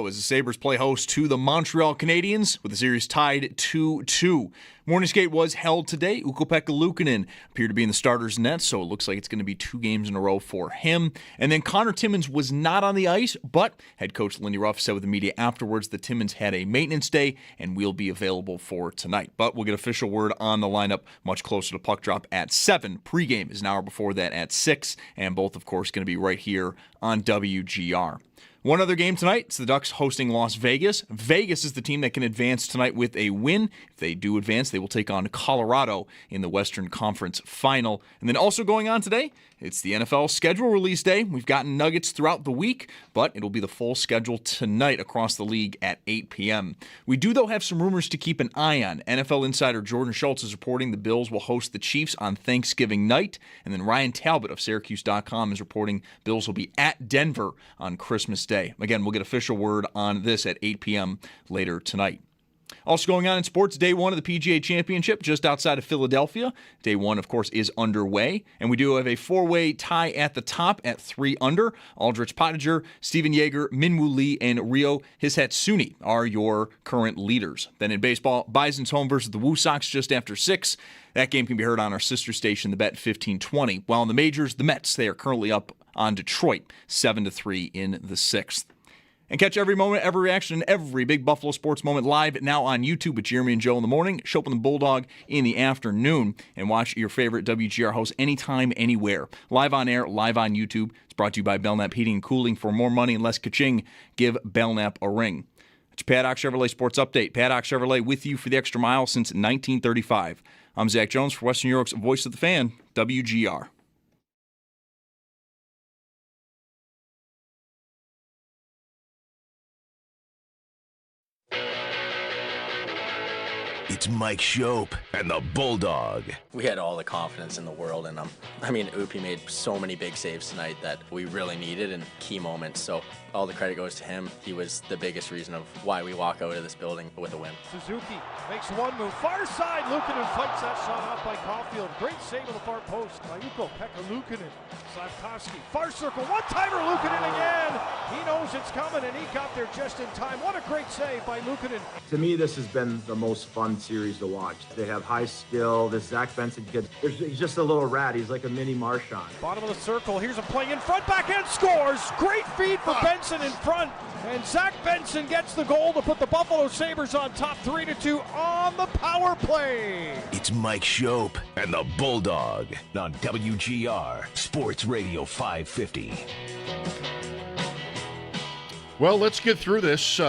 as the Sabres play host to the Montreal Canadiens with the series tied 2-2. Morning skate was held today. Ukko-Pekka Luukkonen appeared to be in the starter's net, so it looks like it's going to be 2 games in a row for him. And then Connor Timmins was not on the ice, but head coach Lindy Ruff said with the media afterwards that Timmins had a maintenance day and will be available for tonight. But we'll get official word on the lineup much closer to puck drop at 7. Pregame is an hour before that at 6, and both, of course, going to be right here on WGR. One other game tonight, it's the Ducks hosting Las Vegas. Vegas is the team that can advance tonight with a win. If they do advance, they will take on Colorado in the Western Conference Final. And then also going on today, it's the NFL schedule release day. We've gotten nuggets throughout the week, but it'll be the full schedule tonight across the league at 8 p.m. We do, though, have some rumors to keep an eye on. NFL insider Jordan Schultz is reporting the Bills will host the Chiefs on Thanksgiving night. And then Ryan Talbot of Syracuse.com is reporting Bills will be at Denver on Christmas Day. Again, we'll get official word on this at 8 p.m. later tonight. Also going on in sports, Day 1 of the PGA Championship just outside of Philadelphia. Day 1, of course, is underway. And we do have a 4-way tie at the top at 3 under. Aldrich Pottinger, Steven Yeager, Minwoo Lee, and Ryo Hisatsuni are your current leaders. Then in baseball, Bison's home versus the Woo Sox just after 6. That game can be heard on our sister station, the Bet 1520. While in the majors, the Mets, they are currently up on Detroit, 7-3 in the 6th. And catch every moment, every reaction, and every big Buffalo sports moment live now on YouTube with Jeremy and Joe in the morning, Schopp and the Bulldog in the afternoon, and watch your favorite WGR hosts anytime, anywhere. Live on air, live on YouTube. It's brought to you by Belknap Heating and Cooling. For more money and less ka-ching, give Belknap a ring. It's your Paddock Chevrolet Sports Update. Paddock Chevrolet with you for the extra mile since 1935. I'm Zach Jones for Western Europe's Voice of the Fan, WGR. It's Mike Schopp and the Bulldog. We had all the confidence in the world in him. Upi made so many big saves tonight that we really needed in key moments. So all the credit goes to him. He was the biggest reason of why we walk out of this building with a win. Suzuki makes one move, far side. Luukkonen fights that shot off by Caulfield. Great save on the far post by Ukko-Pekka Luukkonen. Slavkovsky, far circle, one-timer. Luukkonen again. He knows it's coming, and he got there just in time. What a great save by Luukkonen. To me, this has been the most fun series to watch. They have high skill. This Zach Benson kid, he's just a little rat. He's like a mini Marchand. Bottom of the circle. Here's a play in front, backhand scores. Great feed for Benson in front. And Zach Benson gets the goal to put the Buffalo Sabres on top 3-2 on the power play. It's Mike Schopp and the Bulldog on WGR Sports Radio 550. Well, let's get through this.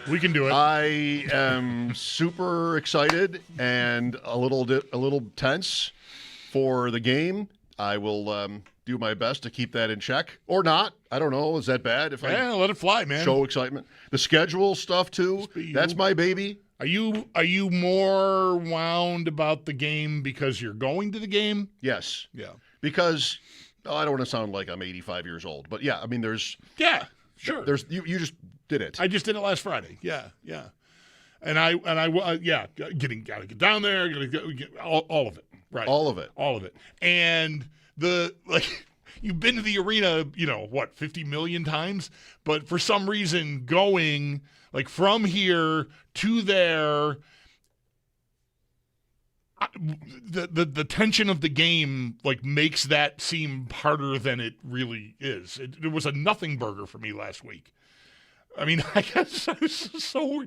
We can do it. I am super excited and a little tense for the game. I will do my best to keep that in check, or not. I don't know. Is that bad? If I let it fly, man. Show excitement. The schedule stuff too. That's my baby. Are you more wound about the game because you're going to the game? Yes. Yeah. Because I don't want to sound like I'm 85 years old, but yeah. I mean, there's sure. There's you just did it. I just did it last Friday. Yeah. And I gotta get down there. All of it. Right. All of it. And you've been to the arena, 50 million times, but for some reason going from here to there, the tension of the game makes that seem harder than it really is. It was a nothing burger for me last week. I mean, I guess I was so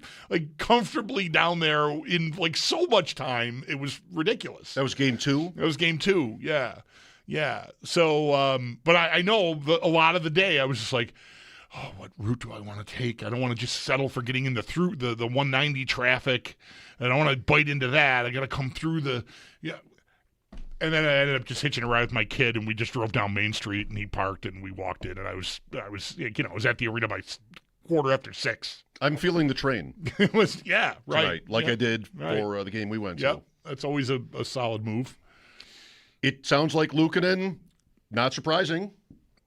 comfortably down there in so much time. It was ridiculous. That was game 2? That was game 2. Yeah. So, but I know a lot of the day I was just what route do I want to take? I don't want to just settle for getting into through the 190 traffic. I don't want to bite into that. I got to come through And then I ended up just hitching a ride with my kid, and we just drove down Main Street, and he parked, and we walked in, and I was I was at the arena by 6:15. I'm feeling the train. It was right, tonight, I did right. for the game we went to. Yep, that's always a solid move. It sounds like Luukkonen, not surprising.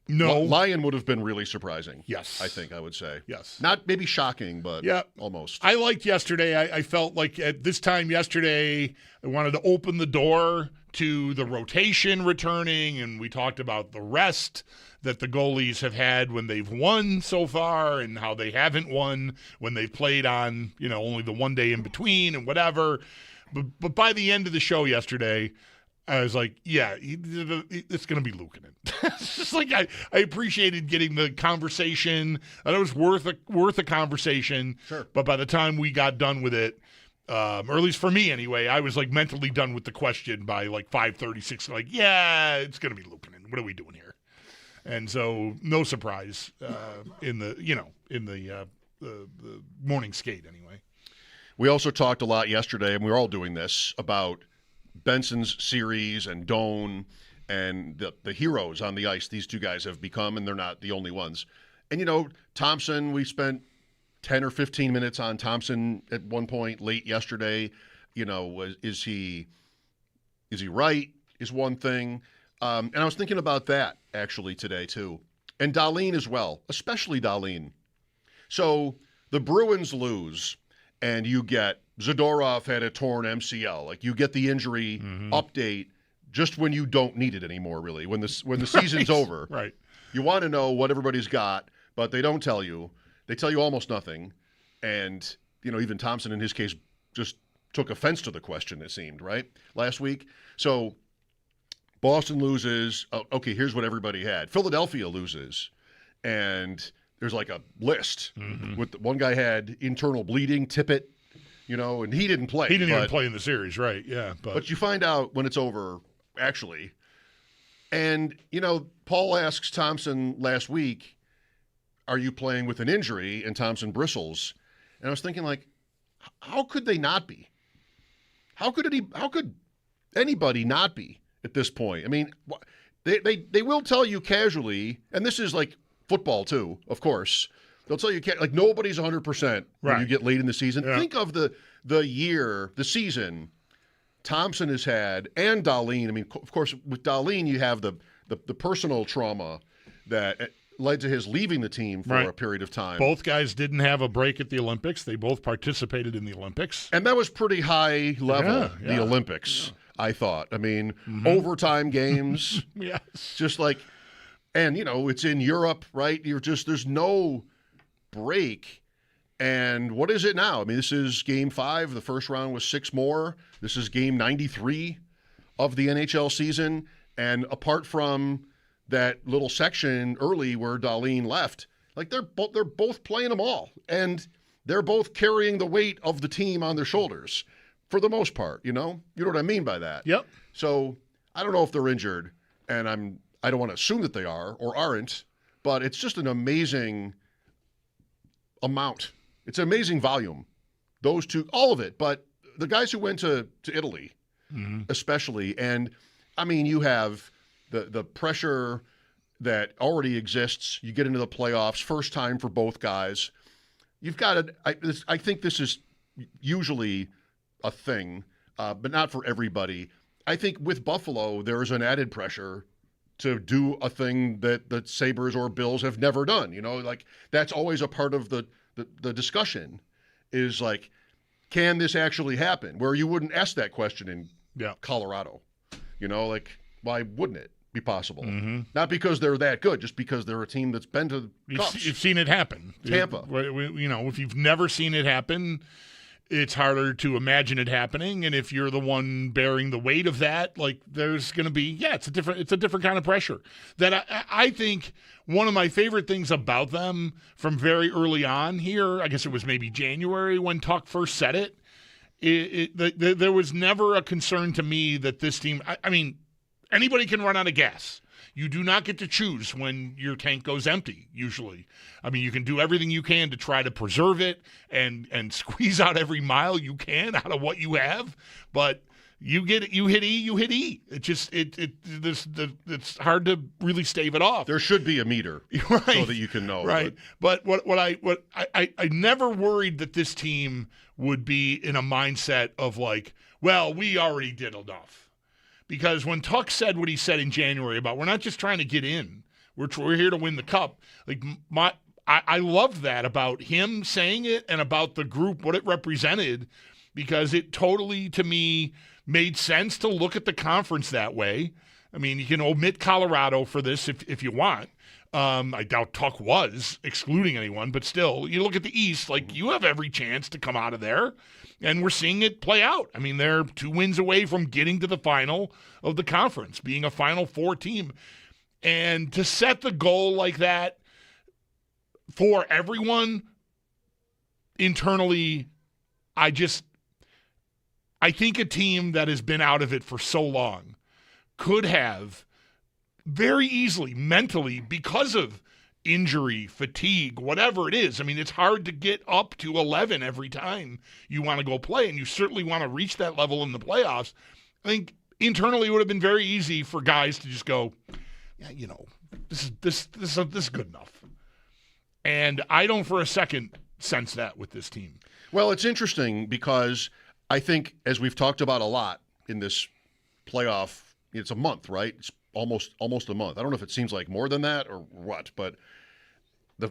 No. Lyon would have been really surprising. Yes. I would say. Yes. Not maybe shocking, but almost. I liked yesterday. I felt like at this time yesterday, I wanted to open the door to the rotation returning, and we talked about the rest that the goalies have had when they've won so far and how they haven't won when they've played on, only the one day in between and whatever. But by the end of the show yesterday, I was like, yeah, it's going to be Luukkonen. It's just like I appreciated getting the conversation. And it was worth a conversation. Sure. But by the time we got done with it, or at least for me anyway, I was like mentally done with the question by like 5:36. Like, yeah, it's going to be Luukkonen. What are we doing here? And so, no surprise in the morning skate anyway. We also talked a lot yesterday, and we were all doing this, about Benson's series and Doan and the heroes on the ice these two guys have become, and they're not the only ones. And, Thompson, we spent 10 or 15 minutes on Thompson at one point late yesterday. Is he right is one thing. And I was thinking about that actually today too. And Dahlin as well, especially Dahlin. So the Bruins lose, and you get Zadorov had a torn MCL. Like, you get the injury update just when you don't need it anymore, really. When the season's over. Right. You want to know what everybody's got, but they don't tell you. They tell you almost nothing. And, even Thompson in his case just took offense to the question, it seemed, right, last week. So Boston loses. Okay, here's what everybody had. Philadelphia loses. And there's like a list. With one guy had internal bleeding, Tippett, and he didn't play. He didn't even play in the series, right? Yeah. But you find out when it's over, actually. And, Paul asks Thompson last week, are you playing with an injury? And Thompson bristles. And I was thinking, like, how could they not be? How could anybody not be at this point? I mean, they will tell you casually, and this is like football too, of course. They'll tell you, like, nobody's 100% when you get late in the season. Yeah. Think of the season Thompson has had, and Dahlin. I mean, of course, with Dahlin, you have the personal trauma that led to his leaving the team for a period of time. Both guys didn't have a break at the Olympics. They both participated in the Olympics. And that was pretty high level, the Olympics, I thought. I mean, overtime games. Yes. Just like, and, it's in Europe, right? There's no break. And what is it now? I mean, this is game 5. The first round was 6 more. This is game 93 of the NHL season. And apart from that little section early where Dahlin left, like, they're both playing them all. And they're both carrying the weight of the team on their shoulders for the most part, You know what I mean by that? Yep. So I don't know if they're injured, and I don't want to assume that they are or aren't, but it's just an amazing amount. It's an amazing volume. Those two, all of it. But the guys who went to Italy, especially, and I mean, you have the pressure that already exists. You get into the playoffs, first time for both guys. You've got to, I think this is usually a thing, but not for everybody. I think with Buffalo, there's an added pressure to do a thing that the Sabres or Bills have never done. Like, that's always a part of the discussion is like, can this actually happen? Where you wouldn't ask that question in Colorado. Like, why wouldn't it be possible? Not because they're that good, just because they're a team that's been to Cups. You've seen it happen. Tampa. If you've never seen it happen, it's harder to imagine it happening. And if you're the one bearing the weight of that, like, there's going to be, it's a different kind of pressure. That I think one of my favorite things about them from very early on here, I guess it was maybe January when Tuck first said it, there was never a concern to me that this team, I mean, anybody can run out of gas. You do not get to choose when your tank goes empty, usually. I mean, you can do everything you can to try to preserve it and squeeze out every mile you can out of what you have, but you hit E. It's hard to really stave it off. There should be a meter so that you can know. Right. But I never worried that this team would be in a mindset of like, well, we already did enough. Because when Tuck said what he said in January about we're not just trying to get in, we're here to win the cup. Like, I loved that about him saying it and about the group, what it represented. because it totally, to me, made sense to look at the conference that way. I mean, you can omit Colorado for this if you want. I doubt Tuck was excluding anyone, but still, you look at the East, like you have every chance to come out of there, and we're seeing it play out. I mean, they're 2 wins away from getting to the final of the conference, being a Final Four team. And to set the goal like that for everyone internally, I think a team that has been out of it for so long could have very easily, mentally, because of injury, fatigue, whatever it is. I mean, it's hard to get up to 11 every time you want to go play, and you certainly want to reach that level in the playoffs. I think internally it would have been very easy for guys to just go, yeah, you know, this is good enough. And I don't for a second sense that with this team. Well, it's interesting because I think, as we've talked about a lot in this playoff, it's a month, right? It's almost a month. I don't know if it seems like more than that or what, but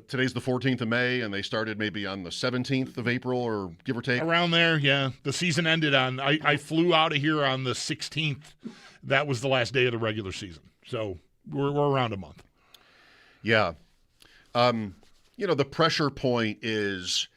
today's the 14th of May, and they started maybe on the 17th of April, or give or take. Around there, yeah. The season ended on, I flew out of here on the 16th. That was the last day of the regular season. So we're around a month. Yeah. The pressure point is,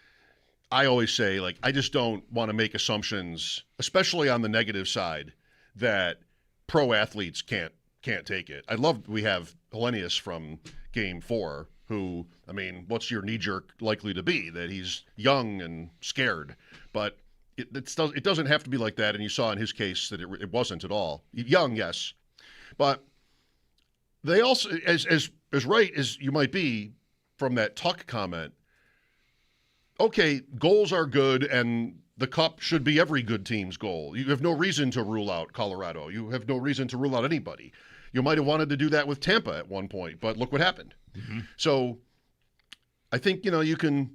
I always say, like, I just don't want to make assumptions, especially on the negative side, that pro athletes can't take it. I love we have Hellenius from Game 4, who, I mean, what's your knee-jerk likely to be? That he's young and scared. But it doesn't have to be like that, and you saw in his case that it wasn't at all. Young, yes. But they also, as right as you might be from that Tuck comment, okay, goals are good, and the Cup should be every good team's goal. You have no reason to rule out Colorado. You have no reason to rule out anybody. You might have wanted to do that with Tampa at one point, but look what happened. Mm-hmm. So I think, you can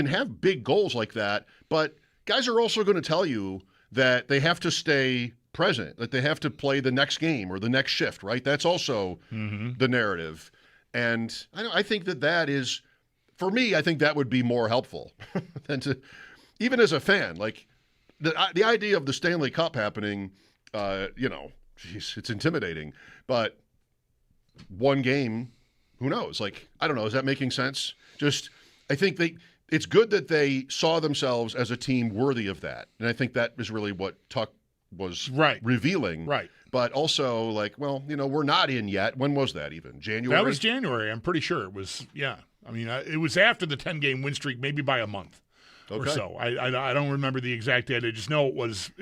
have big goals like that, but guys are also going to tell you that they have to stay present, that they have to play the next game or the next shift, right? That's also the narrative. And I think that is, for me, I think that would be more helpful than to, even as a fan, like the idea of the Stanley Cup happening, it's intimidating. But one game, who knows? Like, I don't know. Is that making sense? I think it's good that they saw themselves as a team worthy of that. And I think that is really what Tuck was revealing. Right. But also, like, well, we're not in yet. When was that even? January? That was January. I'm pretty sure it was, yeah. I mean, it was after the 10-game win streak, maybe by a month. Okay. Or so. I don't remember the exact date. I just know it was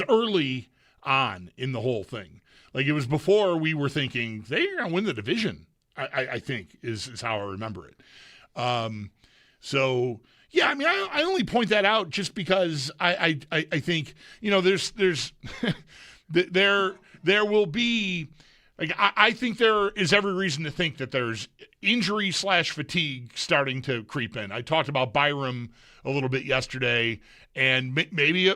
early on in the whole thing. Like, it was before we were thinking they're going to win the division. I think is how I remember it. So yeah, I mean, I only point that out just because I think there's there will be. Like, I think there is every reason to think that there's injury/fatigue starting to creep in. I talked about Byram a little bit yesterday, and maybe a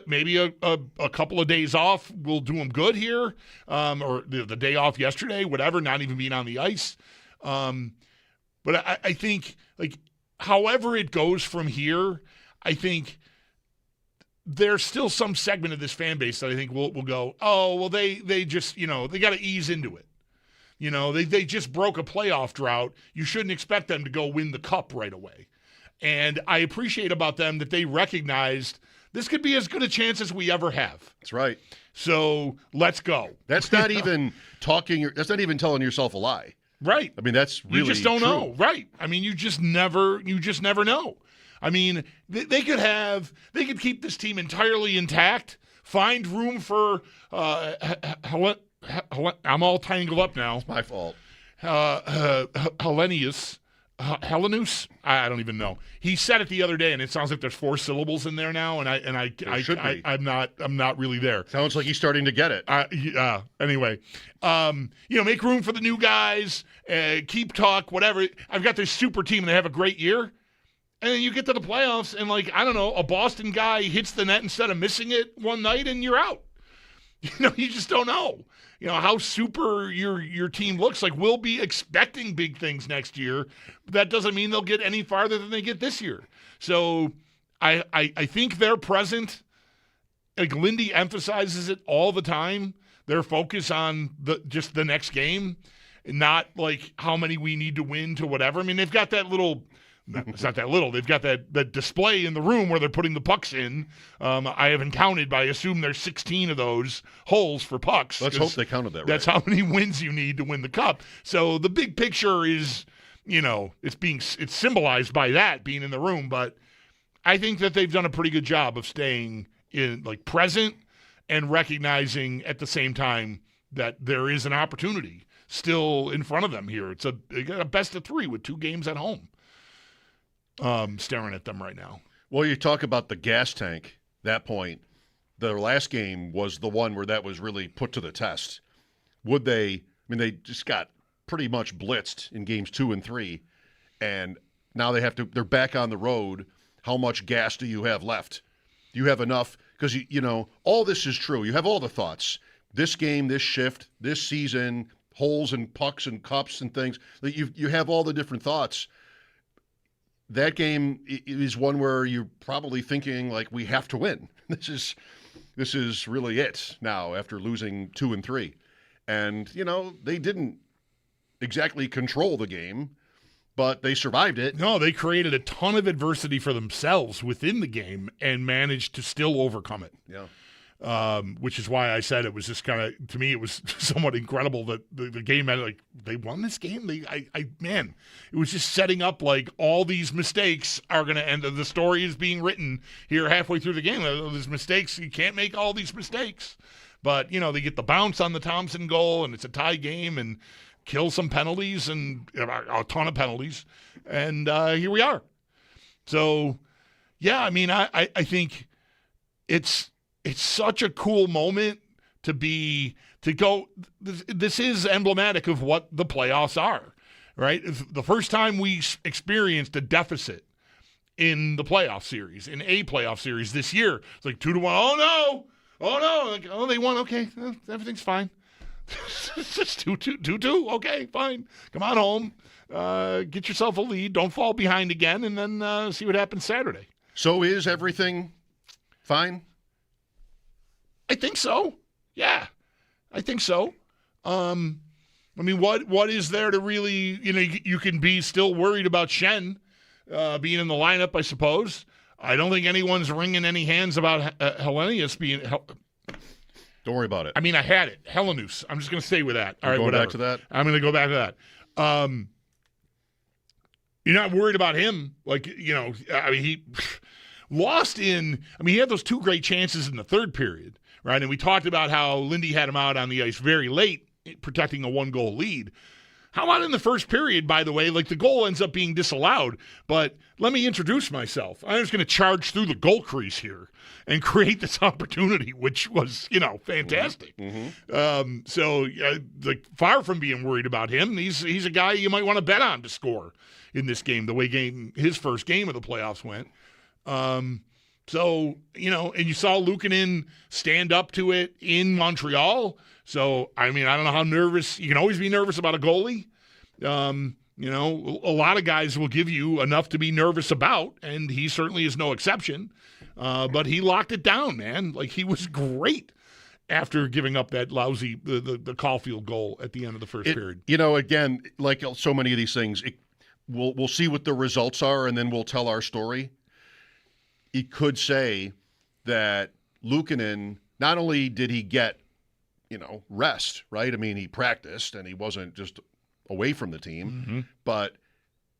couple of days off will do him good here, or the day off yesterday, whatever, not even being on the ice. But I think, like, however it goes from here, I think there's still some segment of this fan base that I think will go, oh, well, they just, they got to ease into it. They just broke a playoff drought. You shouldn't expect them to go win the Cup right away. And I appreciate about them that they recognized this could be as good a chance as we ever have. That's right. So let's go. That's not even talking. That's not even telling yourself a lie. Right. I mean, that's really you just don't true. know. Right. I mean, you just never know. I mean, they could keep this team entirely intact, find room for I'm all tangled up now. It's my fault. Hellenius. I don't even know. He said it the other day, and it sounds like there's 4 syllables in there now, and I'm not really there. Sounds like he's starting to get it. Anyway, make room for the new guys. Keep talk, whatever. I've got this super team, and they have a great year. And then you get to the playoffs, and, like, I don't know, a Boston guy hits the net instead of missing it one night, and you're out. You just don't know. How super your team looks. Like, we'll be expecting big things next year, but that doesn't mean they'll get any farther than they get this year. So I think they're present. Like Lindy emphasizes it all the time. Their focus on just the next game, not like how many we need to win to whatever. I mean, they've got that little. It's not that little. They've got that display in the room where they're putting the pucks in. I haven't counted, but I assume there's 16 of those holes for pucks. Let's hope they counted that right. That's how many wins you need to win the cup. So the big picture is, it's symbolized by that being in the room. But I think that they've done a pretty good job of staying present and recognizing at the same time that there is an opportunity still in front of them here. They got a best of 3 with 2 games at home. Staring at them right now. Well, you talk about the gas tank, that point. The last game was the one where that was really put to the test. They just got pretty much blitzed in games 2 and 3, and now they're back on the road. How much gas do you have left? Do you have enough? Because, all this is true. You have all the thoughts. This game, this shift, this season, holes and pucks and cups and things. You have all the different thoughts. That game is one where you're probably thinking, like, we have to win. This is really it now after losing 2 and 3. And, they didn't exactly control the game, but they survived it. No, they created a ton of adversity for themselves within the game and managed to still overcome it. Yeah. Which is why I said it was just kind of, to me, it was somewhat incredible that the game had, they won this game. Man, it was just setting up like all these mistakes are going to end. The story is being written here halfway through the game. There's mistakes. You can't make all these mistakes. But, they get the bounce on the Thompson goal, and it's a tie game, and kill some penalties, and a ton of penalties. And here we are. So, yeah, I think it's such a cool moment to go. This is emblematic of what the playoffs are, right? It's the first time we experienced a deficit in the playoff series, in a playoff series this year. It's like 2-1. Oh no! Like, they won. Okay, everything's fine. It's just 2-2. Okay, fine. Come on home. Get yourself a lead. Don't fall behind again, and then see what happens Saturday. So is everything fine? I think so. Yeah, I think so. What is there to really, you can be still worried about Schenn being in the lineup, I suppose. I don't think anyone's wringing any hands about Hellenius being. Don't worry about it. I had it. Hellenus. I'm just going to stay with that. All right, going whatever. back to that? I'm going to go back to that. You're not worried about him. He lost in. He had those 2 great chances in the third period. Right, and we talked about how Lindy had him out on the ice very late, protecting a 1-goal lead. How about in the first period, by the way? The goal ends up being disallowed, but let me introduce myself. I'm just going to charge through the goal crease here and create this opportunity, which was, fantastic. Mm-hmm. Far from being worried about him, he's a guy you might want to bet on to score in this game, the way his first game of the playoffs went. So, and you saw Luukkonen stand up to it in Montreal. So, I don't know how nervous. You can always be nervous about a goalie. A lot of guys will give you enough to be nervous about, and he certainly is no exception. But he locked it down, man. He was great after giving up that lousy, the Caulfield goal at the end of the first period. Again, like so many of these things, we'll see what the results are, and then we'll tell our story. He could say that Luukkonen, not only did he get, rest, right? He practiced and he wasn't just away from the team, but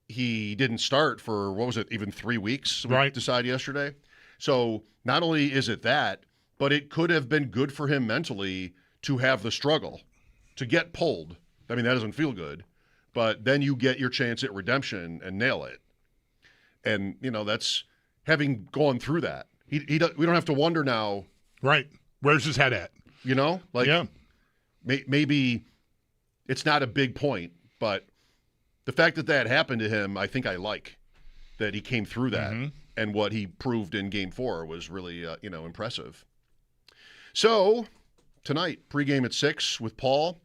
he didn't start for, even 3 weeks? Right. We decided yesterday. So not only is it that, but it could have been good for him mentally to have the struggle, to get pulled. That doesn't feel good, but then you get your chance at redemption and nail it. And, that's having gone through that. We don't have to wonder now. Right. Where's his head at? Yeah. Maybe it's not a big point, but the fact that happened to him, I think I like that he came through that, and what he proved in Game 4 was really, impressive. So tonight, pregame at 6 with Paul,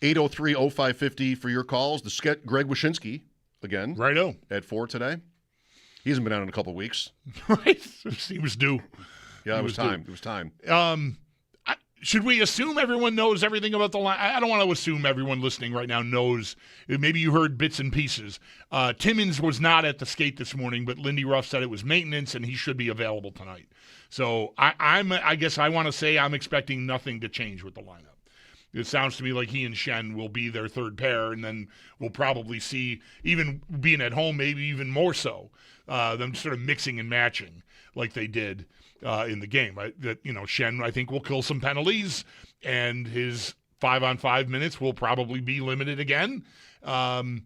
803-0550 for your calls. Greg Wyshynski again, righto, at 4 today. He hasn't been out in a couple of weeks. Right? He was due. Yeah, it was time. It was time. Should we assume everyone knows everything about the line? I don't want to assume everyone listening right now knows. Maybe you heard bits and pieces. Timmins was not at the skate this morning, but Lindy Ruff said it was maintenance, and he should be available tonight. So I guess I want to say I'm expecting nothing to change with the lineup. It sounds to me like he and Schenn will be their third pair, and then we'll probably see, even being at home, maybe even more so, them sort of mixing and matching like they did in the game. Right? That Schenn, I think, will kill some penalties, and his 5-on-5 minutes will probably be limited again, and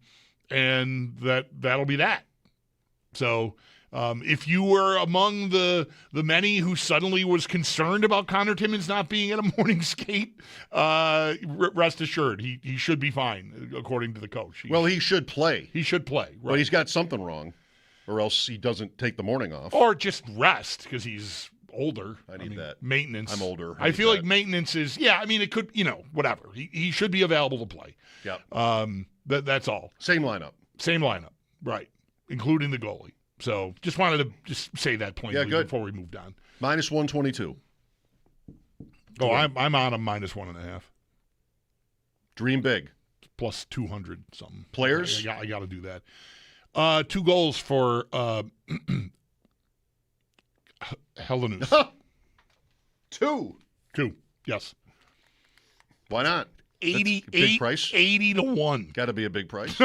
that'll be that. So. If you were among the many who suddenly was concerned about Connor Timmins not being at a morning skate, rest assured he should be fine, according to the coach. He should play. He should play, right. But he's got something wrong, or else he doesn't take the morning off. Or just rest, because he's older. I mean, that. Maintenance. I'm older. I feel like maintenance is, it could, whatever. He should be available to play. Yeah. That's all. Same lineup, right, including the goalie. So just wanted to just say that plainly before we moved on. Minus 122. Oh, I'm on a minus 1.5. Dream big. Plus 200 something. Players? I got to do that. 2 goals for Helenus. 2. 2, yes. Why not? 80 big price. 80-1. Got to be a big price.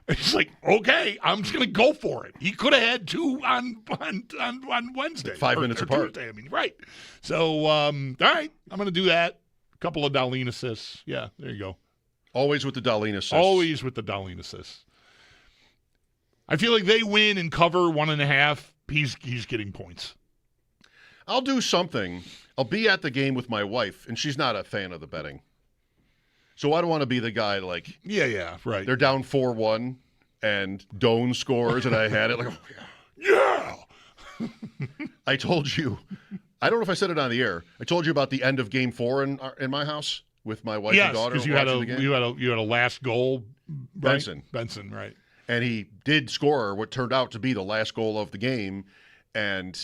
It's like, okay, I'm just gonna go for it. He could have had 2 on Wednesday, 5 minutes apart. Tuesday, right? So, all right, I'm gonna do that. A couple of Dahlin assists. Yeah, there you go. Always with the Dahlin assists. Always with the Dahlin assists. I feel like they win and cover 1.5. He's getting points. I'll do something. I'll be at the game with my wife, and she's not a fan of the betting. So I don't want to be the guy like, yeah, right. They're down 4-1 and Doan scores and I had it like, yeah. I told you, I don't know if I said it on the air. I told you about the end of Game 4 in my house with my wife and daughter. Yes, because you had a last goal. Right? Benson, right. And he did score what turned out to be the last goal of the game. And,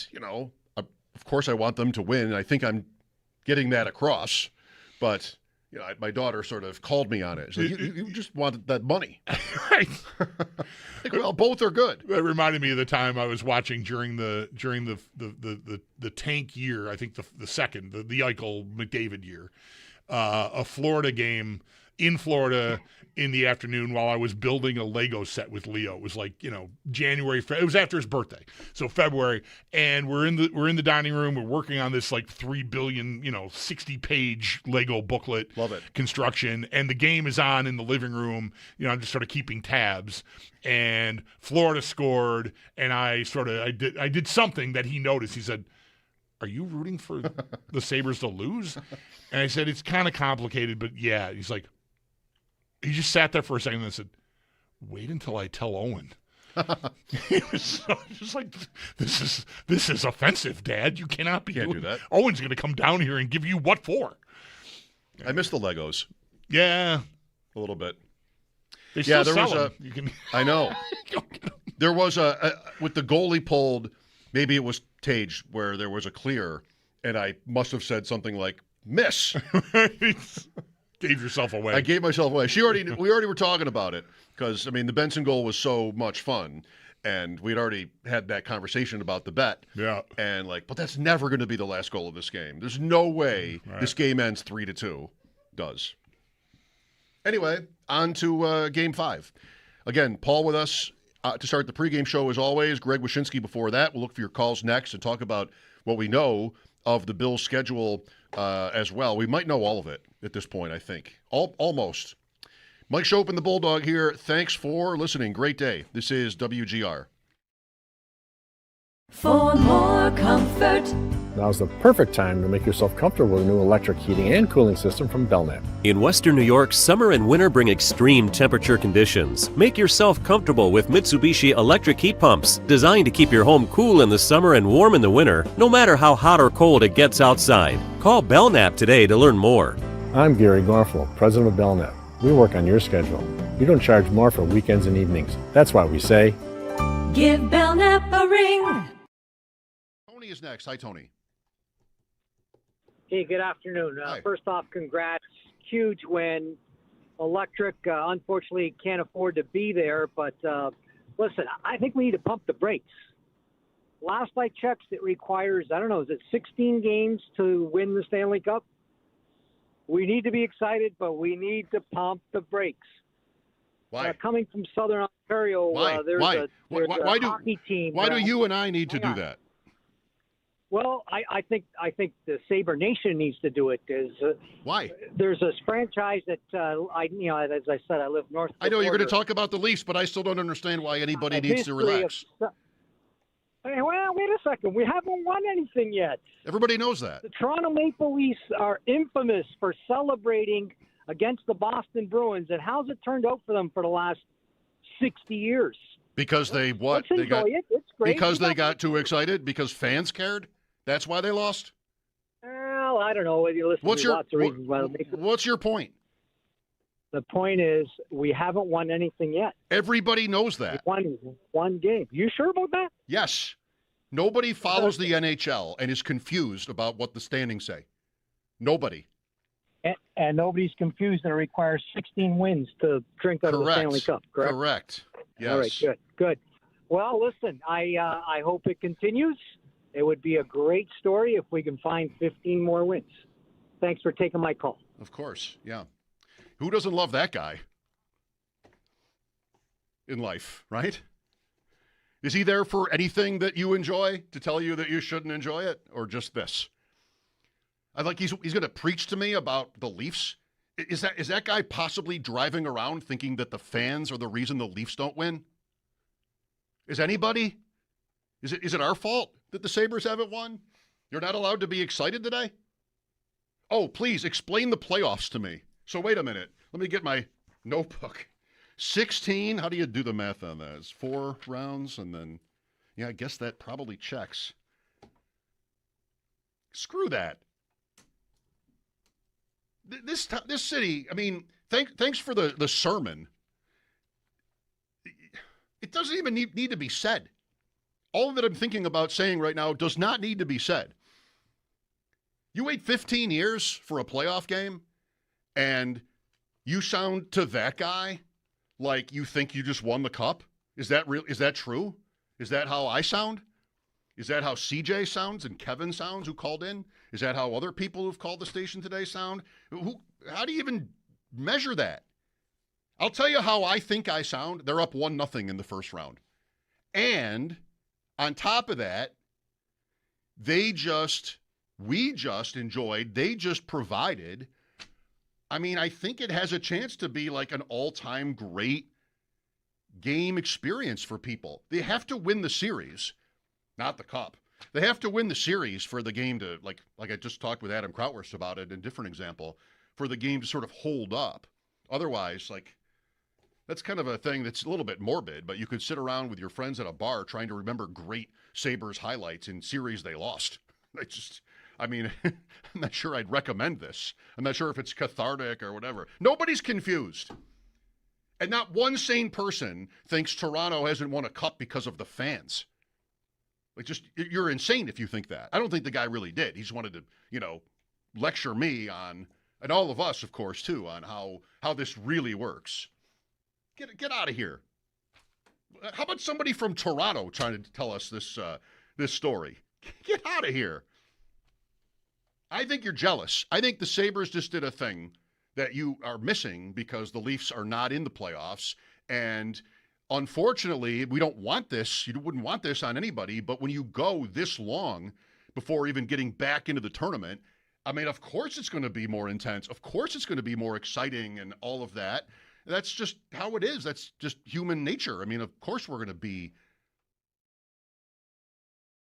of course I want them to win. And I think I'm getting that across. But... my daughter sort of called me on it. She's like, you just wanted that money. Right. Like, well, both are good. It reminded me of the time I was watching during the tank year, I think the second, the Eichel McDavid year, a Florida game in Florida in the afternoon while I was building a Lego set with Leo. It was like, January, it was after his birthday. So February, and we're in the dining room, we're working on this like 3 billion, 60-page Lego booklet. Love it. Construction, and the game is on in the living room. I'm just sort of keeping tabs, and Florida scored, and I did something that he noticed. He said, "Are you rooting for the Sabres to lose?" And I said, "It's kind of complicated, but yeah." He's like, he just sat there for a second and said, "Wait until I tell Owen." He was just like, this is offensive, Dad. You cannot be do that. Owen's going to come down here and give you what for? I miss the Legos. Yeah. A little bit. They still sell them. I know. There was with the goalie pulled, maybe it was Tage, where there was a clear, and I must have said something like, "Miss." Gave yourself away. I gave myself away. We already were talking about it because, the Benson goal was so much fun, and we'd already had that conversation about the bet. Yeah. And but that's never going to be the last goal of this game. There's no way this game ends 3-2. Does. Anyway, on to Game 5. Again, Paul with us to start the pregame show as always. Greg Wyshynski before that. We'll look for your calls next and talk about what we know of the Bills' schedule as well. We might know all of it at this point, I think. Almost. Mike Schopp and the Bulldog here. Thanks for listening. Great day. This is WGR. For more comfort. Now's the perfect time to make yourself comfortable with a new electric heating and cooling system from Belknap. In Western New York, summer and winter bring extreme temperature conditions. Make yourself comfortable with Mitsubishi electric heat pumps, designed to keep your home cool in the summer and warm in the winter, no matter how hot or cold it gets outside. Call Belknap today to learn more. I'm Gary Garfel, president of Belknap. We work on your schedule. We don't charge more for weekends and evenings. That's why we say, Give Belknap a ring. Tony is next. Hi, Tony. Hey, good afternoon. Hi. First off, congrats. Huge win. Electric, unfortunately, can't afford to be there. But, listen, I think we need to pump the brakes. Last I checked, it requires, I don't know, is it 16 games to win the Stanley Cup? We need to be excited, but we need to pump the brakes. Why? Coming from Southern Ontario, Why? there's Why? a hockey team. Why do you and I need to do on. that? Well, I think the Sabre Nation needs to do it. Why? There's a franchise that as I said, I live north. I know you're going to talk about the Leafs, but I still don't understand why anybody needs to relax. Well, wait a second. We haven't won anything yet. Everybody knows that. The Toronto Maple Leafs are infamous for celebrating against the Boston Bruins, and how's it turned out for them for the last 60 years? Because they what? Let's They got enjoy it. It's great. because they got too excited. Because fans cared. That's why they lost. Well, I don't know. You listen to lots of reasons why. What's your point? The point is we haven't won anything yet. Everybody knows that. We won one game. You sure about that? Yes. Nobody follows the NHL and is confused about what the standings say. Nobody. And nobody's confused, and it requires 16 wins to drink out of the Stanley Cup, correct? Correct. Yes. All right, good. Well, listen, I hope it continues. It would be a great story if we can find 15 more wins. Thanks for taking my call. Of course, yeah. Who doesn't love that guy in life, right? Is he there for anything that you enjoy to tell you that you shouldn't enjoy it, or just this? I think he's going to preach to me about the Leafs. Is that guy possibly driving around thinking that the fans are the reason the Leafs don't win? Is anybody? Is it our fault that the Sabres haven't won? You're not allowed to be excited today? Oh, please explain the playoffs to me. So wait a minute. Let me get my notebook. 16, how do you do the math on that? It's 4 rounds, and then, yeah, I guess that probably checks. Screw that. This city, I mean, thanks for the sermon. It doesn't even need to be said. All that I'm thinking about saying right now does not need to be said. You wait 15 years for a playoff game, and you sound to that guy like you think you just won the cup? Is that real? Is that true? Is that how I sound? Is that how CJ sounds and Kevin sounds, who called in? Is that how other people who've called the station today sound? How do you even measure that? I'll tell you how I think I sound. They're up 1-0 in the first round. And on top of that, we just enjoyed, they just provided. I mean, I think it has a chance to be like an all-time great game experience for people. They have to win the series, not the cup. They have to win the series for the game to, like I just talked with Adam Krautwurst about it, a different example, for the game to sort of hold up. Otherwise, that's kind of a thing that's a little bit morbid, but you could sit around with your friends at a bar trying to remember great Sabres highlights in series they lost. I'm not sure I'd recommend this. I'm not sure if it's cathartic or whatever. Nobody's confused. And not one sane person thinks Toronto hasn't won a cup because of the fans. You're insane if you think that. I don't think the guy really did. He just wanted to, lecture me on, and all of us, of course, too, on how this really works. Get out of here. How about somebody from Toronto trying to tell us this story? Get out of here. I think you're jealous. I think the Sabres just did a thing that you are missing because the Leafs are not in the playoffs. And unfortunately, we don't want this. You wouldn't want this on anybody. But when you go this long before even getting back into the tournament, I mean, of course it's going to be more intense. Of course it's going to be more exciting and all of that. That's just how it is. That's just human nature. I mean, of course we're going to be.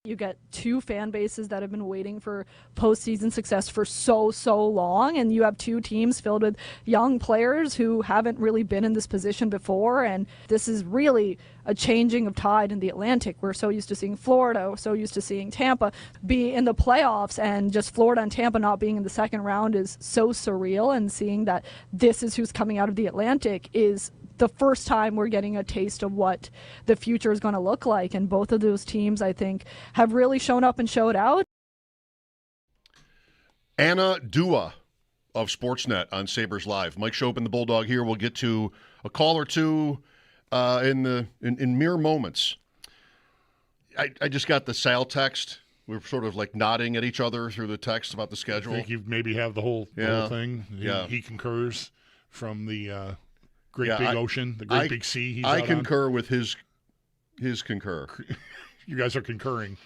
You get two fan bases that have been waiting for postseason success for so long, and you have two teams filled with young players who haven't really been in this position before, and this is really a changing of tide in the Atlantic. We're so used to seeing Florida, so used to seeing Tampa be in the playoffs, and just Florida and Tampa not being in the second round is so surreal, and seeing that this is who's coming out of the Atlantic is the first time we're getting a taste of what the future is going to look like. And both of those teams, I think, have really shown up and showed out. Anna Dua of Sportsnet on Sabres Live. Mike Schopp and the Bulldog here. We'll get to a call or two in mere moments. I just got the Sal text. We were sort of like nodding at each other through the text about the schedule. I think you maybe have the whole thing. He concurs from the great big ocean, the great big sea he's I out concur with his concur. You guys are concurring.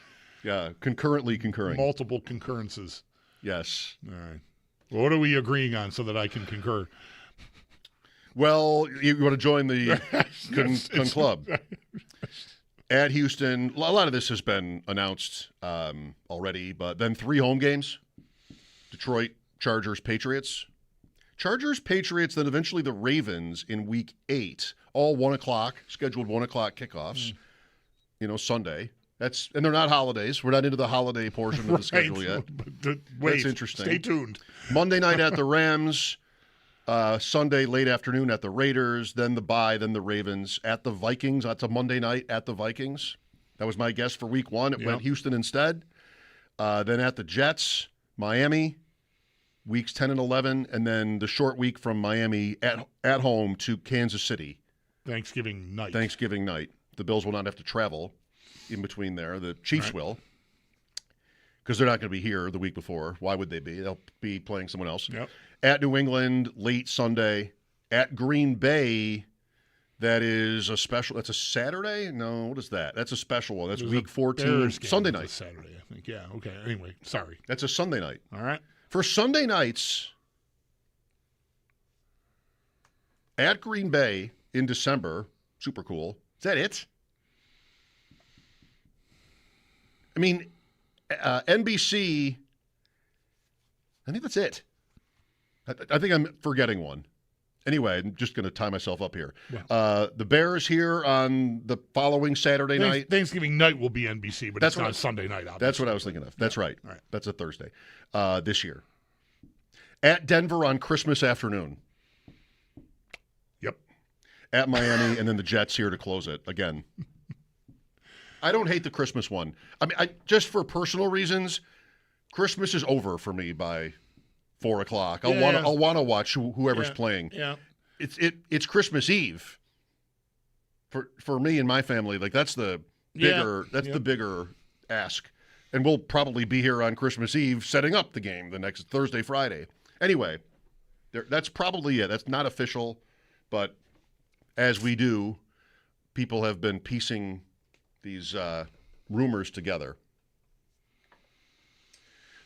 Yeah, concurrently concurring. Multiple concurrences. Yes. All right. Well, what are we agreeing on so that I can concur? Well, you want to join the club. At Houston, a lot of this has been announced already, but then 3 home games: Detroit, Chargers, Patriots. Chargers, Patriots, then eventually the Ravens in Week 8, all 1 o'clock, scheduled 1 o'clock kickoffs, Sunday. And they're not holidays. We're not into the holiday portion of the schedule yet. That's interesting. Stay tuned. Monday night at the Rams. Sunday late afternoon at the Raiders, then the bye, then the Ravens at the Vikings. That's a Monday night at the Vikings. That was my guess for Week 1. It went Houston instead. Then at the Jets, Miami, weeks 10 and 11, and then the short week from Miami at home to Kansas City. Thanksgiving night. The Bills will not have to travel in between there. The Chiefs will, because they're not going to be here the week before. Why would they be? They'll be playing someone else. Yep. At New England, late Sunday. At Green Bay, that is a special. That's a Saturday? No, what is that? That's a special one. That's Week 14, Sunday night. Saturday, I think. Yeah, okay. Anyway, sorry. That's a Sunday night. All right. For Sunday nights, at Green Bay in December, super cool. Is that it? I mean, NBC, I think that's it. I think I'm forgetting one. Anyway, I'm just going to tie myself up here. Yeah. The Bears here on the following Saturday night. Thanksgiving night will be NBC, but it's not Sunday night, obviously. That's what I was thinking of. That's right. That's a Thursday this year. At Denver on Christmas afternoon. Yep. At Miami, and then the Jets here to close it again. I don't hate the Christmas one. I mean, just for personal reasons, Christmas is over for me by 4 o'clock. I'll want to watch whoever's playing. Yeah. It's Christmas Eve for me and my family. Like that's the bigger the bigger ask. And we'll probably be here on Christmas Eve setting up the game the next Thursday, Friday. Anyway, that's probably it. That's not official, but as we do, people have been piecing these rumors together.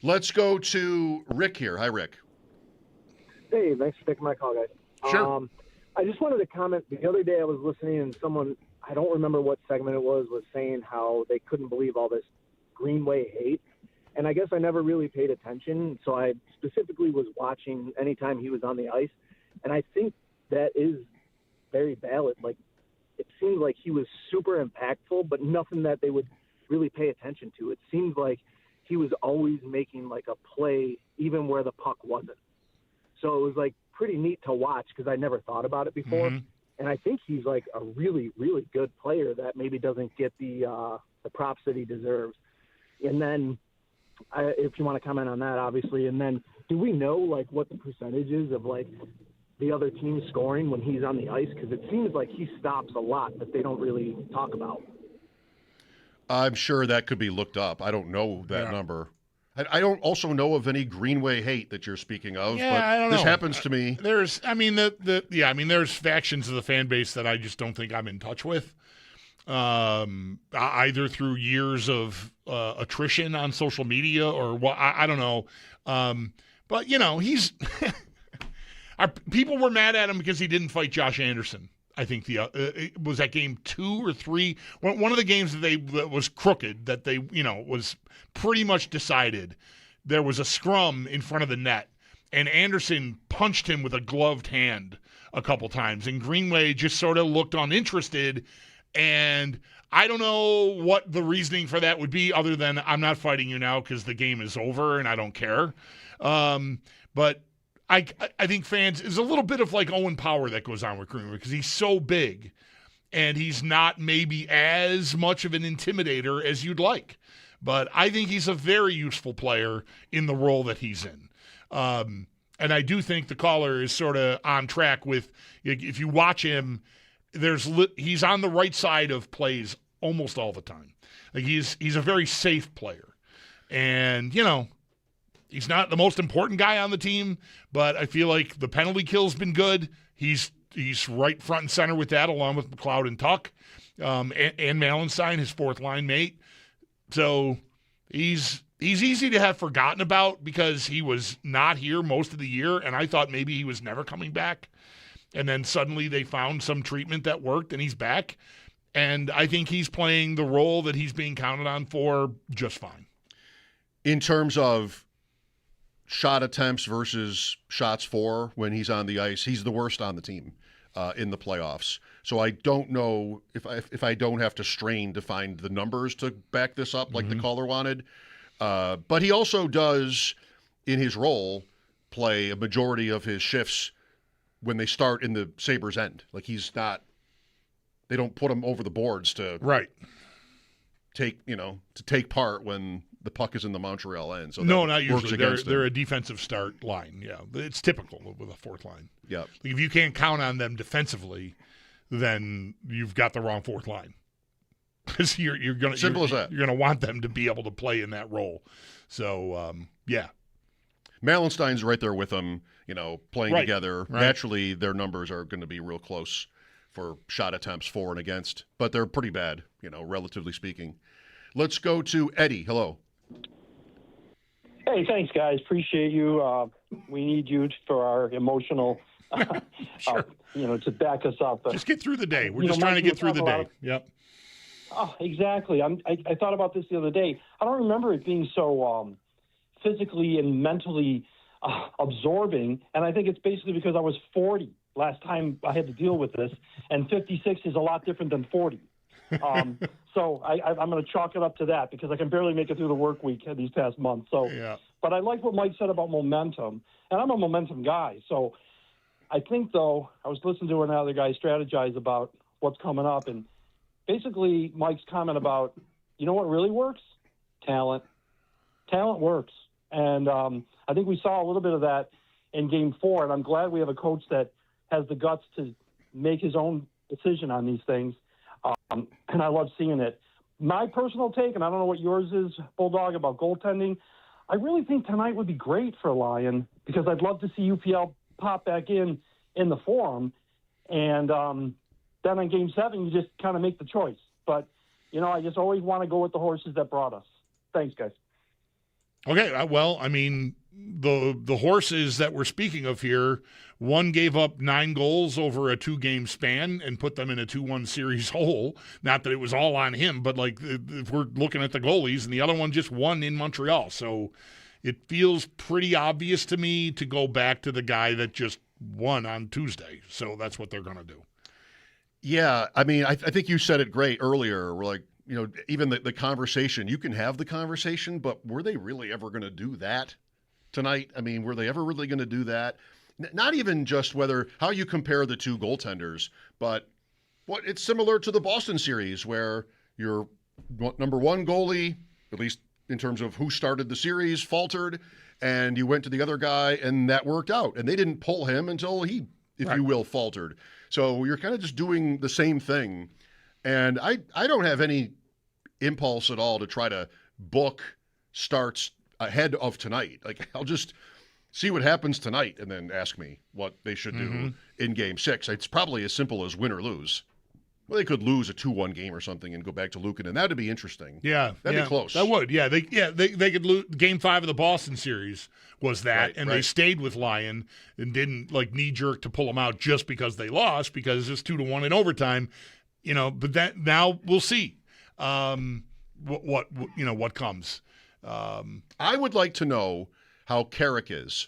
Let's go to Rick here. Hi, Rick. Hey, thanks for taking my call, guys. Sure. I just wanted to comment. The other day I was listening and someone, I don't remember what segment it was saying how they couldn't believe all this Greenway hate. And I guess I never really paid attention, so I specifically was watching anytime he was on the ice. And I think that is very valid. Like, it seemed like he was super impactful, but nothing that they would really pay attention to. It seemed like he was always making like a play even where the puck wasn't. So it was like pretty neat to watch because I never thought about it before. Mm-hmm. And I think he's like a really, really good player that maybe doesn't get the props that he deserves. And then if you want to comment on that, obviously, and then do we know like what the percentage is of like the other team scoring when he's on the ice? Because it seems like he stops a lot that they don't really talk about. I'm sure that could be looked up. I don't know that number. I don't also know of any Greenway hate that you're speaking of. Yeah, but I don't this know. Happens to me. There's factions of the fan base that I just don't think I'm in touch with. Either through years of attrition on social media or what, I don't know. But he's people were mad at him because he didn't fight Josh Anderson. I think it was that game 2 or 3. One of the games that was crooked, that they was pretty much decided. There was a scrum in front of the net, and Anderson punched him with a gloved hand a couple times, and Greenway just sort of looked uninterested. And I don't know what the reasoning for that would be, other than I'm not fighting you now because the game is over and I don't care. But I think fans, is a little bit of like Owen Power that goes on with Greenwood because he's so big and he's not maybe as much of an intimidator as you'd like. But I think he's a very useful player in the role that he's in. And I do think the caller is sort of on track with, if you watch him, he's on the right side of plays almost all the time. Like he's a very safe player. And, he's not the most important guy on the team, but I feel like the penalty kill's been good. He's right front and center with that, along with McLeod and Tuck, and Malenstein, his fourth line mate. So he's easy to have forgotten about because he was not here most of the year, and I thought maybe he was never coming back. And then suddenly they found some treatment that worked, and he's back. And I think he's playing the role that he's being counted on for just fine. In terms of shot attempts versus shots for when he's on the ice, he's the worst on the team in the playoffs. So I don't know if I don't have to strain to find the numbers to back this up like the caller wanted. But he also does, in his role, play a majority of his shifts when they start in the Sabres end. Like he's not, they don't put him over the boards to take part when the puck is in the Montreal end. So no, not usually. They're a defensive start line. Yeah, it's typical with a fourth line. Yeah, like if you can't count on them defensively, then you've got the wrong fourth line. Because you're gonna want them to be able to play in that role. So yeah, Malenstein's right there with them. Playing together. Right. Naturally, their numbers are going to be real close for shot attempts for and against, but they're pretty bad, relatively speaking. Let's go to Eddie. Hello. Hey, thanks, guys. Appreciate you. We need you for our emotional, sure. To back us up. Just get through the day. We're just trying to get through the day. Yep. Oh, exactly. I thought about this the other day. I don't remember it being so physically and mentally absorbing, and I think it's basically because I was 40 last time I had to deal with this, and 56 is a lot different than 40. So I'm going to chalk it up to that because I can barely make it through the work week these past months. So, yeah. But I like what Mike said about momentum, and I'm a momentum guy. So I think, though, I was listening to another guy strategize about what's coming up, and basically Mike's comment about, what really works? Talent. Talent works. And I think we saw a little bit of that in Game 4, and I'm glad we have a coach that has the guts to make his own decision on these things. And I love seeing it. My personal take, and I don't know what yours is, Bulldog, about goaltending, I really think tonight would be great for Lyon because I'd love to see UPL pop back in the Forum. And then on Game 7, you just kind of make the choice. But, I just always want to go with the horses that brought us. Thanks, guys. Okay, well, I mean, the horses that we're speaking of here, one gave up 9 goals over a 2-game span and put them in a 2-1 series hole. Not that it was all on him, but like if we're looking at the goalies, and the other one just won in Montreal. So it feels pretty obvious to me to go back to the guy that just won on Tuesday. So that's what they're going to do. Yeah, I mean, I think you said it great earlier. We're like, even the conversation, you can have the conversation, but were they really ever going to do that tonight? I mean, were they ever really going to do that? Not even just how you compare the two goaltenders, but it's similar to the Boston series where your number one goalie, at least in terms of who started the series, faltered, and you went to the other guy, and that worked out. And they didn't pull him until he, if you will, faltered. So you're kind of just doing the same thing. And I don't have any impulse at all to try to book starts ahead of tonight. Like, I'll just see what happens tonight and then ask me what they should do in Game 6. It's probably as simple as win or lose. Well, they could lose a 2-1 game or something and go back to Luukkonen. That'd be interesting. Yeah. That'd be close. That would. Yeah. They could lose. Game 5 of the Boston series was that, they stayed with Lyon and didn't knee-jerk to pull them out just because they lost, because it's 2-1 in overtime. But that now we'll see what comes. I would like to know how Carrick is,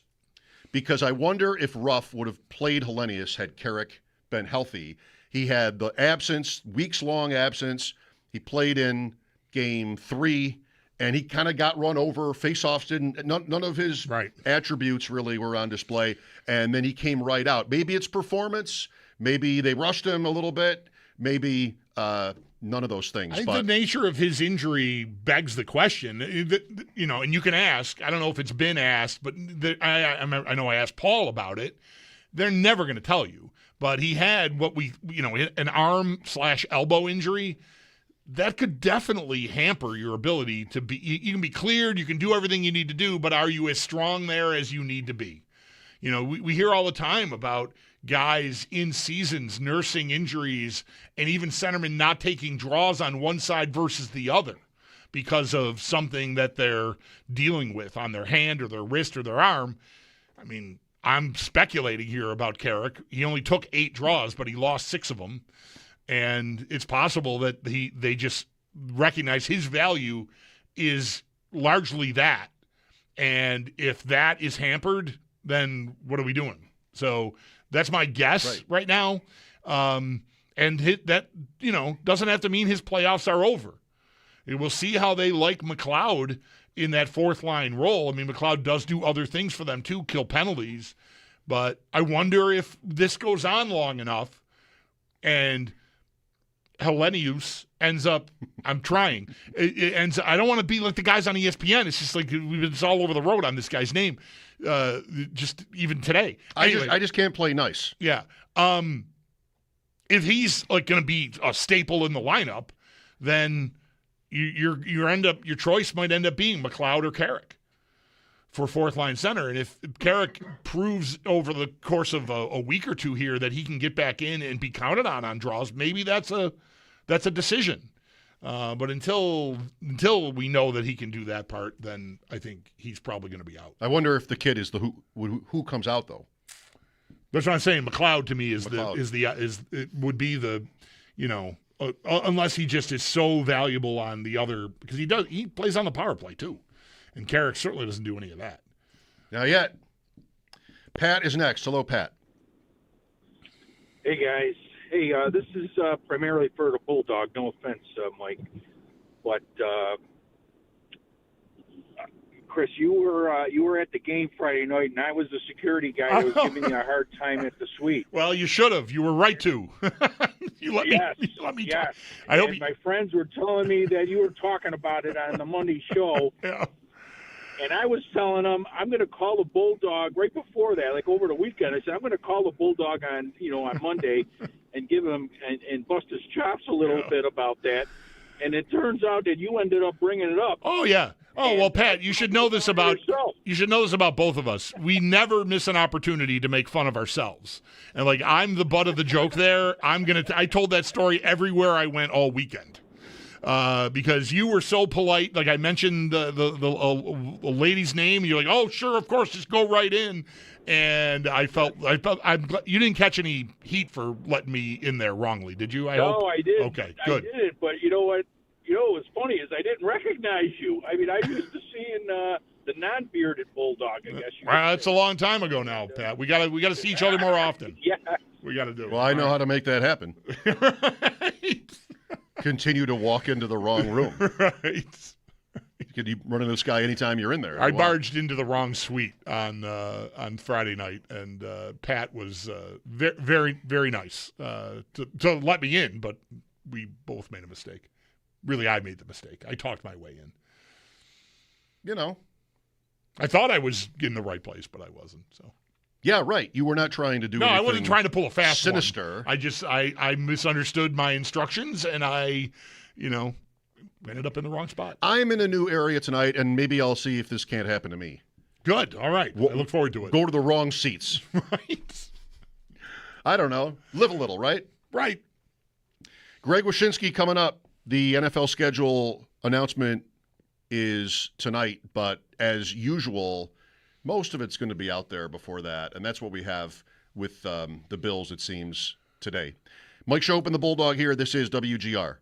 because I wonder if Ruff would have played Hellenius had Carrick been healthy. He had the absence, weeks-long absence. He played in Game 3, and he kind of got run over. Faceoffs didn't. None of his attributes really were on display, and then he came right out. Maybe it's performance. Maybe they rushed him a little bit. Maybe none of those things. I think the nature of his injury begs the question. You know, and you can ask. I don't know if it's been asked, but I know I asked Paul about it. They're never going to tell you. But he had an arm/elbow injury. That could definitely hamper your ability to be. You can be cleared, you can do everything you need to do, but are you as strong there as you need to be? You know, we hear all the time about guys in seasons nursing injuries and even centermen not taking draws on one side versus the other because of something that they're dealing with on their hand or their wrist or their arm. I mean, I'm speculating here about Carrick. He only took 8 draws, but he lost 6 of them. And it's possible that they just recognize his value is largely that. And if that is hampered, then what are we doing? So that's my guess right now. And that, doesn't have to mean his playoffs are over. We'll see how they like McLeod in that fourth line role. I mean, McLeod does do other things for them too, kill penalties. But I wonder if this goes on long enough and Helenius ends up, I'm trying. It ends. I don't want to be like the guys on ESPN. It's just like it's all over the road on this guy's name. Just even today. Anyway, I just can't play nice. Yeah. If he's like going to be a staple in the lineup, then your choice might end up being McLeod or Carrick for fourth line center. And if Carrick proves over the course of a week or two here that he can get back in and be counted on draws, maybe that's a decision. But until we know that he can do that part, then I think he's probably going to be out. I wonder if the kid is the who comes out though. That's what I'm saying. McLeod to me would be the, unless he just is so valuable on the other, because he plays on the power play too, and Carrick certainly doesn't do any of that. Not yet. Pat is next. Hello, Pat. Hey guys. Hey, this is primarily for the Bulldog. No offense, Mike, but Chris, you were at the game Friday night, and I was the security guy that was giving you a hard time at the suite. Well, you should have. You were right to. You let me talk. I hope my friends were telling me that you were talking about it on the Monday show. Yeah. And I was telling them I'm going to call the Bulldog right before that, like over the weekend. I said I'm going to call the Bulldog on Monday and give him and bust his chops a little bit about that. And it turns out that you ended up bringing it up. Oh yeah. Oh well, Pat, you should know this about both of us. We never miss an opportunity to make fun of ourselves. And like I'm the butt of the joke there. I told that story everywhere I went all weekend. Because you were so polite, like I mentioned the lady's name, you're like, oh sure, of course, just go right in. And I felt you didn't catch any heat for letting me in there wrongly, did you? No, I did. Okay, good. I did, but you know what? What's funny is I didn't recognize you. I mean, I used to seeing the non-bearded Bulldog. I guess. That's a long time ago now, Pat. We gotta see each other more often. Yeah, we got to do it. Well, I know how to make that happen. Right. Continue to walk into the wrong room. Right. You could run into this guy anytime you're in there. I barged into the wrong suite on Friday night, and Pat was very, very nice to let me in, but we both made a mistake. Really, I made the mistake. I talked my way in. I thought I was in the right place, but I wasn't. So. Yeah, right. You were not trying to do anything I wasn't trying to pull a fast sinister. One. I misunderstood my instructions, and I ended up in the wrong spot. I'm in a new area tonight, and maybe I'll see if this can't happen to me. Good. All right. I look forward to it. Go to the wrong seats. Right. I don't know. Live a little, right? Right. Greg Wyshynski coming up. The NFL schedule announcement is tonight, but as usual, most of it's going to be out there before that, and that's what we have with the Bills, it seems, today. Mike Schopp and the Bulldog here. This is WGR.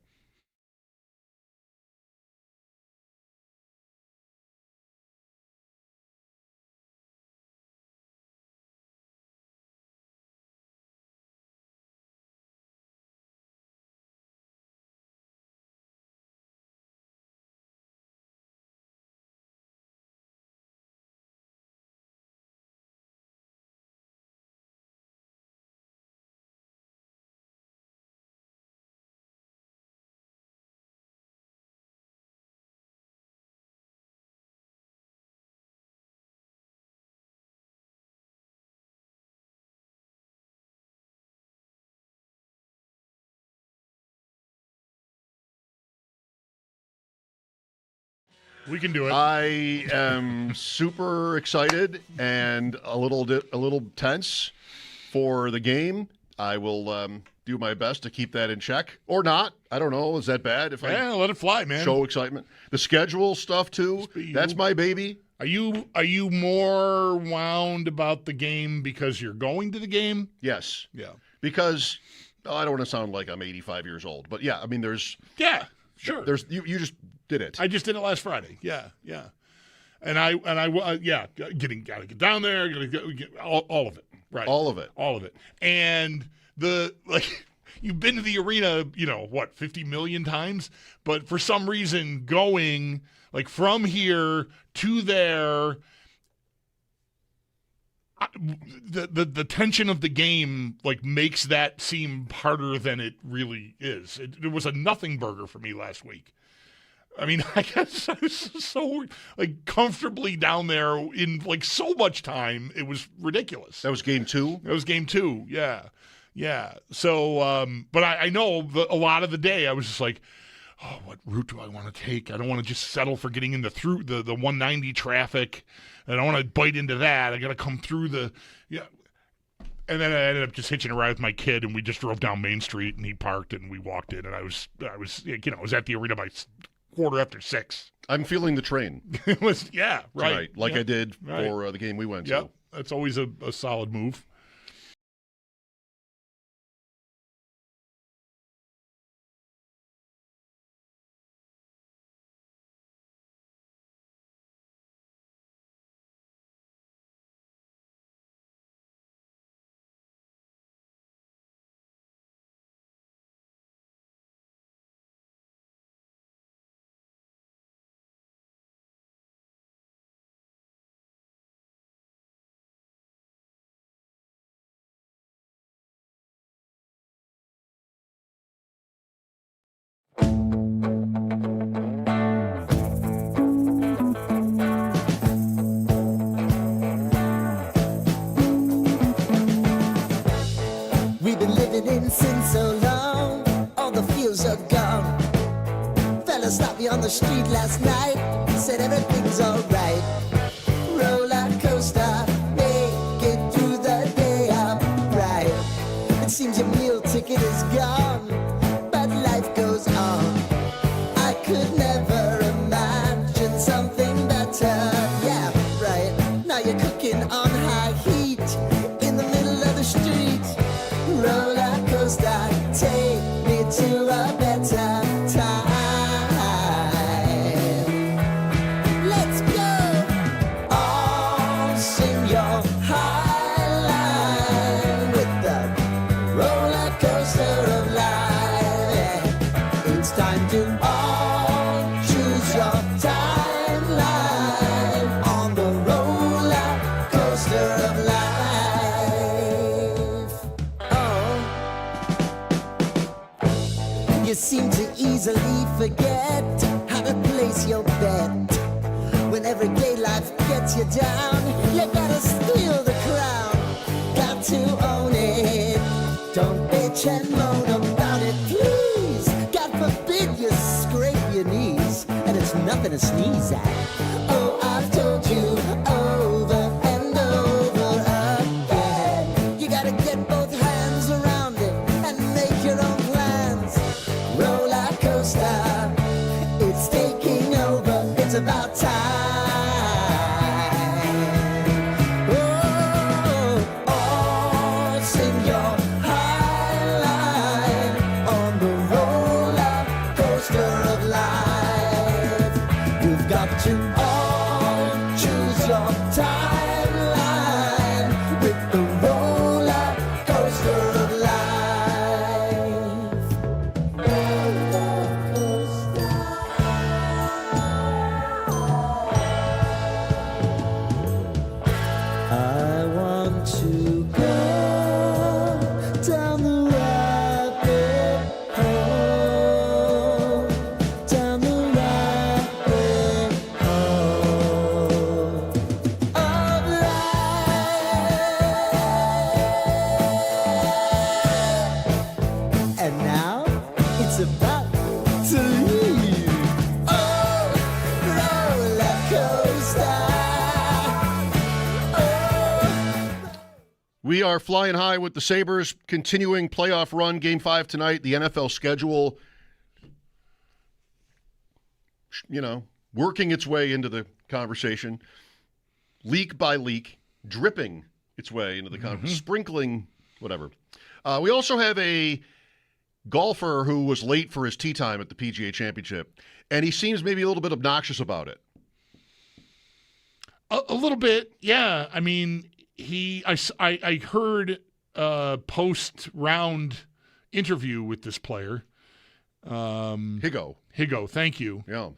We can do it. I am super excited and a little tense for the game. I will do my best to keep that in check, or not. I don't know. Is that bad? If I let it fly, man. Show excitement. The schedule stuff too. That's my baby. Are you more wound about the game because you're going to the game? Yes. Yeah. Because I don't want to sound like I'm 85 years old, but yeah, I mean, sure. There's you just did it. I just did it last Friday. Yeah. And I gotta get down there. All of it. Right. All of it. And you've been to the arena, 50 million times, but for some reason going from here to there, the tension of the game makes that seem harder than it really is. It was a nothing burger for me last week. I mean, I guess I was so comfortably down there in so much time. It was ridiculous. That was game 2? That was game 2. Yeah. So, but I know a lot of the day I was just like, oh, what route do I want to take? I don't want to just settle for getting in through the 190 traffic. I don't want to bite into that. I got to come through and then I ended up just hitching a ride with my kid, and we just drove down Main Street, and he parked, and we walked in, and I was I was at the arena by 6:15. I'm feeling the train. It was, right. Tonight, I did for the game we went to. Yep, that's always a solid move. Sin so long, all the feels are gone. Fella stopped me on the street last night, said everything's alright. Roller coaster, make it through the day, I'm right. It seems your meal ticket is gone, but life goes on. I could never imagine something better. Yeah, right. Now you're cooking on high heat in the middle of the street. Roller coaster, take me to a better time. Let's go. All sing your high line with the roller coaster of life. It's time to all choose your timeline on the roller coaster of life. You seem to easily forget how to place your bet. When everyday life gets you down, you gotta steal the crown. Got to own it. Don't bitch and moan about it, please. God forbid you scrape your knees, and it's nothing to sneeze at. Oh, I've told you over and over again. You gotta get both hands around it and make your own plans. Roller coaster, it's taking over, it's about time. Oh, all sing your high line on the roller coaster of life. You've got to all choose your timeline with the roller coaster of life. I want to go down the rabbit hole, down the rabbit hole of We are flying high with the Sabres, continuing playoff run, Game 5 tonight. The NFL schedule, working its way into the conversation, leak by leak, dripping its way into the conversation, sprinkling, whatever. We also have a golfer who was late for his tee time at the PGA Championship, and he seems maybe a little bit obnoxious about it. A little bit, yeah. I mean, I heard a post-round interview with this player. Higo, thank you. Yeah.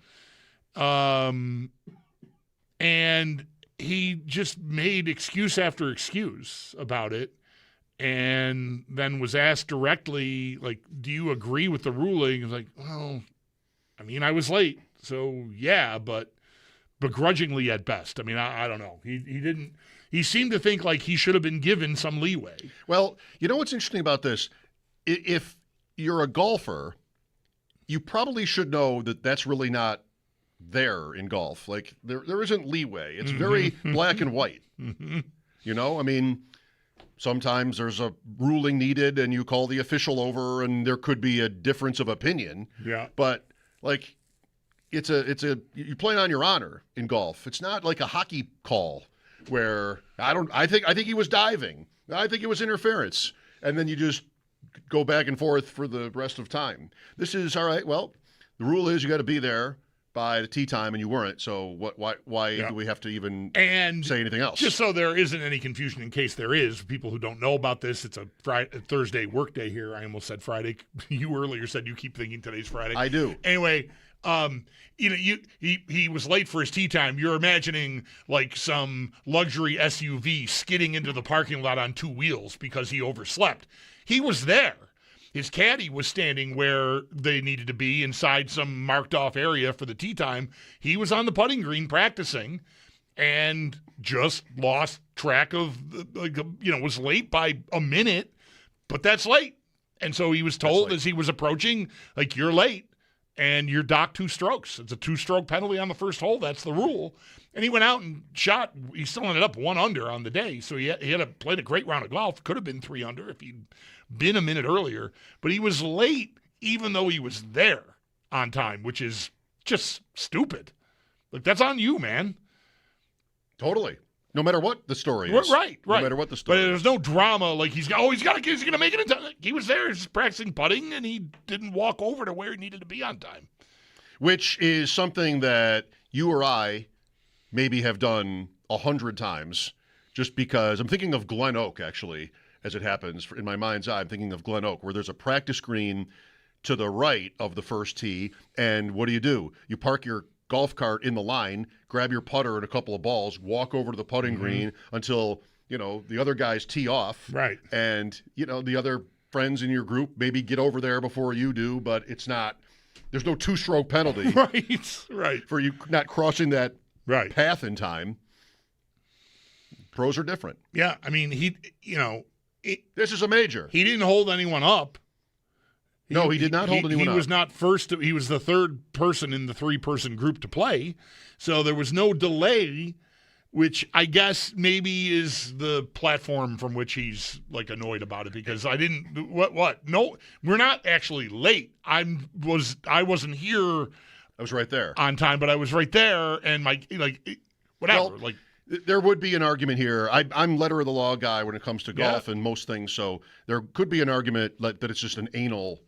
And he just made excuse after excuse about it, and then was asked directly, like, do you agree with the ruling? He was like, well, I mean, I was late, so yeah, but begrudgingly at best. I mean, I don't know. He didn't. He seemed to think like he should have been given some leeway. Well, you know what's interesting about this? If you're a golfer, you probably should know that that's really not there in golf. Like, there isn't leeway. It's very black and white. You know, I mean, sometimes there's a ruling needed and you call the official over and there could be a difference of opinion. Yeah. But, like, you're playing on your honor in golf. It's not like a hockey call where I think he was diving. I think it was interference. And then you just go back and forth for the rest of time. This is all right. Well, the rule is you got to be there by the tee time, and you weren't. So why do we have to even say anything else? Just so there isn't any confusion, in case there is, people who don't know about this, it's a Thursday work day here. I almost said Friday. You earlier said you keep thinking today's Friday. I do. Anyway, he was late for his tee time. You're imagining like some luxury SUV skidding into the parking lot on two wheels because he overslept. He was there. His caddy was standing where they needed to be inside some marked off area for the tee time. He was on the putting green practicing and just lost track of, was late by a minute, but that's late. And so he was told as he was approaching, like, you're late and you're docked 2 strokes. It's a 2-stroke penalty on the first hole. That's the rule. And he went out and shot. He still ended up 1 under on the day. So he played a great round of golf. Could have been 3 under if he'd been a minute earlier. But he was late even though he was there on time, which is just stupid. Like, that's on you, man. Totally. No matter what the story is. Right. No matter what the story is. But is. there's no drama. Like, he's going to make it in time. He was there. He was practicing putting, and he didn't walk over to where he needed to be on time. Which is something that you or I maybe have done 100 times, just because I'm thinking of Glen Oak, actually, as it happens. In my mind's eye, I'm thinking of Glen Oak, where there's a practice green to the right of the first tee, and what do? You park your golf cart in the line, grab your putter and a couple of balls, walk over to the putting green until, the other guys tee off. Right. And, the other friends in your group maybe get over there before you do, but it's not – there's no 2-stroke penalty. Right. For you not crossing that path in time. Pros are different. Yeah, I mean, this is a major. He didn't hold anyone up. No, he did not hold anyone up. He was not first. He was the third person in the 3-person group to play. So there was no delay, which I guess maybe is the platform from which he's, like, annoyed about it, because I didn't – what? No, we're not actually late. I wasn't here. I was right there. On time, but I was right there, and whatever. Well, there would be an argument here. I'm letter of the law guy when it comes to golf and most things, so there could be an argument that it's just an anal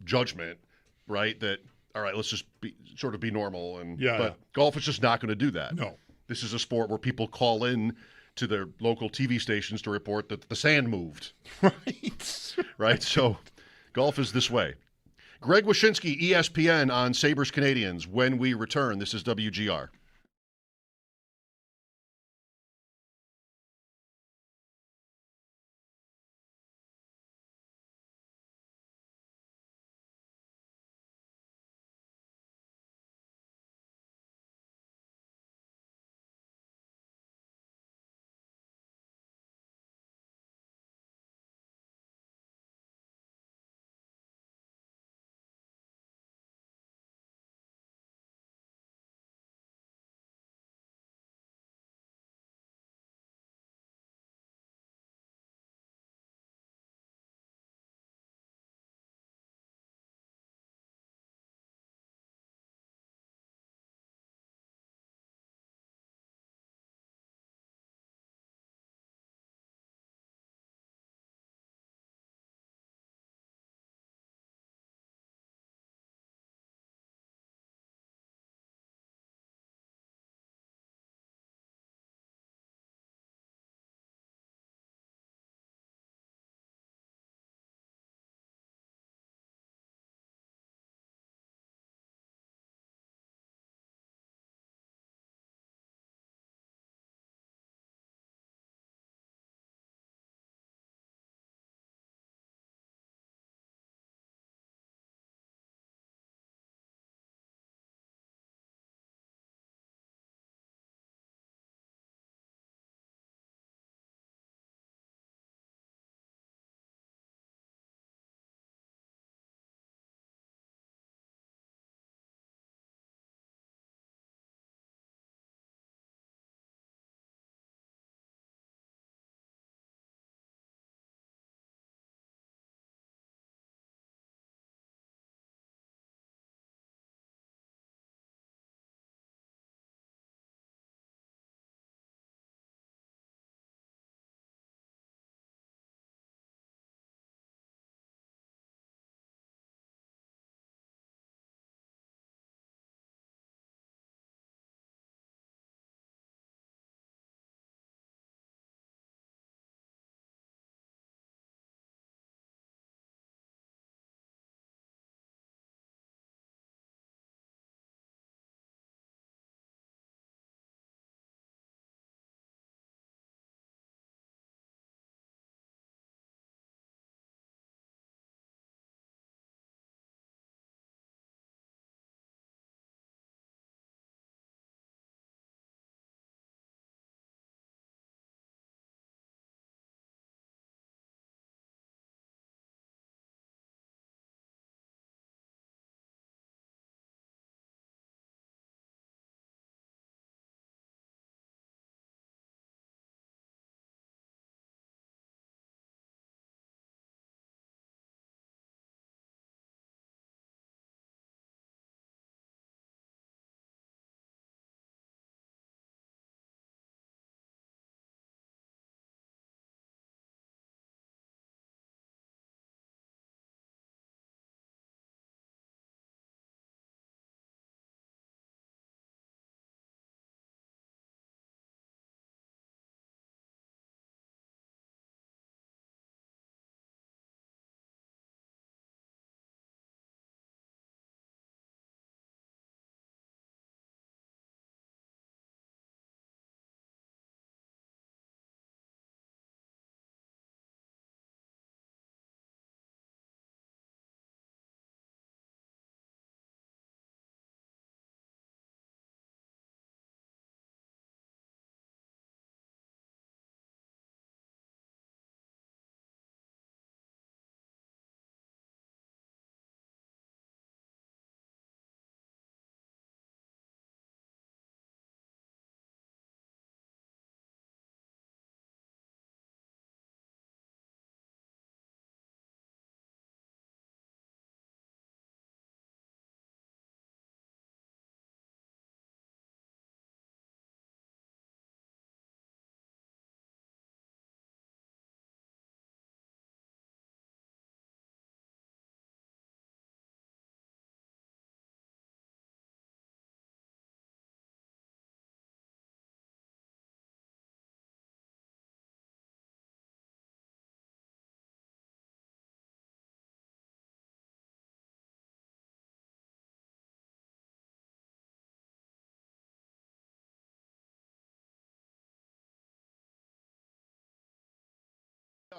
judgment, right? That, all right, let's just be normal. But golf is just not going to do that. No. This is a sport where people call in to their local TV stations to report that the sand moved. Right. Right? So golf is this way. Greg Wyshynski, ESPN on Sabres Canadians. When we return, this is WGR.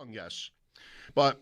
Young, yes. But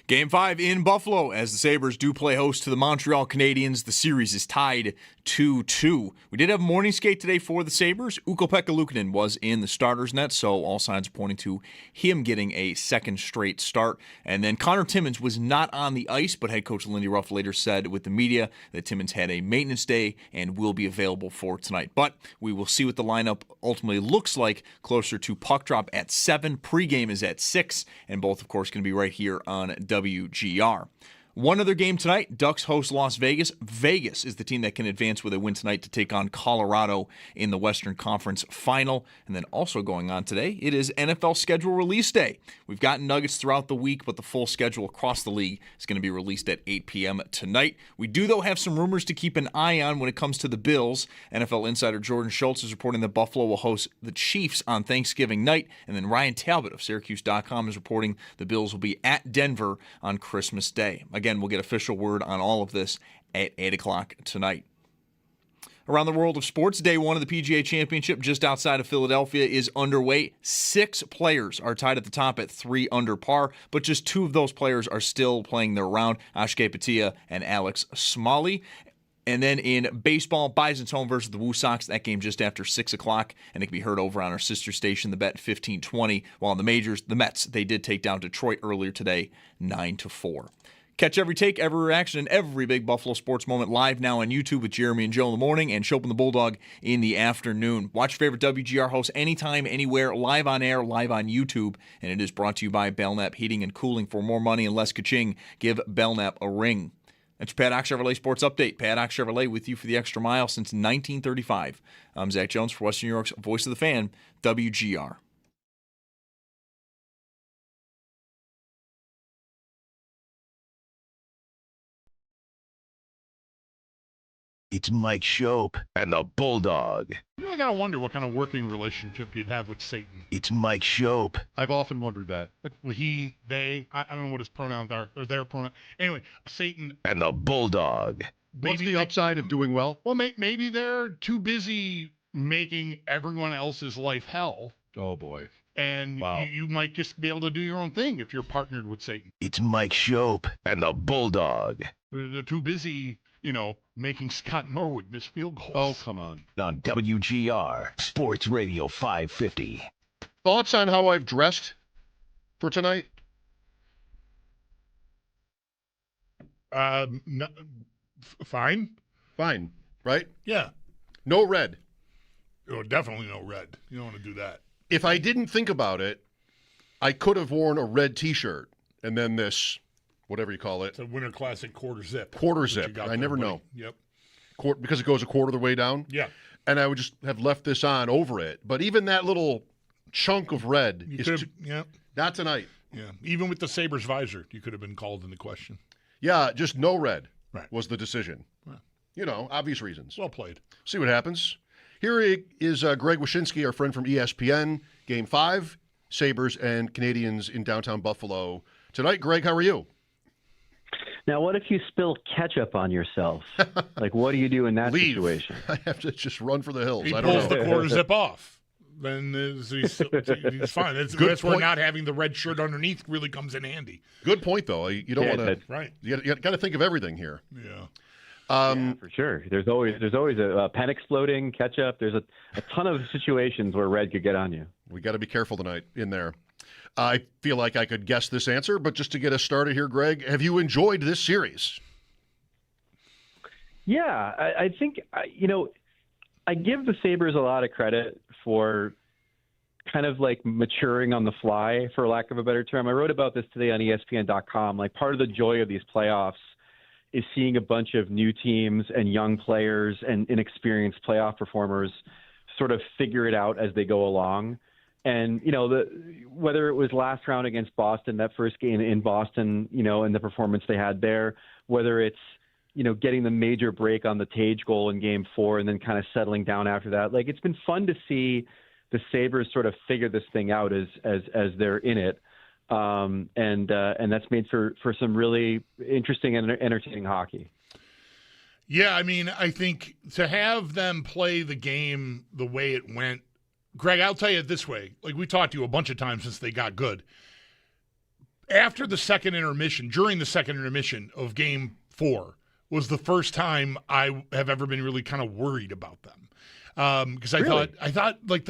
Game 5 in Buffalo as the Sabres do play host to the Montreal Canadiens. The series is tied 2-2. We did have a morning skate today for the Sabres. Ukko-Pekka Luukkonen was in the starter's net, so all signs are pointing to him getting a second straight start. And then Connor Timmins was not on the ice, but head coach Lindy Ruff later said with the media that Timmins had a maintenance day and will be available for tonight. But we will see what the lineup ultimately looks like closer to puck drop at 7. Pregame is at 6, and both, of course, going to be right here on WGR. One other game tonight, Ducks host Las Vegas. Vegas is the team that can advance with a win tonight to take on Colorado in the Western Conference Final. And then also going on today, it is NFL schedule release day. We've gotten nuggets throughout the week, but the full schedule across the league is going to be released at 8 p.m. tonight. We do, though, have some rumors to keep an eye on when it comes to the Bills. NFL insider Jordan Schultz is reporting that Buffalo will host the Chiefs on Thanksgiving night. And then Ryan Talbot of Syracuse.com is reporting the Bills will be at Denver on Christmas Day. Again, we'll get official word on all of this at 8 o'clock tonight. Around the world of sports, day 1 of the PGA Championship just outside of Philadelphia is underway. 6 players are tied at the top at 3 under par, but just 2 of those players are still playing their round, Ashke Patia and Alex Smalley. And then in baseball, Bison's home versus the Woo Sox. That game just after 6 o'clock, and it can be heard over on our sister station, The Bet 1520. While in the majors, the Mets, they did take down Detroit earlier today, 9-4. Catch every take, every reaction, and every big Buffalo sports moment live now on YouTube with Jeremy and Joe in the morning and Schopp and the Bulldog in the afternoon. Watch your favorite WGR hosts anytime, anywhere, live on air, live on YouTube. And it is brought to you by Belknap Heating and Cooling. For more money and less ka-ching, give Belknap a ring. That's your Paddock Chevrolet Sports Update. Paddock Chevrolet with you for the extra mile since 1935. I'm Zach Jones for Western New York's Voice of the Fan, WGR. It's Mike Schopp and the Bulldog. I gotta wonder what kind of working relationship you'd have with Satan. It's Mike Schopp. I've often wondered that. He, they, I don't know what his pronouns are, or their pronoun. Anyway, Satan. And the Bulldog. What's the upside of doing well? Well, maybe they're too busy making everyone else's life hell. Oh, boy. And you might just be able to do your own thing if you're partnered with Satan. It's Mike Schopp and the Bulldog. They're too busy, making Scott Norwood miss field goals. Oh, come on. On WGR, Sports Radio 550. Thoughts on how I've dressed for tonight? No, fine. Fine, right? Yeah. No red. Oh, definitely no red. You don't want to do that. If I didn't think about it, I could have worn a red T-shirt and then this, whatever you call it. It's a Winter Classic quarter zip. Quarter zip. I never know. Yep. Because it goes a quarter of the way down? Yeah. And I would just have left this on over it. But even that little chunk of red is not tonight. Yeah. Even with the Sabres visor, you could have been called into question. Yeah, just no red was the decision. Right. Obvious reasons. Well played. See what happens. Here is Greg Wyshynski, our friend from ESPN. Game 5, Sabres and Canadiens in downtown Buffalo tonight. Greg, how are you? Now, what if you spill ketchup on yourself? Like, what do you do in that situation? I have to just run for the hills. He I don't pulls know. the quarter zip off. Then he's fine. That's where not having the red shirt underneath really comes in handy. Good point, though. You don't want to. Right. You got to think of everything here. Yeah. Yeah, for sure. There's always a pen exploding, ketchup. There's a ton of situations where red could get on you. We got to be careful tonight in there. I feel like I could guess this answer, but just to get us started here, Greg, have you enjoyed this series? Yeah, I think, I give the Sabres a lot of credit for kind of like maturing on the fly, for lack of a better term. I wrote about this today on ESPN.com. Like, part of the joy of these playoffs is seeing a bunch of new teams and young players and inexperienced playoff performers sort of figure it out as they go along. And, whether it was last round against Boston, that first game in Boston, and the performance they had there, whether it's, getting the major break on the Tage goal in Game 4 and then kind of settling down after that. Like, it's been fun to see the Sabres sort of figure this thing out as they're in it. And that's made for some really interesting and entertaining hockey. Yeah, I mean, I think to have them play the game the way it went, Greg, I'll tell you it this way. Like, we talked to you a bunch of times since they got good. After the second intermission, during the second intermission of Game 4, was the first time I have ever been really kind of worried about them. Because I thought like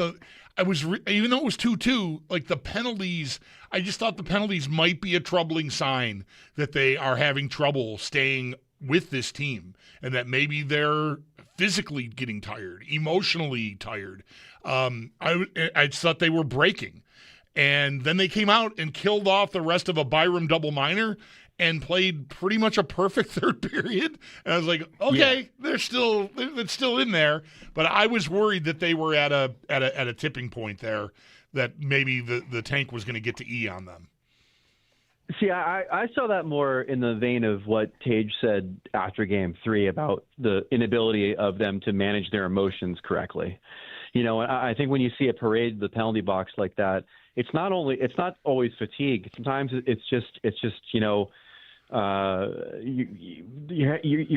even though it was 2-2, like the penalties, I just thought the penalties might be a troubling sign that they are having trouble staying with this team and that maybe they're physically getting tired, emotionally tired. I just thought they were breaking. And then they came out and killed off the rest of a Byram double minor and played pretty much a perfect third period. And I was like, okay, they're still in there. But I was worried that they were at a tipping point there, that maybe the tank was going to get to E on them. See, I saw that more in the vein of what Tage said after Game 3 about the inability of them to manage their emotions correctly. I think when you see a parade the penalty box like that, it's not always fatigue. Sometimes it's just your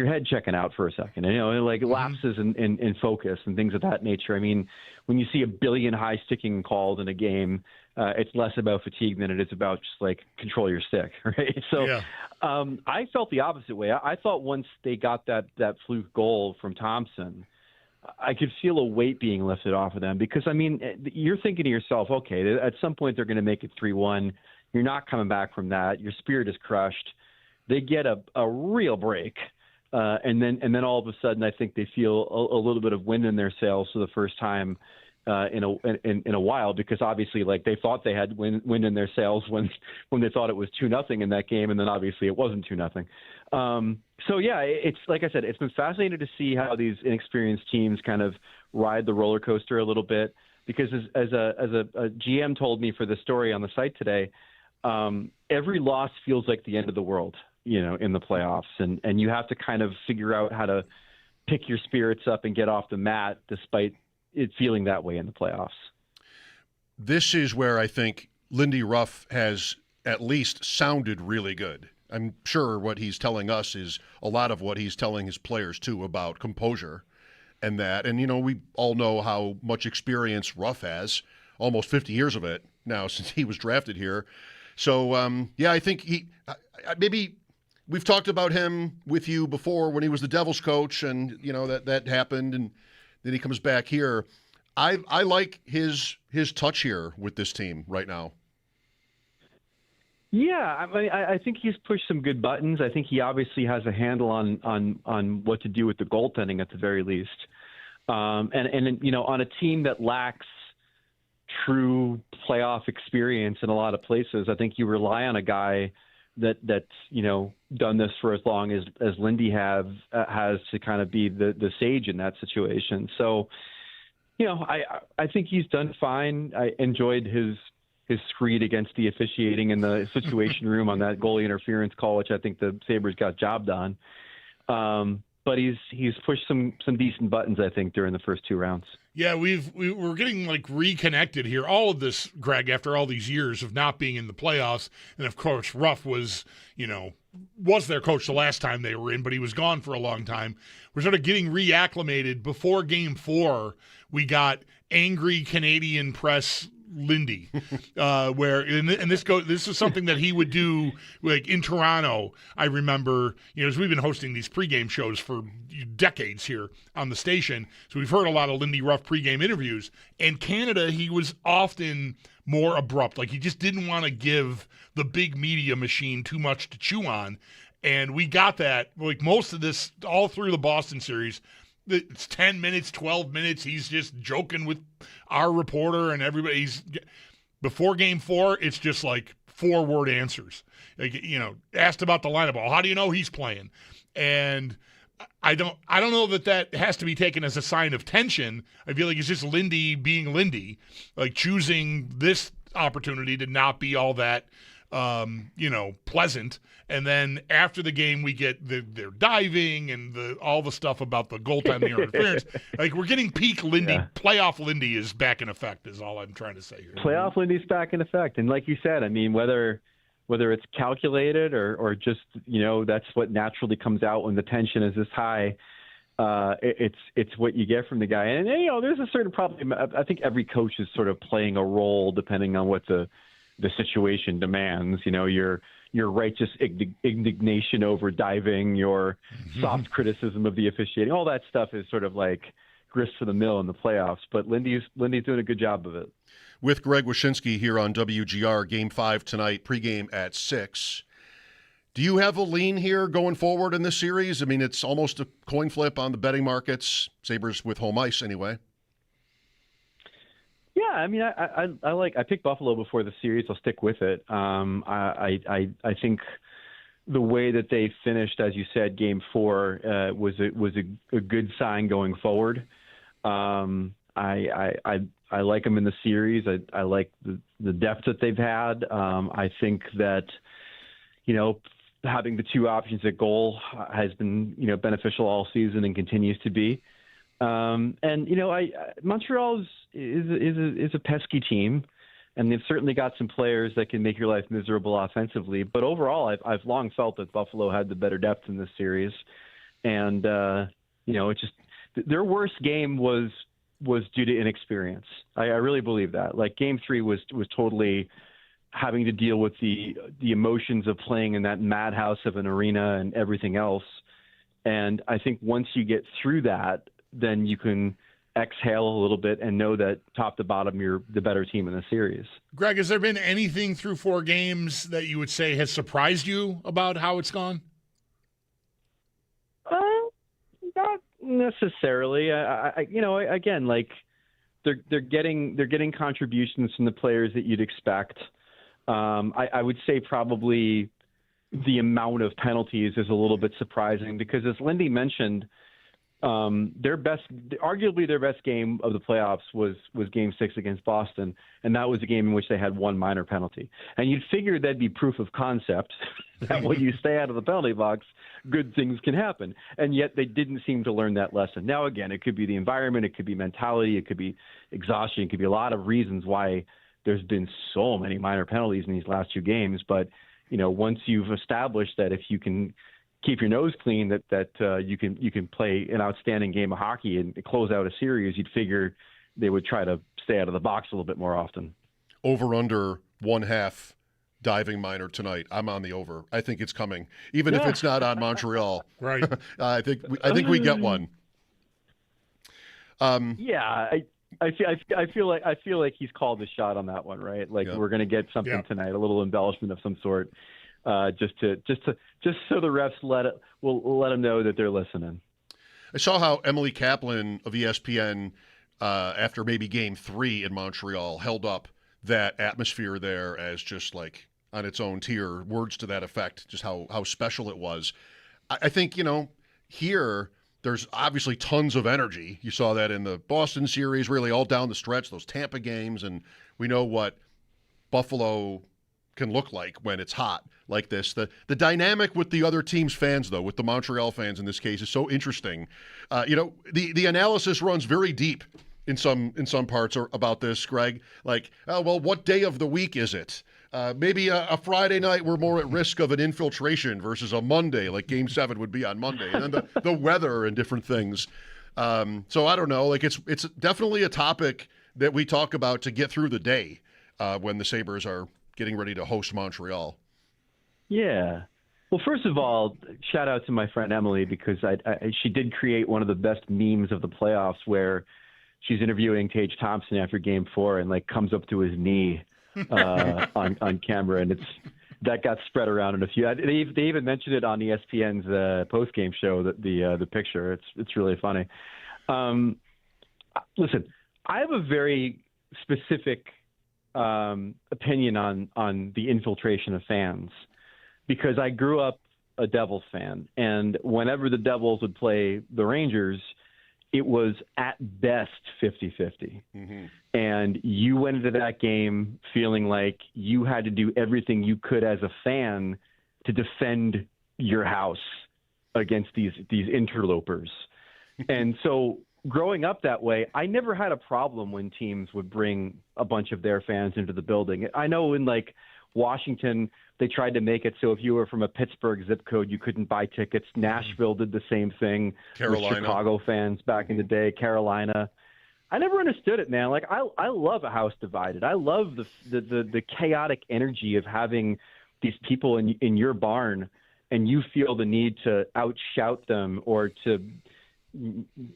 head checking out for a second, like lapses in focus and things of that nature. I mean, when you see a billion high sticking called in a game, it's less about fatigue than it is about just like control your stick, right? So I felt the opposite way. I thought once they got that fluke goal from Thompson, I could feel a weight being lifted off of them, because, I mean, you're thinking to yourself, okay, at some point they're going to make it 3-1. You're not coming back from that. Your spirit is crushed. They get a real break, and then all of a sudden I think they feel a little bit of wind in their sails for the first time in a while, because obviously, like, they thought they had wind in their sails when they thought it was 2-0 in that game, and then obviously it wasn't 2-0. So yeah, it's like I said, it's been fascinating to see how these inexperienced teams kind of ride the roller coaster a little bit, because as a GM told me for the story on the site today, every loss feels like the end of the world, in the playoffs, and you have to kind of figure out how to pick your spirits up and get off the mat despite it feeling that way in the playoffs. This is where I think Lindy Ruff has at least sounded really good. I'm sure what he's telling us is a lot of what he's telling his players, too, about composure and that. And, we all know how much experience Ruff has, almost 50 years of it now since he was drafted here. So, I think maybe we've talked about him with you before when he was the Devils coach, and, that happened, and then he comes back here. I like his touch here with this team right now. Yeah, I mean, I think he's pushed some good buttons. I think he obviously has a handle on what to do with the goaltending at the very least. And on a team that lacks true playoff experience in a lot of places, I think you rely on a guy that's done this for as long as Lindy has to kind of be the sage in that situation. So, I think he's done fine. I enjoyed his screed against the officiating in the situation room on that goalie interference call, which I think the Sabres got jobbed on. But he's pushed some decent buttons, I think, during the first two rounds. Yeah, we're getting like reconnected here. All of this, Greg, after all these years of not being in the playoffs, and of course Ruff was their coach the last time they were in, but he was gone for a long time. We're sort of getting reacclimated. Before Game 4, we got angry Canadian press Lindy, this is something that he would do like in Toronto. I remember, as we've been hosting these pregame shows for decades here on the station, so we've heard a lot of Lindy Ruff pregame interviews. In Canada, he was often more abrupt, like he just didn't want to give the big media machine too much to chew on, and we got that like most of this all through the Boston series. It's 10 minutes, 12 minutes. He's just joking with our reporter and everybody. Before Game 4, it's just like 4-word answers. Like, asked about the lineup. Well, how do you know he's playing? And I don't know that has to be taken as a sign of tension. I feel like it's just Lindy being Lindy, like choosing this opportunity to not be all that pleasant. And then after the game, we get their diving and all the stuff about the goaltending or interference. Like, we're getting peak Lindy. Yeah. Playoff Lindy is back in effect, is all I'm trying to say here. Playoff Lindy's back in effect. And like you said, I mean, whether it's calculated or just, that's what naturally comes out when the tension is this high, it's what you get from the guy. And, there's a certain problem. I think every coach is sort of playing a role depending on what the situation demands. Your righteous indignation over diving, your soft criticism of the officiating, all that stuff is sort of like grist for the mill in the playoffs. But Lindy's doing a good job of it. With Greg Wyshynski here on WGR, Game 5 tonight, pregame at 6. Do you have a lean here going forward in this series? I mean, it's almost a coin flip on the betting markets. Sabres with home ice anyway. Yeah, I mean, I picked Buffalo before the series. I'll stick with it. I think the way that they finished, as you said, Game 4 was a good sign going forward. I like them in the series. I like the depth that they've had. I think that having the two options at goal has been beneficial all season and continues to be. Montreal is a pesky team, and they've certainly got some players that can make your life miserable offensively. But overall, I've long felt that Buffalo had the better depth in this series, and it's just their worst game was due to inexperience. I really believe that. Like, Game 3 was totally having to deal with the emotions of playing in that madhouse of an arena and everything else. And I think once you get through that, then you can exhale a little bit and know that top to bottom, you're the better team in the series. Greg, has there been anything through 4 games that you would say has surprised you about how it's gone? Not necessarily. Again, like they're getting contributions from the players that you'd expect. I would say probably the amount of penalties is a little bit surprising because, as Lindy mentioned, arguably their best game of the playoffs was Game 6 against Boston, and that was a game in which they had 1 minor penalty. And you'd figure that'd be proof of concept that when you stay out of the penalty box, good things can happen. And yet they didn't seem to learn that lesson. Now, again, it could be the environment, it could be mentality, it could be exhaustion, it could be a lot of reasons why there's been so many minor penalties in these last 2 games. But, once you've established that if you can keep your nose clean, that you can play an outstanding game of hockey and close out a series, you'd figure they would try to stay out of the box a little bit more often. Over under 1/2 diving minor tonight. I'm on the over. I think it's coming, even if it's not on Montreal. Right. I think we get one. I feel like he's called the shot on that one, right? Like we're going to get something tonight, a little embellishment of some sort. Just so the refs will let them know that they're listening. I saw how Emily Kaplan of ESPN, after maybe Game 3 in Montreal, held up that atmosphere there as just like on its own tier, words to that effect, just how special it was. I think, here there's obviously tons of energy. You saw that in the Boston series, really all down the stretch, those Tampa games, and we know what Buffalo can look like when it's hot like this. The dynamic with the other team's fans, though, with the Montreal fans in this case, is so interesting. The analysis runs very deep in some parts about this, Greg. Like, what day of the week is it? Maybe a Friday night we're more at risk of an infiltration versus a Monday, like Game 7 would be on Monday, and then the weather and different things. So I don't know. Like, it's definitely a topic that we talk about to get through the day when the Sabres are getting ready to host Montreal. Yeah. Well, first of all, shout out to my friend Emily, because she did create one of the best memes of the playoffs where she's interviewing Tage Thompson after Game 4 and comes up to his knee on camera, and that got spread around in a few. They even mentioned it on ESPN's post-game show, the picture. It's really funny. Listen, I have a very specific opinion on the infiltration of fans, because I grew up a Devils fan, and whenever the Devils would play the Rangers, it was at best 50-50. Mm-hmm. And you went into that game feeling like you had to do everything you could as a fan to defend your house against these interlopers. And so growing up that way, I never had a problem when teams would bring a bunch of their fans into the building. I know in like Washington, they tried to make it so if you were from a Pittsburgh zip code, you couldn't buy tickets. Nashville did the same thing with Chicago fans back in the day, Carolina. I never understood it, man. Like I love a house divided. I love the chaotic energy of having these people in your barn and you feel the need to outshout them or to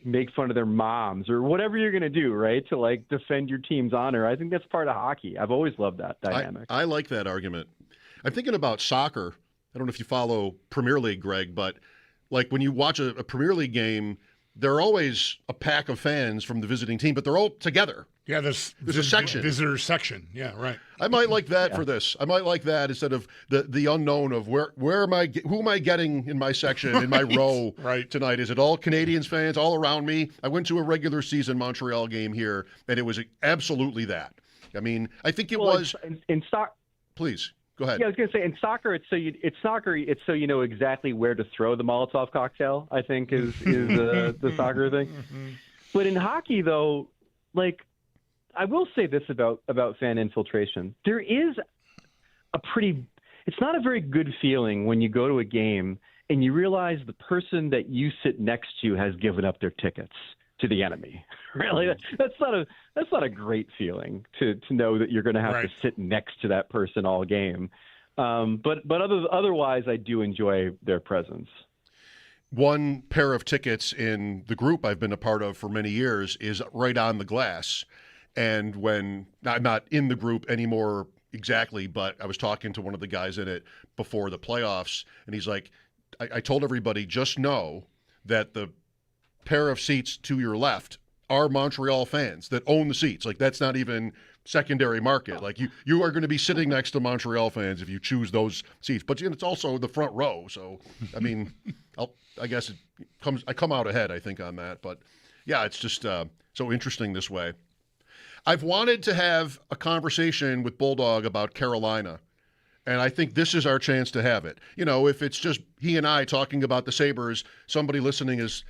make fun of their moms or whatever you're going to do, right? To like defend your team's honor. I think that's part of hockey. I've always loved that dynamic. I like that argument. I'm thinking about soccer. I don't know if you follow Premier League, Greg, but like when you watch a Premier League game, there are always a pack of fans from the visiting team, but they're all together. Yeah, there's a section. Visitor section. Yeah, right. I might like that for this. I might like that instead of the unknown of who am I getting in my section, in my row tonight? Is it all Canadians fans all around me? I went to a regular season Montreal game here, and it was absolutely that. I mean, I think it was in soccer. Please go ahead. Yeah, I was going to say in soccer, it's so you know exactly where to throw the Molotov cocktail. I think is the soccer thing. But in hockey, though, like. I will say this about fan infiltration. There is it's not a very good feeling when you go to a game and you realize the person that you sit next to has given up their tickets to the enemy. Really, that's not a great feeling to know that you're going to have to sit next to that person all game. But otherwise, I do enjoy their presence. One pair of tickets in the group I've been a part of for many years is right on the glass. And when I'm not in the group anymore exactly, but I was talking to one of the guys in it before the playoffs, and he's like, I told everybody, just know that the pair of seats to your left are Montreal fans that own the seats. Like, that's not even secondary market. Like, you are going to be sitting next to Montreal fans if you choose those seats. But it's also the front row. So, I mean, I guess I come out ahead, I think, on that. But, yeah, it's just so interesting this way. I've wanted to have a conversation with Bulldog about Carolina, and I think this is our chance to have it. You know, if it's just he and I talking about the Sabres, somebody listening is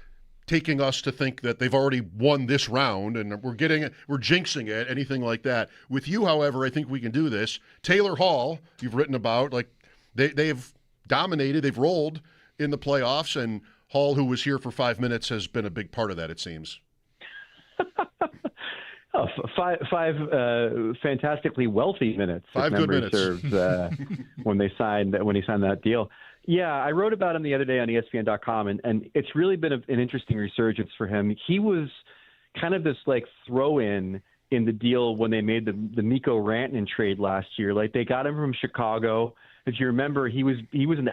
taking us to think that they've already won this round and we're jinxing it, anything like that. With you, however, I think we can do this. Taylor Hall, you've written about, like they've dominated, they've rolled in the playoffs, and Hall, who was here for 5 minutes, has been a big part of that, it seems. Oh, five fantastically wealthy minutes. 5 good minutes served when he signed that deal. Yeah, I wrote about him the other day on ESPN.com, and it's really been an interesting resurgence for him. He was kind of this like throw-in in the deal when they made the Mikko Rantanen trade last year. Like they got him from Chicago. If you remember, he was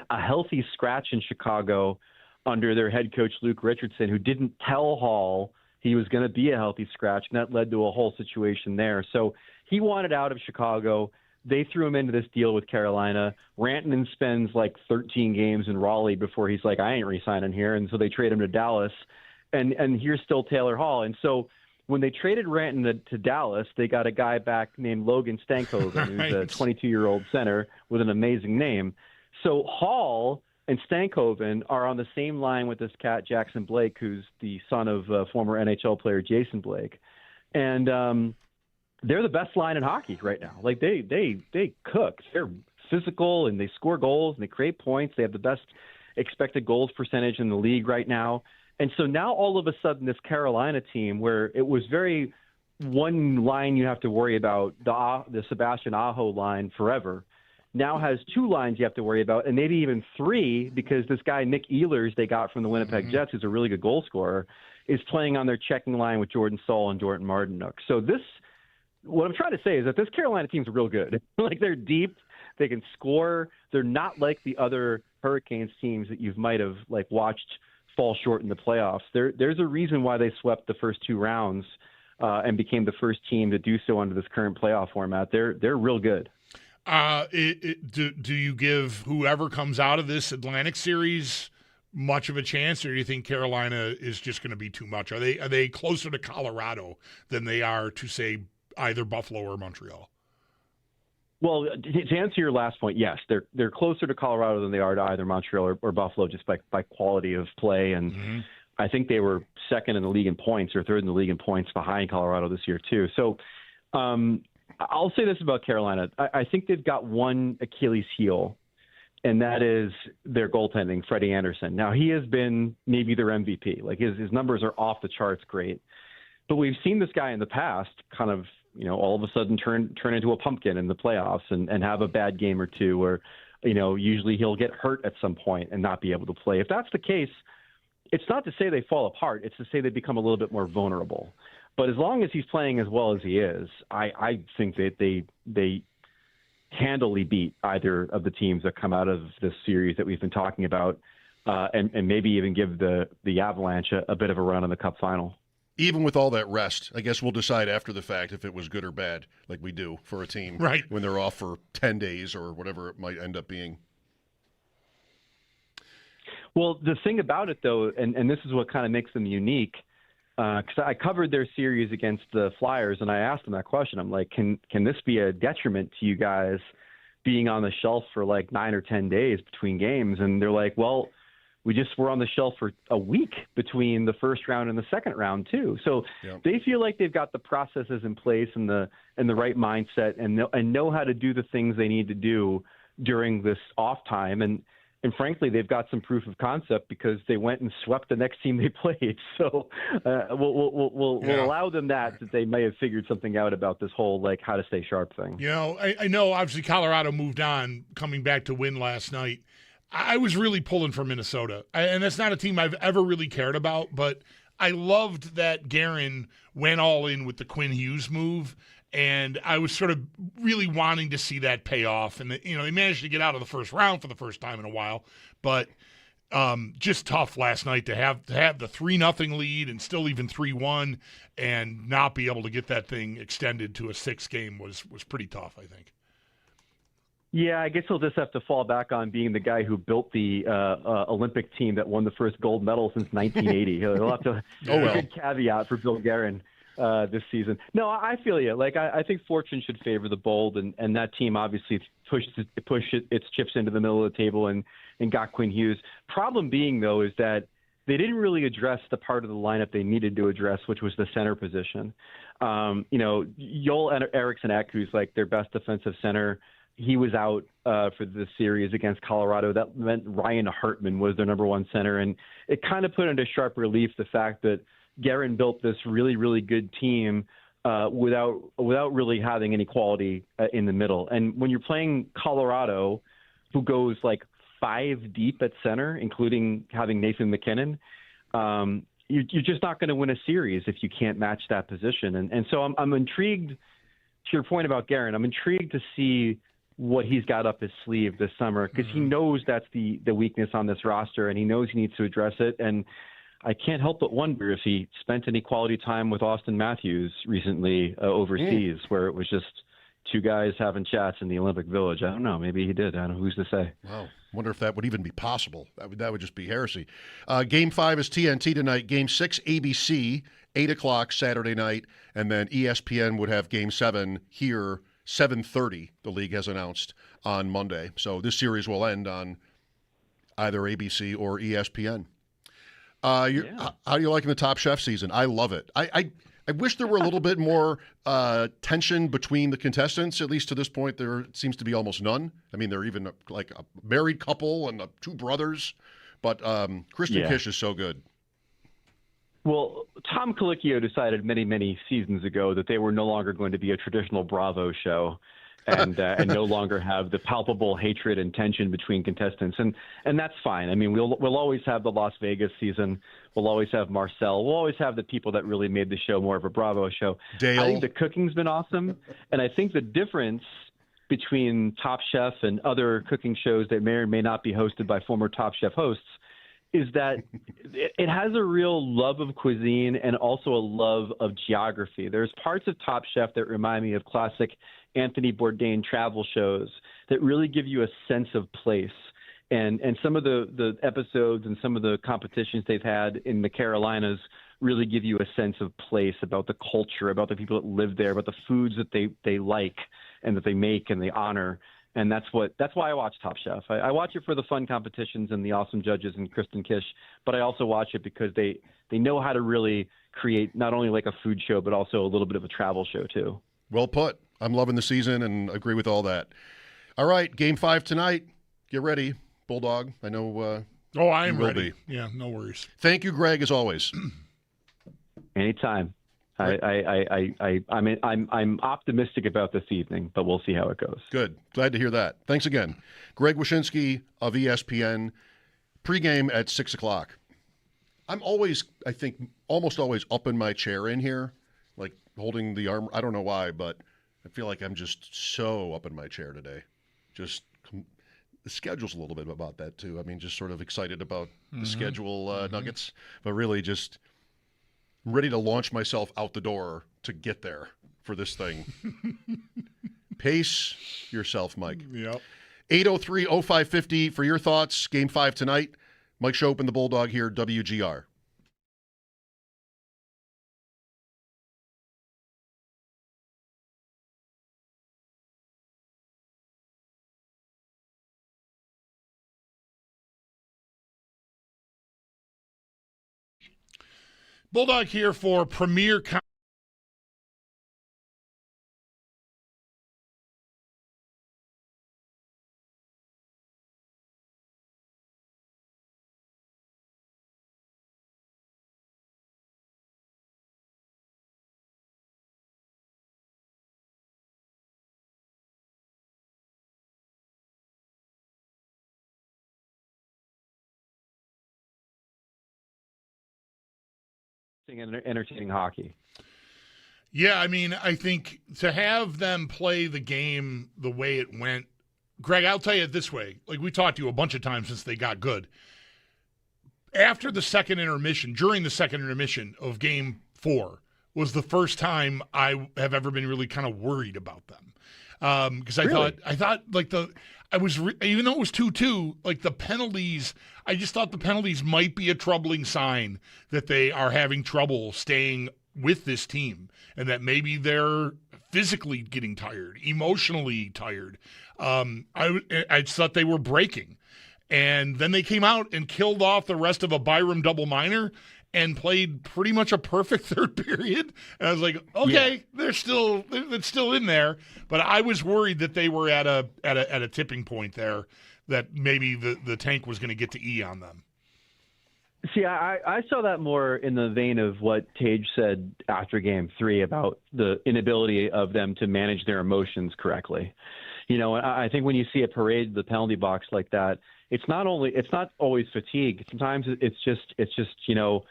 a healthy scratch in Chicago under their head coach Luke Richardson, who didn't tell Hall he was going to be a healthy scratch, and that led to a whole situation there. So he wanted out of Chicago. They threw him into this deal with Carolina. Rantanen spends like 13 games in Raleigh before he's like, I ain't re-signing here. And so they trade him to Dallas. And here's still Taylor Hall. And so when they traded Rantanen to Dallas, they got a guy back named Logan Stankoven, who's a 22-year-old center with an amazing name. So Hall and Stankoven are on the same line with this cat, Jackson Blake, who's the son of former NHL player Jason Blake. And they're the best line in hockey right now. Like they cook. They're physical and they score goals and they create points. They have the best expected goals percentage in the league right now. And so now all of a sudden this Carolina team, where it was very one line you have to worry about, the Sebastian Aho line forever, now has two lines you have to worry about, and maybe even three, because this guy, Nick Ehlers, they got from the Winnipeg Jets, who's a really good goal scorer, is playing on their checking line with Jordan Staal and Jordan Martinook. So what I'm trying to say is that this Carolina team's real good. Like, they're deep. They can score. They're not like the other Hurricanes teams that you might have, like, watched fall short in the playoffs. There's a reason why they swept the first two rounds and became the first team to do so under this current playoff format. They're real good. Do you give whoever comes out of this Atlantic series much of a chance, or do you think Carolina is just going to be too much? Are they closer to Colorado than they are to, say, either Buffalo or Montreal? Well, to answer your last point, yes, they're closer to Colorado than they are to either Montreal or Buffalo, just by quality of play. And I think they were second in the league in points or third in the league in points behind Colorado this year too. So I'll say this about Carolina. I think they've got one Achilles heel, and that is their goaltending, Freddie Anderson. Now, he has been maybe their MVP. Like his numbers are off the charts great. But we've seen this guy in the past kind of, all of a sudden turn into a pumpkin in the playoffs and have a bad game or two, or, usually he'll get hurt at some point and not be able to play. If that's the case, it's not to say they fall apart. It's to say they become a little bit more vulnerable. But as long as he's playing as well as he is, I think that they handily beat either of the teams that come out of this series that we've been talking about, and maybe even give the Avalanche a bit of a run in the Cup final. Even with all that rest, I guess we'll decide after the fact if it was good or bad, like we do for a team right when they're off for 10 days or whatever it might end up being. Well, the thing about it, though, and this is what kind of makes them unique, because I covered their series against the Flyers, and I asked them that question. I'm like, can this be a detriment to you guys being on the shelf for like 9 or 10 days between games? And they're like, well, we just were on the shelf for a week between the first round and the second round too. So they feel like they've got the processes in place and the right mindset and know how to do the things they need to do during this off time. And frankly, they've got some proof of concept because they went and swept the next team they played. So we'll allow them that they may have figured something out about this whole like how to stay sharp thing. I know obviously Colorado moved on, coming back to win last night. I was really pulling for Minnesota, and that's not a team I've ever really cared about, but I loved that Guerin went all in with the Quinn Hughes move, and I was sort of really wanting to see that pay off. And they managed to get out of the first round for the first time in a while, but just tough last night to have the 3-0 lead and still even 3-1 and not be able to get that thing extended to a 6 game was pretty tough, I think. Yeah, I guess he'll just have to fall back on being the guy who built the Olympic team that won the first gold medal since 1980. He'll have to a good caveat for Bill Guerin this season. No, I feel you. Like I think fortune should favor the bold, and that team obviously pushed its chips into the middle of the table and got Quinn Hughes. Problem being, though, is that they didn't really address the part of the lineup they needed to address, which was the center position. Joel Eriksson-Ek, who's like their best defensive center, he was out for the series against Colorado. That meant Ryan Hartman was their number one center. And it kind of put into sharp relief the fact that Guerin built this really, really good team without really having any quality in the middle. And when you're playing Colorado, who goes like 5 deep at center, including having Nathan McKinnon, you're just not going to win a series if you can't match that position. And so I'm intrigued, to your point about Guerin, I'm intrigued to see what he's got up his sleeve this summer, because he knows that's the weakness on this roster, and he knows he needs to address it. And I can't help but wonder if he spent any quality time with Austin Matthews recently overseas, where it was just 2 guys having chats in the Olympic Village. I don't know. Maybe he did. I don't know. Who's to say? Wow. Wonder if that would even be possible. That would just be heresy. Game 5 is TNT tonight. Game 6, ABC, 8 o'clock Saturday night. And then ESPN would have Game 7 here, 7:30, the league has announced, on Monday. So this series will end on either ABC or ESPN. How are you liking the Top Chef season? I love it. I wish there were a little bit more tension between the contestants. At least to this point, there seems to be almost none. I mean, they're even like a married couple and 2 brothers. But Kristen Kish is so good. Well, Tom Colicchio decided many, many seasons ago that they were no longer going to be a traditional Bravo show and no longer have the palpable hatred and tension between contestants. And that's fine. I mean, we'll always have the Las Vegas season. We'll always have Marcel. We'll always have the people that really made the show more of a Bravo show. Dale. I think the cooking's been awesome. And I think the difference between Top Chef and other cooking shows that may or may not be hosted by former Top Chef hosts is that it has a real love of cuisine and also a love of geography. There's parts of Top Chef that remind me of classic Anthony Bourdain travel shows that really give you a sense of place. And some of the episodes and some of the competitions they've had in the Carolinas really give you a sense of place, about the culture, about the people that live there, about the foods that they like and that they make and they honor. And that's why I watch Top Chef. I watch it for the fun competitions and the awesome judges and Kristen Kish, but I also watch it because they know how to really create not only like a food show, but also a little bit of a travel show too. Well put. I'm loving the season and agree with all that. All right, Game 5 tonight. Get ready, Bulldog. I know. I am ready. Be. Yeah, no worries. Thank you, Greg, as always. Anytime. I'm optimistic about this evening, but we'll see how it goes. Good. Glad to hear that. Thanks again. Greg Wyshynski of ESPN. Pregame at 6 o'clock. I'm always, I think, almost always up in my chair in here, like holding the arm. I don't know why, but I feel like I'm just so up in my chair today. Just the schedule's a little bit about that, too. I mean, just sort of excited about the schedule nuggets, but really just ready to launch myself out the door to get there for this thing. Pace yourself, Mike. Yep. 803-0550 for your thoughts. Game 5 tonight. Mike Schopp and the Bulldog here, WGR. Bulldog here for Premier and entertaining hockey. Yeah, I mean, I think to have them play the game the way it went, Greg, I'll tell you it this way. Like, we talked to you a bunch of times since they got good. After the second intermission, during the second intermission of Game 4, was the first time I have ever been really kind of worried about them. Because I thought like even though it was 2-2, like the penalties, I just thought the penalties might be a troubling sign that they are having trouble staying with this team and that maybe they're physically getting tired, emotionally tired. I just thought they were breaking. And then they came out and killed off the rest of a Byram double minor and played pretty much a perfect third period. And I was like, okay, it's still in there. But I was worried that they were at a tipping point there, that maybe the tank was going to get to E on them. See, I saw that more in the vein of what Tage said after Game 3 about the inability of them to manage their emotions correctly. You know, I think when you see a parade the penalty box like that, it's not always fatigue. Sometimes it's just you know,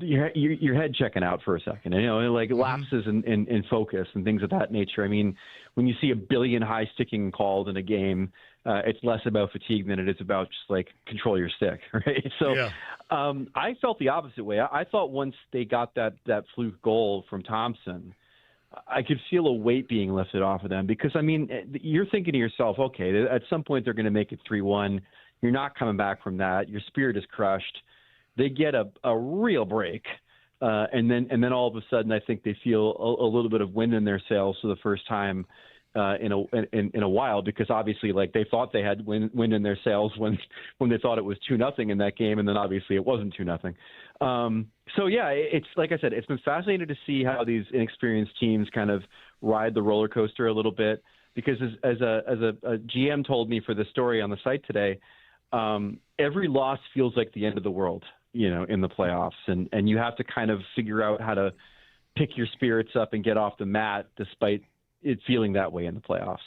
your head checking out for a second, you know, like lapses in focus and things of that nature. I mean, when you see a billion high sticking calls in a game, it's less about fatigue than it is about just like control your stick, right? So I felt the opposite way. I thought once they got that fluke goal from Thompson, I could feel a weight being lifted off of them, because, I mean, you're thinking to yourself, okay, at some point they're going to make it 3-1. You're not coming back from that. Your spirit is crushed. They get a real break, and then all of a sudden I think they feel a little bit of wind in their sails for the first time in a while, because obviously, like, they thought they had wind in their sails when they thought it was 2-0 in that game, and then obviously it wasn't 2-0. So yeah, it's like I said, it's been fascinating to see how these inexperienced teams kind of ride the roller coaster a little bit, because as a GM told me for the story on the site today, every loss feels like the end of the world, you know, in the playoffs, and you have to kind of figure out how to pick your spirits up and get off the mat despite it feeling that way in the playoffs.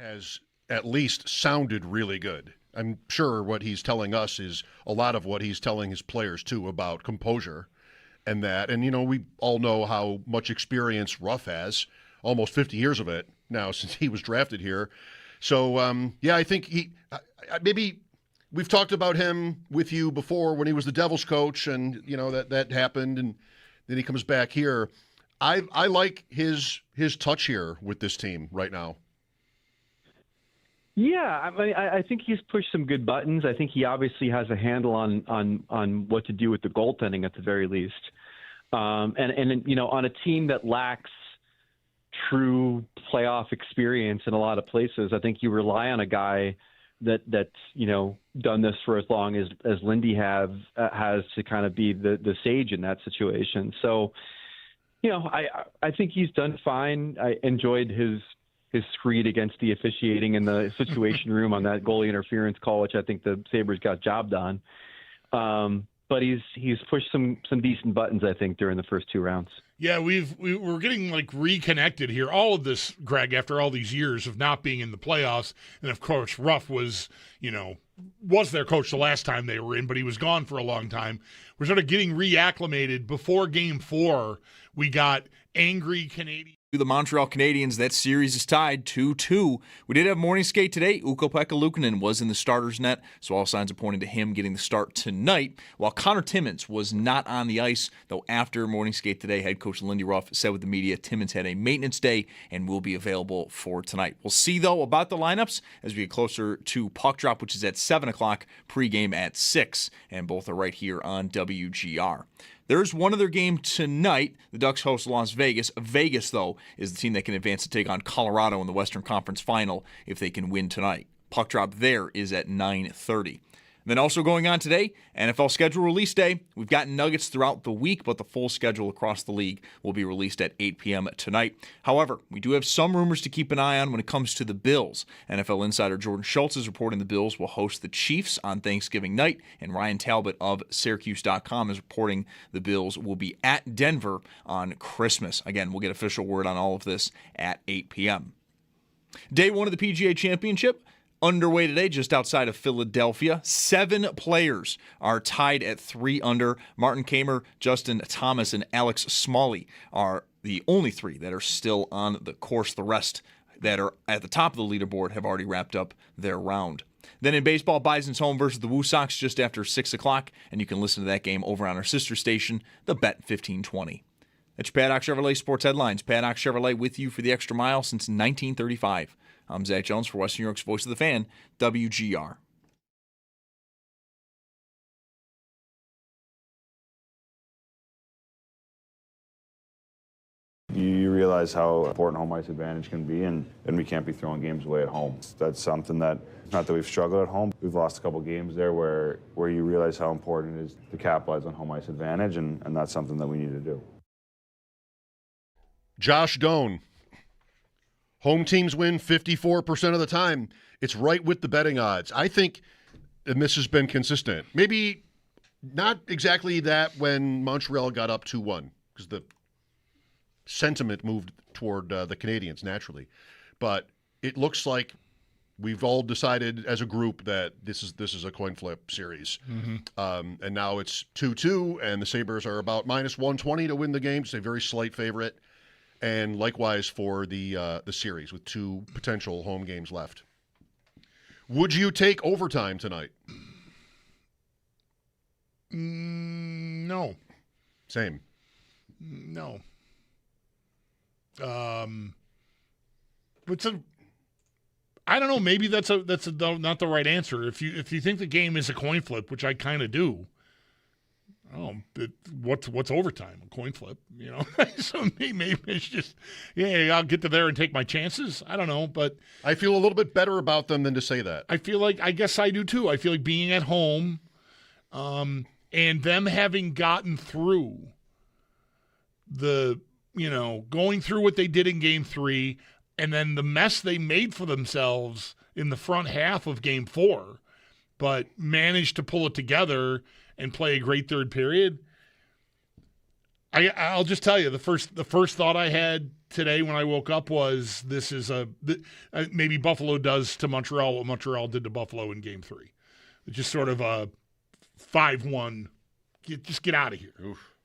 has at least sounded really good. I'm sure what he's telling us is a lot of what he's telling his players, too, about composure and that. And, we all know how much experience Ruff has, almost 50 years of it now since he was drafted here. So, I think maybe we've talked about him with you before when he was the Devils coach and, that happened, and then he comes back here. I like his touch here with this team right now. Yeah, I think he's pushed some good buttons. I think he obviously has a handle on what to do with the goaltending at the very least. And on a team that lacks true playoff experience in a lot of places, I think you rely on a guy that's done this for as long as Lindy has to kind of be the sage in that situation. So, I think he's done fine. I enjoyed his screed against the officiating in the situation room on that goalie interference call, which I think the Sabres got jobbed on. But he's pushed some decent buttons, I think, during the first two rounds. Yeah, we're getting reconnected here. All of this, Greg, after all these years of not being in the playoffs, and of course Ruff was their coach the last time they were in, but he was gone for a long time. We're sort of getting reacclimated. Before Game 4, we got angry Canadians. The Montreal Canadiens, that series is tied 2-2. We did have morning skate today. Ukko-Pekka Luukkonen was in the starter's net, so all signs are pointing to him getting the start tonight, while Connor Timmins was not on the ice, though after morning skate today, head coach Lindy Ruff said with the media Timmins had a maintenance day and will be available for tonight. We'll see, though, about the lineups as we get closer to puck drop, which is at 7 o'clock, pregame at 6, and both are right here on WGR. There's one other game tonight. The Ducks host Las Vegas. Vegas, though, is the team that can advance to take on Colorado in the Western Conference Final if they can win tonight. Puck drop there is at 9:30. Then also going on today, NFL schedule release day. We've got nuggets throughout the week, but the full schedule across the league will be released at 8 p.m. tonight. However, we do have some rumors to keep an eye on when it comes to the Bills. NFL insider Jordan Schultz is reporting the Bills will host the Chiefs on Thanksgiving night, and Ryan Talbot of Syracuse.com is reporting the Bills will be at Denver on Christmas. Again, we'll get official word on all of this at 8 p.m. Day 1 of the PGA Championship underway today just outside of Philadelphia. 7 players are tied at 3 under. Martin Kamer, Justin Thomas, and Alex Smalley are the only 3 that are still on the course. The rest that are at the top of the leaderboard have already wrapped up their round. Then in baseball, Bison's home versus the Woo Sox just after 6 o'clock, and you can listen to that game over on our sister station, the Bet 1520. That's your Paddock Chevrolet Sports Headlines. Paddock Chevrolet with you for the extra mile since 1935. I'm Zach Jones for Western New York's Voice of the Fan, WGR. You realize how important home ice advantage can be, and we can't be throwing games away at home. That's something that, not that we've struggled at home, we've lost a couple games there where you realize how important it is to capitalize on home ice advantage, and that's something that we need to do. Josh Doan. Home teams win 54% of the time. It's right with the betting odds. I think, and this has been consistent, maybe not exactly that when Montreal got up 2-1, because the sentiment moved toward the Canadiens naturally. But it looks like we've all decided as a group that this is a coin flip series. Mm-hmm. And now it's 2-2, and the Sabres are about -120 to win the game. It's a very slight favorite. And likewise for the series with 2 potential home games left. Would you take overtime tonight? No. Same. No. I don't know. Maybe that's not the right answer. If you think the game is a coin flip, which I kind of do. Oh, what's overtime? A coin flip, So maybe it's just, I'll get to there and take my chances. I don't know, but I feel a little bit better about them than to say that. I guess I do too. I feel like being at home, and them having gotten through going through what they did in Game 3, and then the mess they made for themselves in the front half of Game 4, but managed to pull it together and play a great third period. I'll just tell you, the first thought I had today when I woke up was this is maybe Buffalo does to Montreal what Montreal did to Buffalo in Game 3. It's just sort of a 5-1, just get out of here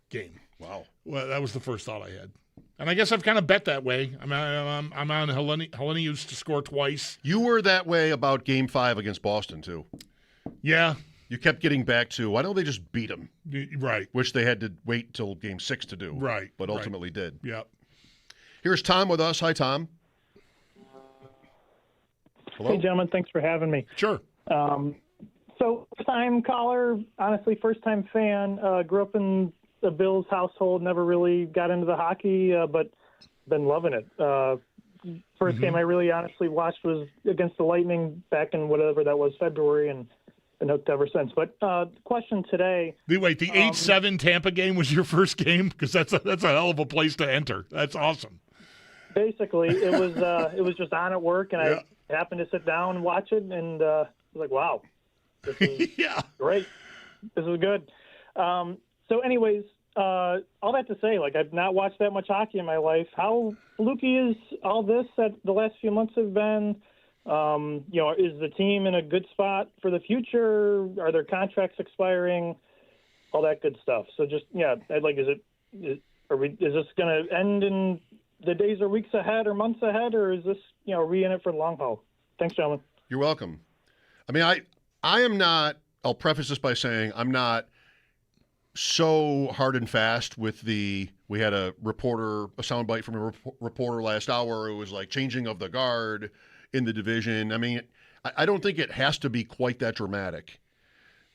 game. Wow. Well, that was the first thought I had. And I guess I've kind of bet that way. I'm on Helenius to score twice. You were that way about Game 5 against Boston, too. Yeah. You kept getting back to, why don't they just beat them? Right. Which they had to wait till Game 6 to do. Right. But ultimately did. Yep. Here's Tom with us. Hi, Tom. Hello? Hey, gentlemen. Thanks for having me. Sure. So, first-time caller, honestly, first-time fan. Grew up in the Bills household, never really got into the hockey, but been loving it. First game I really honestly watched was against the Lightning back in whatever that was, February, and been hooked ever since. But question today. Wait, the 8-7 Tampa game was your first game? Because that's a hell of a place to enter. That's awesome. Basically, it was just on at work, and I happened to sit down and watch it, and I was like, wow, this is great. This is good. So anyways, all that to say, like, I've not watched that much hockey in my life. How fluky is all this that the last few months have been? Is the team in a good spot for the future? Are their contracts expiring? All that good stuff. So just, is this going to end in the days or weeks ahead or months ahead, or is this, are we in it for the long haul? Thanks, gentlemen. You're welcome. I mean, I am not, I'll preface this by saying I'm not so hard and fast with we had a soundbite from a reporter last hour. It was like changing of the guard in the division. I mean, I don't think it has to be quite that dramatic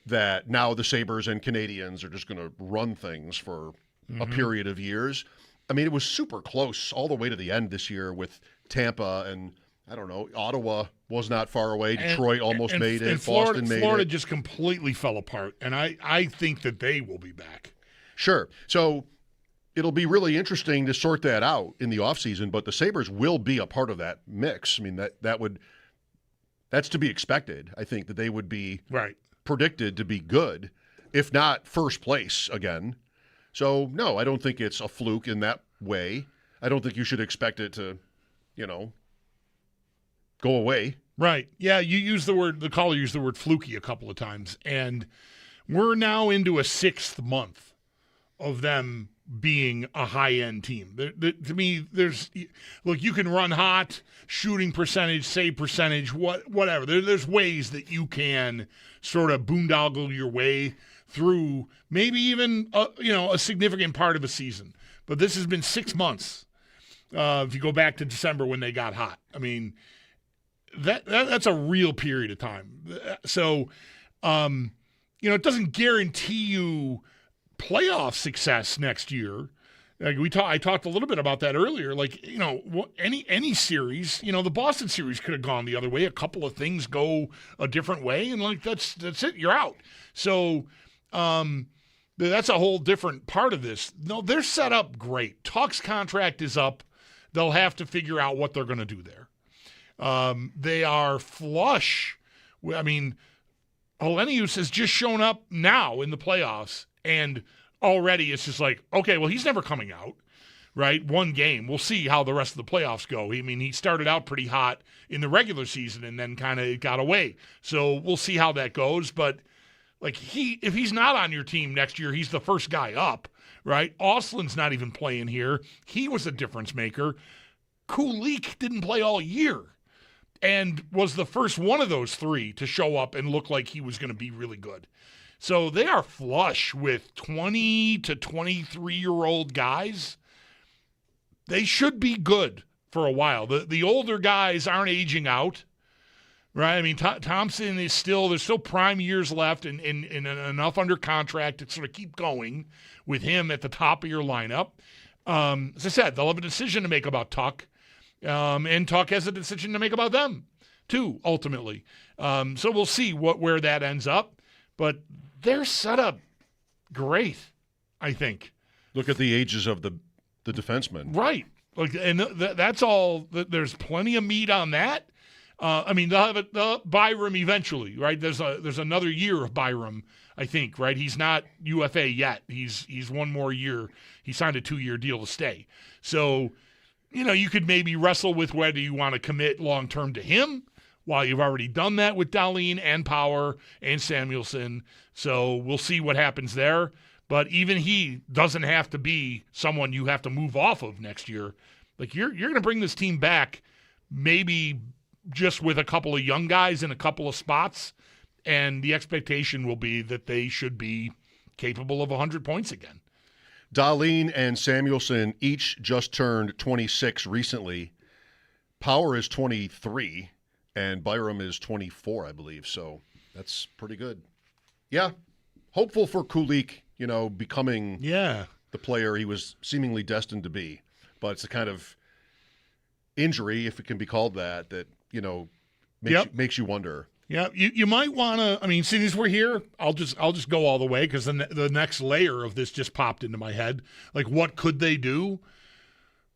that now the Sabres and Canadians are just going to run things for a period of years. I mean, it was super close all the way to the end this year with Tampa, and I don't know, Ottawa was not far away. Detroit almost made it. And Florida, Boston made it. Florida just completely fell apart, and I think that they will be back. Sure. So it'll be really interesting to sort that out in the offseason, but the Sabres will be a part of that mix. I mean, that's to be expected. I think that they would be predicted to be good, if not first place again. So, no, I don't think it's a fluke in that way. I don't think you should expect it to, go away. Right. Yeah, the caller used the word fluky a couple of times, and we're now into a 6th month of them being a high-end team. To me, you can run hot, shooting percentage, save percentage, whatever. There's ways that you can sort of boondoggle your way through maybe even a significant part of a season. But this has been 6 months. If you go back to December when they got hot, I mean, that's a real period of time. So, it doesn't guarantee you playoff success next year. Like I talked a little bit about that earlier. Like, any series, the Boston series could have gone the other way. A couple of things go a different way, and like that's it. You're out. So, that's a whole different part of this. No, they're set up great. Tuch's contract is up. They'll have to figure out what they're going to do there. They are flush. I mean, Helenius has just shown up now in the playoffs, and already it's just like, okay, well, he's never coming out, right? One game. We'll see how the rest of the playoffs go. I mean, he started out pretty hot in the regular season and then kind of got away. So we'll see how that goes. But like if he's not on your team next year, he's the first guy up, right? Oslin's not even playing here. He was a difference maker. Kulik didn't play all year and was the first one of those three to show up and look like he was going to be really good. So they are flush with 20 to 23-year-old guys. They should be good for a while. The older guys aren't aging out, right? I mean, Thompson is there's still prime years left and enough under contract to sort of keep going with him at the top of your lineup. As I said, they'll have a decision to make about Tuch. And Tuch has a decision to make about them, too, ultimately. So we'll see where that ends up. But they're set up great, I think. Look at the ages of the defensemen. Right. And that's all. There's plenty of meat on that. I mean, they'll have Byram eventually, right? There's another year of Byram, I think, right? He's not UFA yet. He's one more year. He signed a 2-year deal to stay. So, you could maybe wrestle with whether you want to commit long-term to him while you've already done that with Dahlin and Power and Samuelsson. So we'll see what happens there. But even he doesn't have to be someone you have to move off of next year. Like, you're going to bring this team back maybe just with a couple of young guys in a couple of spots, and the expectation will be that they should be capable of 100 points again. Dahlin and Samuelsson each just turned 26 recently. Power is 23, and Byram is 24, I believe. So that's pretty good. Yeah, hopeful for Kulich, becoming the player he was seemingly destined to be. But it's a kind of injury, if it can be called that makes you wonder. Yeah, you might want to. I mean, since we're here, I'll just go all the way because the next layer of this just popped into my head. Like, what could they do?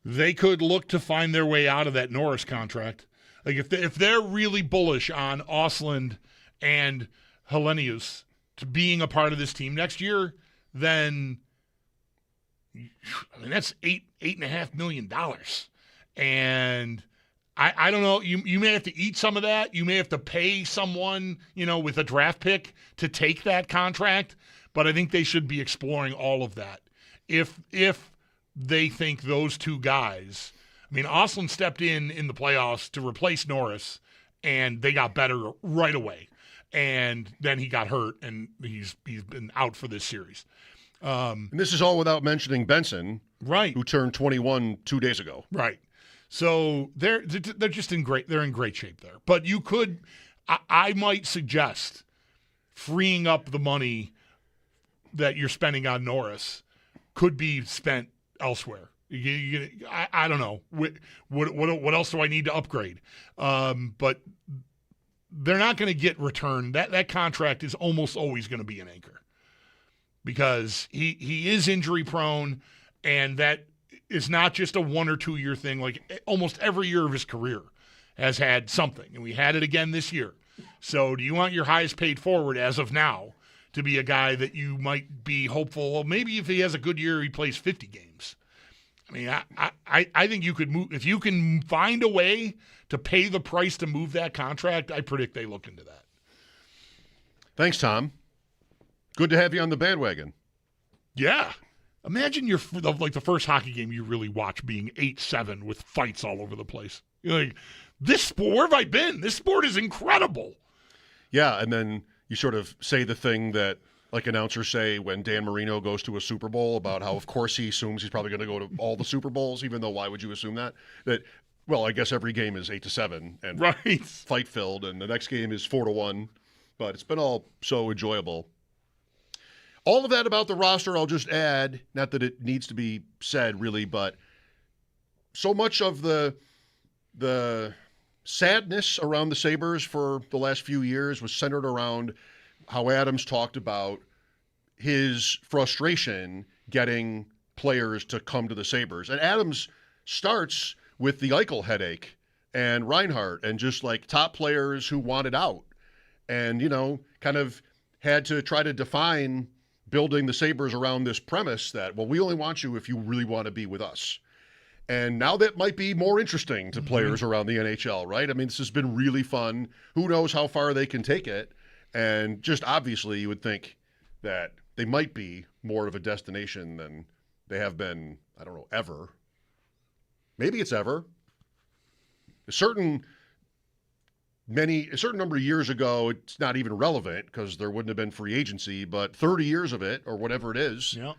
They could look to find their way out of that Norris contract. Like, if they're really bullish on Ostlund and Helenius to being a part of this team next year, then that's $8.5 million, and I don't know. You may have to eat some of that. You may have to pay someone, with a draft pick to take that contract. But I think they should be exploring all of that. If they think those two guys, I mean, Ostlund stepped in the playoffs to replace Norris, and they got better right away. And then he got hurt, and he's been out for this series. And this is all without mentioning Benson, right? Who turned 21 2 days ago, right? So they're just in great shape there. But you could, I might suggest freeing up the money that you're spending on Norris could be spent elsewhere. I don't know what else do I need to upgrade, but they're not going to get returned. That contract is almost always going to be an anchor because he is injury prone, and that is not just a 1 or 2 year thing. Like, almost every year of his career has had something, and we had it again this year. So do you want your highest paid forward as of now to be a guy that you might be hopeful, well, maybe if he has a good year, he plays 50 games? I mean, I think you could move, if you can find a way to pay the price to move that contract, I predict they look into that. Thanks, Tom. Good to have you on the bandwagon. Yeah. Imagine the first hockey game you really watch being 8-7 with fights all over the place. You're like, this sport, where have I been? This sport is incredible. Yeah, and then you sort of say the thing that like announcers say when Dan Marino goes to a Super Bowl about how, of course, he assumes he's probably going to go to all the Super Bowls, even though why would you assume that? Well, I guess every game is 8-7 and right. Fight-filled, and the next game is 4-1, but it's been all so enjoyable. All of that about the roster, I'll just add, not that it needs to be said really, but so much of the sadness around the Sabres for the last few years was centered around how Adams talked about his frustration getting players to come to the Sabres. And Adams starts with the Eichel headache and Reinhart and just like top players who wanted out and, kind of had to try to define building the Sabres around this premise that, well, we only want you if you really want to be with us. And now that might be more interesting to players around the NHL, right? I mean, this has been really fun. Who knows how far they can take it? And just obviously you would think that they might be more of a destination than they have been, I don't know, ever. Maybe it's ever. A certain number of years ago, it's not even relevant because there wouldn't have been free agency, but 30 years of it or whatever it is. Yeah.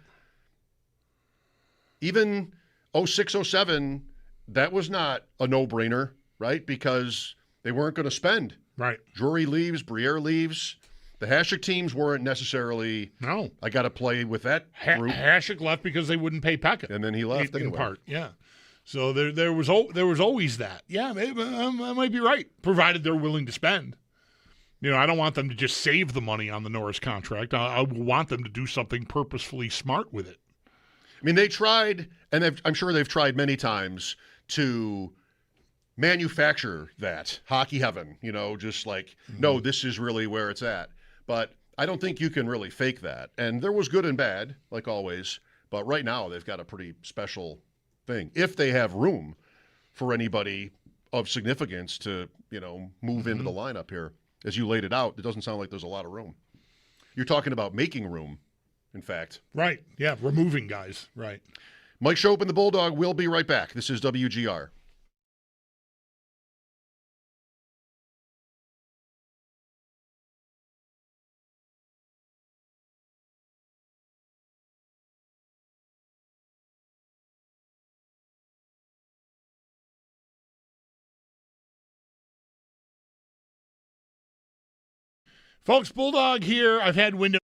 Even 06-07, that was not a no-brainer, right? Because they weren't going to spend. Right. Drury leaves, Briere leaves. The Hasek teams weren't necessarily, no, I got to play with that group. Hasek left because they wouldn't pay Pekka. And then he left in anyway. part, yeah. So there was always that. Yeah, maybe I might be right, provided they're willing to spend. I don't want them to just save the money on the Norris contract. I want them to do something purposefully smart with it. I mean, they tried, and I'm sure they've tried many times to manufacture that hockey heaven, just like, no, this is really where it's at. But I don't think you can really fake that. And there was good and bad, like always. But right now they've got a pretty special thing. If they have room for anybody of significance to, move into the lineup here. As you laid it out, it doesn't sound like there's a lot of room. You're talking about making room, in fact. Right. Yeah, removing guys. Right. Mike Schopp and the Bulldog will be right back. This is WGR. Folks, Bulldog here. I've had window.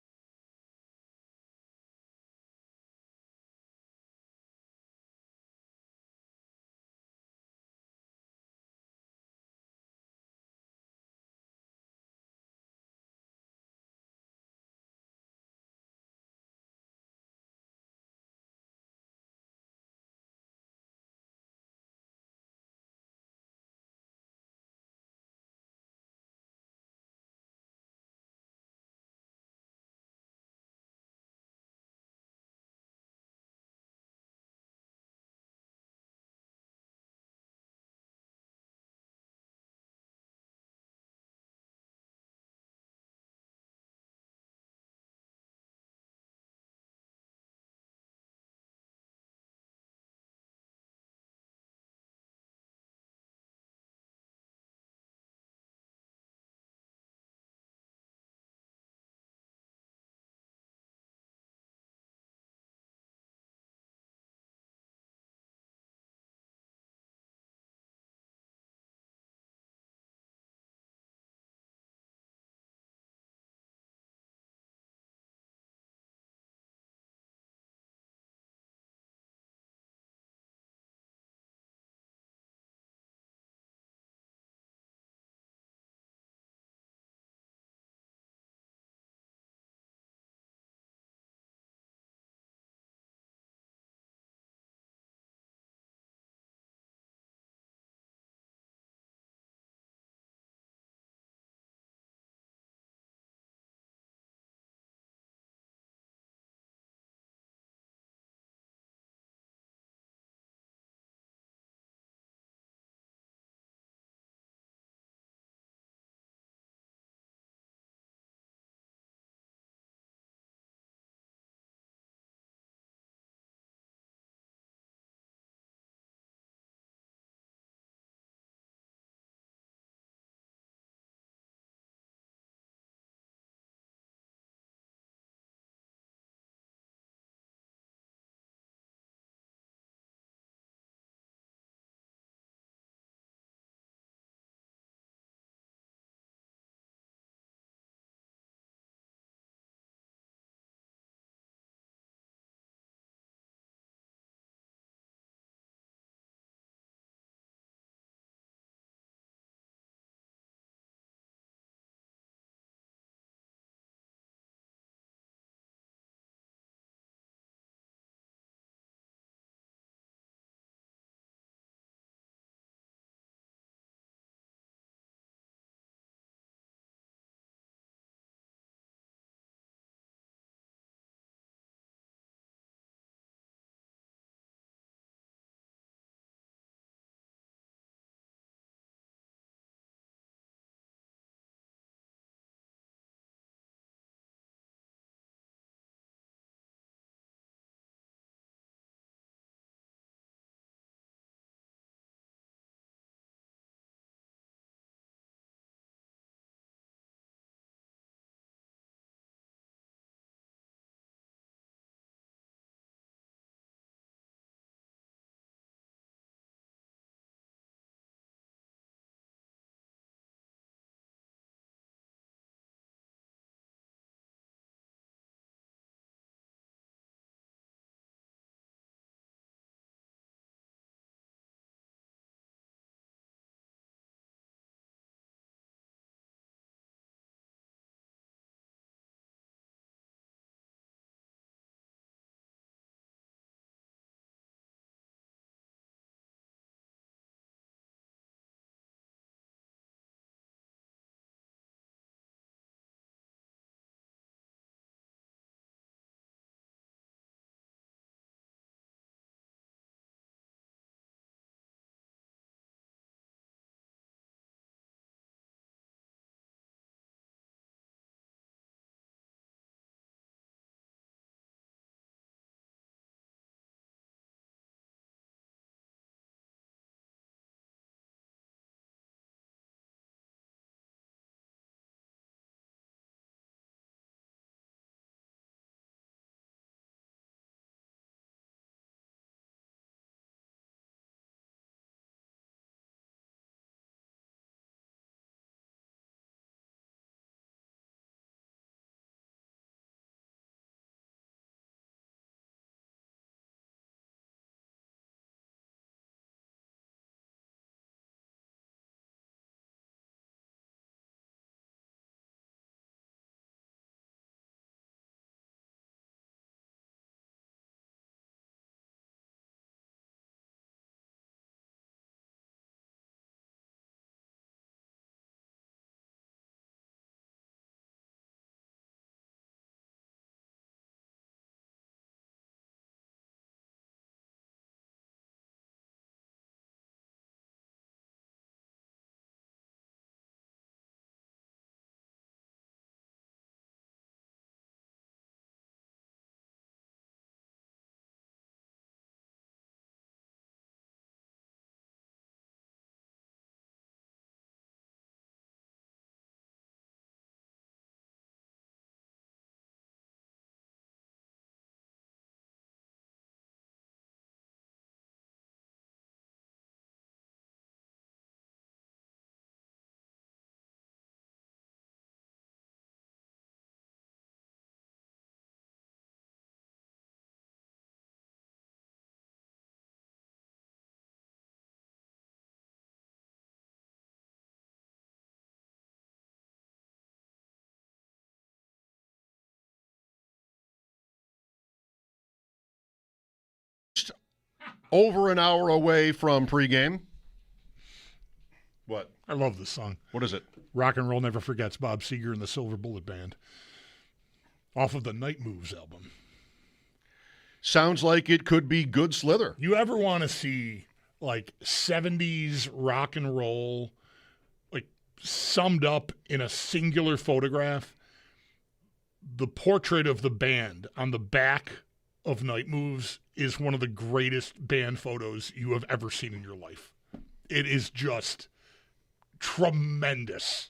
over an hour away from pregame. What? I love this song. What is it? Rock and Roll Never Forgets, Bob Seger and the Silver Bullet Band. Off of the Night Moves album. Sounds like it could be good slither. You ever want to see, like, 70s rock and roll, like, summed up in a singular photograph? The portrait of the band on the back of Night Moves is one of the greatest band photos you have ever seen in your life. It is just tremendous.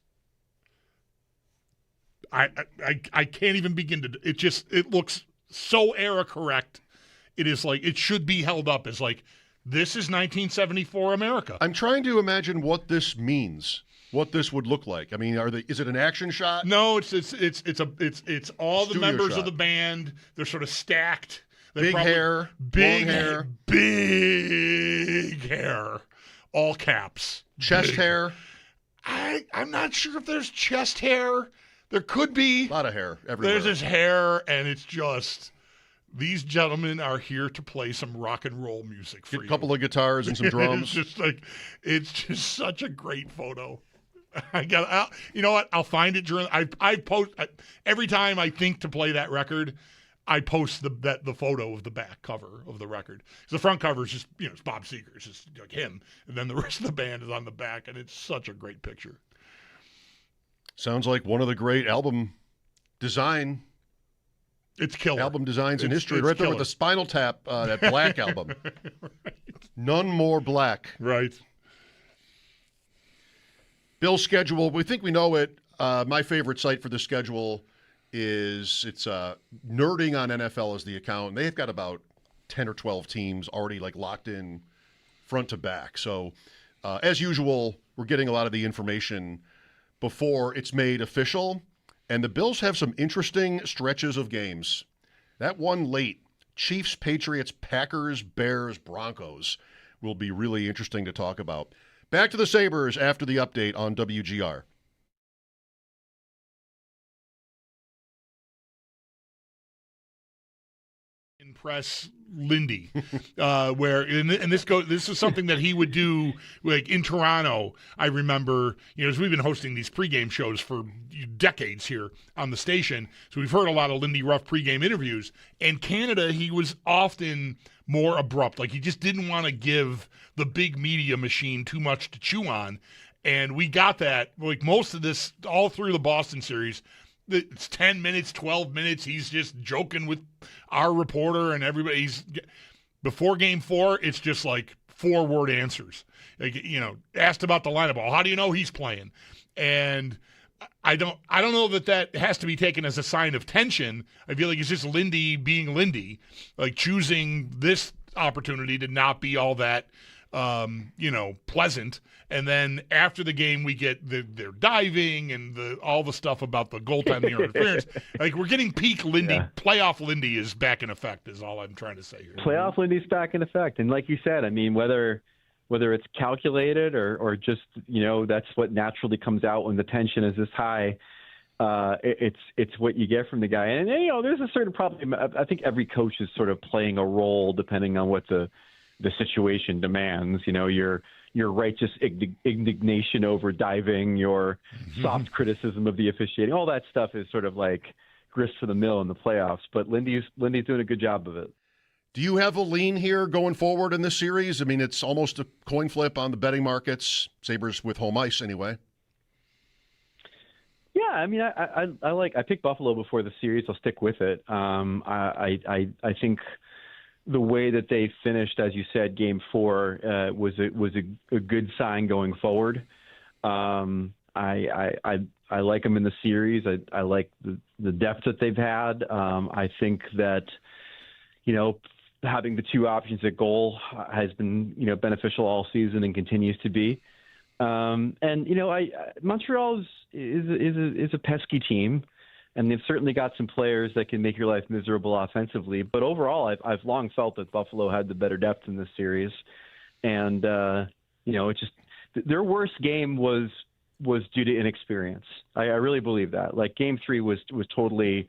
I can't even begin to. It looks so era correct. It is like it should be held up as like this is 1974 America. I'm trying to imagine what this means. What this would look like. I mean, is it an action shot? No, it's all the members shot. of the band. They're sort of stacked. Big hair, long hair, big hair, all caps, chest hair. I'm not sure if there's chest hair. There could be a lot of hair everywhere. There's this hair, and it's just these gentlemen are here to play some rock and roll music for you. A couple of guitars and some drums. It's just such a great photo. You know what? I'll find it during. I post every time I think to play that record. I post the photo of the back cover of the record. The front cover is just it's Bob Seger, it's just like him, and then the rest of the band is on the back, and it's such a great picture. Sounds like one of the great album design. It's killer. Album designs in history, right there with the Spinal Tap, that Black album. Right. None More Black. Right. Bill's schedule, we think we know it. My favorite site for the schedule is Nerding on NFL is the account. They've got about 10 or 12 teams already like locked in front to back. So as usual, we're getting a lot of the information before it's made official. And the Bills have some interesting stretches of games. That one late, Chiefs, Patriots, Packers, Bears, Broncos will be really interesting to talk about. Back to the Sabres after the update on WGR. Impress Lindy, this is something that he would do like in Toronto. I remember, as we've been hosting these pregame shows for decades here on the station, so we've heard a lot of Lindy Ruff pregame interviews. In Canada, he was often more abrupt, like he just didn't want to give the big media machine too much to chew on, and we got that. Like most of this, all through the Boston series. It's 10 minutes, 12 minutes. He's just joking with our reporter and everybody. Before Game 4, it's just like 4-word answers. Like, asked about the lineup. Well, how do you know he's playing? And I don't know that has to be taken as a sign of tension. I feel like it's just Lindy being Lindy, like choosing this opportunity to not be all that, pleasant. And then after the game, we get their diving and all the stuff about the goaltending or interference. Like we're getting peak Lindy. Yeah. Playoff Lindy is back in effect. Is all I'm trying to say here. Playoff Lindy's back in effect, and like you said, I mean whether it's calculated or just that's what naturally comes out when the tension is this high. It's what you get from the guy, and there's a certain problem. I think every coach is sort of playing a role depending on what the situation demands. Your righteous indignation over diving, your soft criticism of the officiating, all that stuff is sort of like grist for the mill in the playoffs. But Lindy's doing a good job of it. Do you have a lean here going forward in this series? I mean, it's almost a coin flip on the betting markets. Sabres with home ice anyway. Yeah, I mean, I picked Buffalo before the series. I'll stick with it. I think the way that they finished, as you said, Game 4 was a good sign going forward. I like them in the series. I like the depth that they've had. I think that having the two options at goal has been beneficial all season and continues to be. Montreal is a pesky team. And they've certainly got some players that can make your life miserable offensively. But overall, I've long felt that Buffalo had the better depth in this series. And, it's just their worst game was due to inexperience. I really believe that. Like Game 3 was totally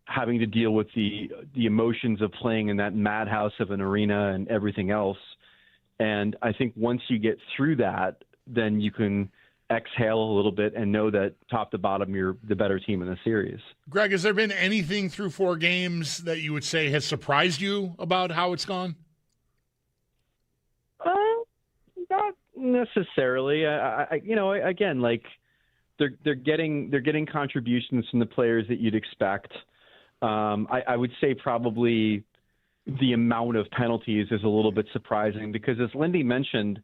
having to deal with the emotions of playing in that madhouse of an arena and everything else. And I think once you get through that, then you can exhale a little bit and know that top to bottom, you're the better team in the series. Greg, has there been anything through 4 games that you would say has surprised you about how it's gone? Not necessarily. Again, like they're getting contributions from the players that you'd expect. I would say probably the amount of penalties is a little bit surprising because, as Lindy mentioned,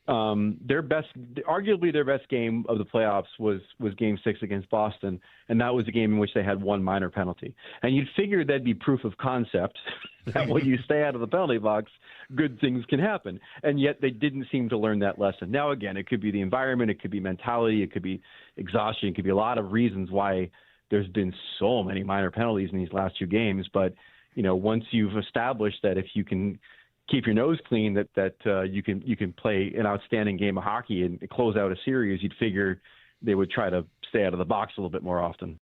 arguably their best game of the playoffs was Game 6 against Boston, and that was a game in which they had 1 minor penalty. And you'd figure that'd be proof of concept that when you stay out of the penalty box, good things can happen. And yet they didn't seem to learn that lesson. Now, again, it could be the environment, it could be mentality, it could be exhaustion, it could be a lot of reasons why there's been so many minor penalties in these last 2 games. But, once you've established that if you can keep your nose clean, that you can play an outstanding game of hockey and close out a series, you'd figure they would try to stay out of the box a little bit more often.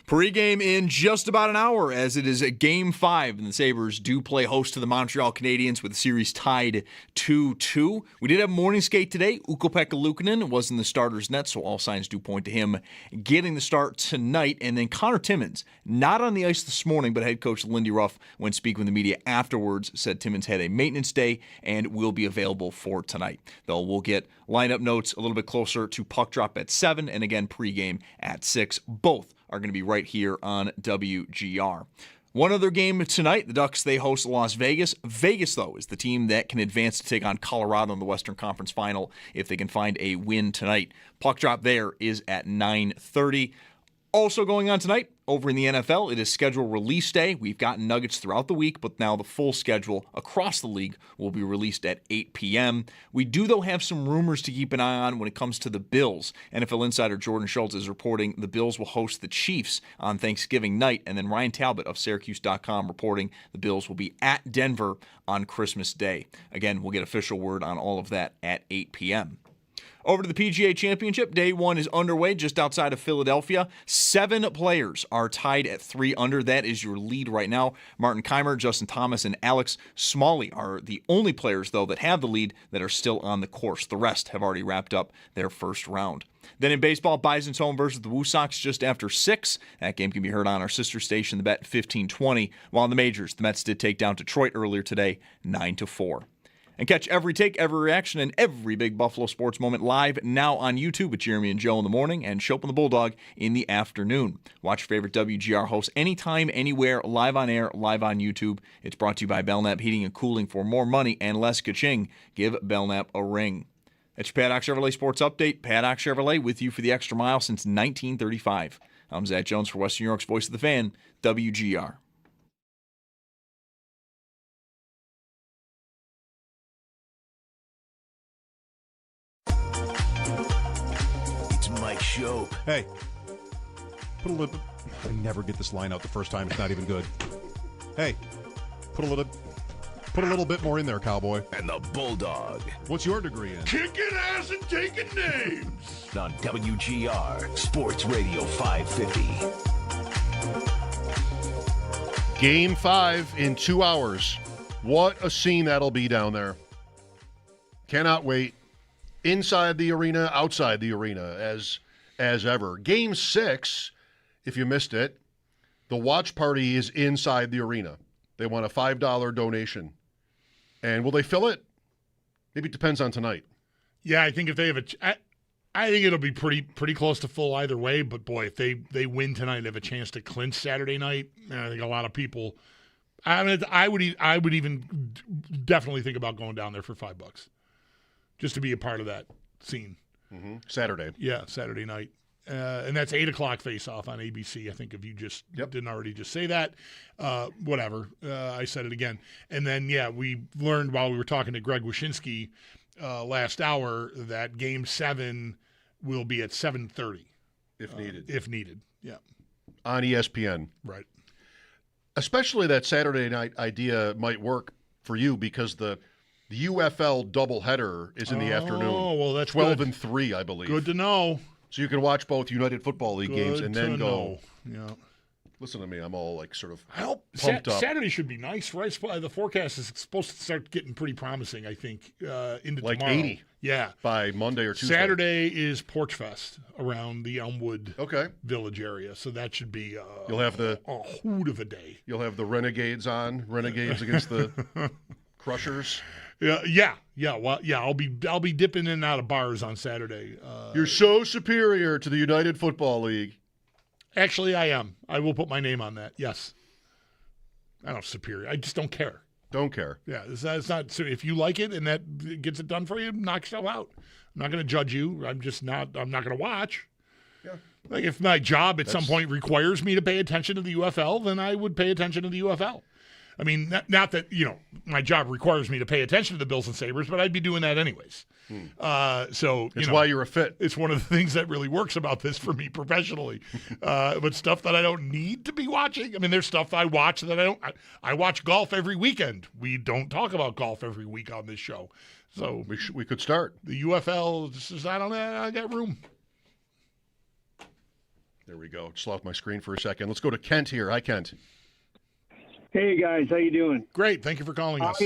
Pregame in just about an hour, as it is a Game 5, and the Sabres do play host to the Montreal Canadiens with the series tied 2-2. We did have morning skate today. Ukko-Pekka Luukkonen was in the starter's net, so all signs do point to him getting the start tonight. And then Connor Timmins, not on the ice this morning, but head coach Lindy Ruff, when speaking with the media afterwards, said Timmins had a maintenance day and will be available for tonight. Though we'll get lineup notes a little bit closer to puck drop at 7, and again pregame at 6. Both are going to be right here on WGR. One other game tonight, the Ducks, they host Las Vegas. Vegas, though, is the team that can advance to take on Colorado in the Western Conference Final if they can find a win tonight. Puck drop there is at 9:30. Also going on tonight, over in the NFL, it is schedule release day. We've gotten nuggets throughout the week, but now the full schedule across the league will be released at 8 p.m. We do, though, have some rumors to keep an eye on when it comes to the Bills. NFL insider Jordan Schultz is reporting the Bills will host the Chiefs on Thanksgiving night, and then Ryan Talbot of Syracuse.com reporting the Bills will be at Denver on Christmas Day. Again, we'll get official word on all of that at 8 p.m. Over to the PGA Championship, day 1 is underway just outside of Philadelphia. 7 players are tied at 3 under. That is your lead right now. Martin Keimer, Justin Thomas, and Alex Smalley are the only players, though, that have the lead that are still on the course. The rest have already wrapped up their first round. Then in baseball, Bison's home versus the Woo Sox just after 6. That game can be heard on our sister station, The Bet, 1520. While in the majors, the Mets did take down Detroit earlier today, 9-4. And catch every take, every reaction, and every big Buffalo sports moment live now on YouTube with Jeremy and Joe in the morning and Schopp and the Bulldog in the afternoon. Watch your favorite WGR hosts anytime, anywhere, live on air, live on YouTube. It's brought to you by Belknap Heating and Cooling. For more money and less ka-ching, give Belknap a ring. That's your Paddock Chevrolet Sports Update. Paddock Chevrolet with you for the extra mile since 1935. I'm Zach Jones for Western New York's Voice of the Fan, WGR. Hey, put a little. I never get this line out the first time. It's not even good. Hey, put a little bit more in there, cowboy. And the Bulldog. What's your degree in? Kicking ass and taking names. On WGR Sports Radio 550. Game 5 in 2 hours. What a scene that'll be down there. Cannot wait. Inside the arena, outside the arena, as ever. Game 6, if you missed it, the watch party is inside the arena. They want a $5 donation. And will they fill it? Maybe it depends on tonight. Yeah, I think if they have I think it'll be pretty close to full either way. But boy, if they win tonight and have a chance to clinch Saturday night, I think a lot of people. I mean, I would even definitely think about going down there for $5, just to be a part of that scene. Mm-hmm. Saturday. Yeah, Saturday night. And that's 8 o'clock face-off on ABC. I think if you just didn't already just say that, whatever. I said it again. And then, we learned while we were talking to Greg Wyshynski last hour that Game 7 will be at 7:30. If needed. If needed, yeah. On ESPN. Right. Especially that Saturday night idea might work for you because the UFL doubleheader is in the afternoon. Oh, well, that's 12 good. and 3, I believe. Good to know. So you can watch both United Football League games and then go. Yeah. Listen to me. I'm all sort of pumped up. Saturday should be nice, right? The forecast is supposed to start getting pretty promising, I think, into like tomorrow. 80. Yeah. By Monday or Tuesday. Saturday is Porch Fest around the Elmwood Village area, so that should be You'll have a hoot of a day. You'll have the Renegades on. Renegades against the Crushers. Yeah. Well, I'll be dipping in and out of bars on Saturday. You're so superior to the United Football League. Actually, I am. I will put my name on that. Yes. I don't superior. I just don't care. Don't care. Yeah, it's not. So if you like it and that gets it done for you, knock yourself out. I'm not going to judge you. I'm not going to watch. Yeah. Like if my job at some point requires me to pay attention to the UFL, then I would pay attention to the UFL. I mean, not that, my job requires me to pay attention to the Bills and Sabres, but I'd be doing that anyways. So it's why you're a fit. It's one of the things that really works about this for me professionally. But stuff that I don't need to be watching. I mean, there's stuff I watch that I don't. I watch golf every weekend. We don't talk about golf every week on this show. So we could start. The UFL, I got room. There we go. Just off my screen for a second. Let's go to Kent here. Hi, Kent. Hey, guys. How you doing? Great. Thank you for calling us.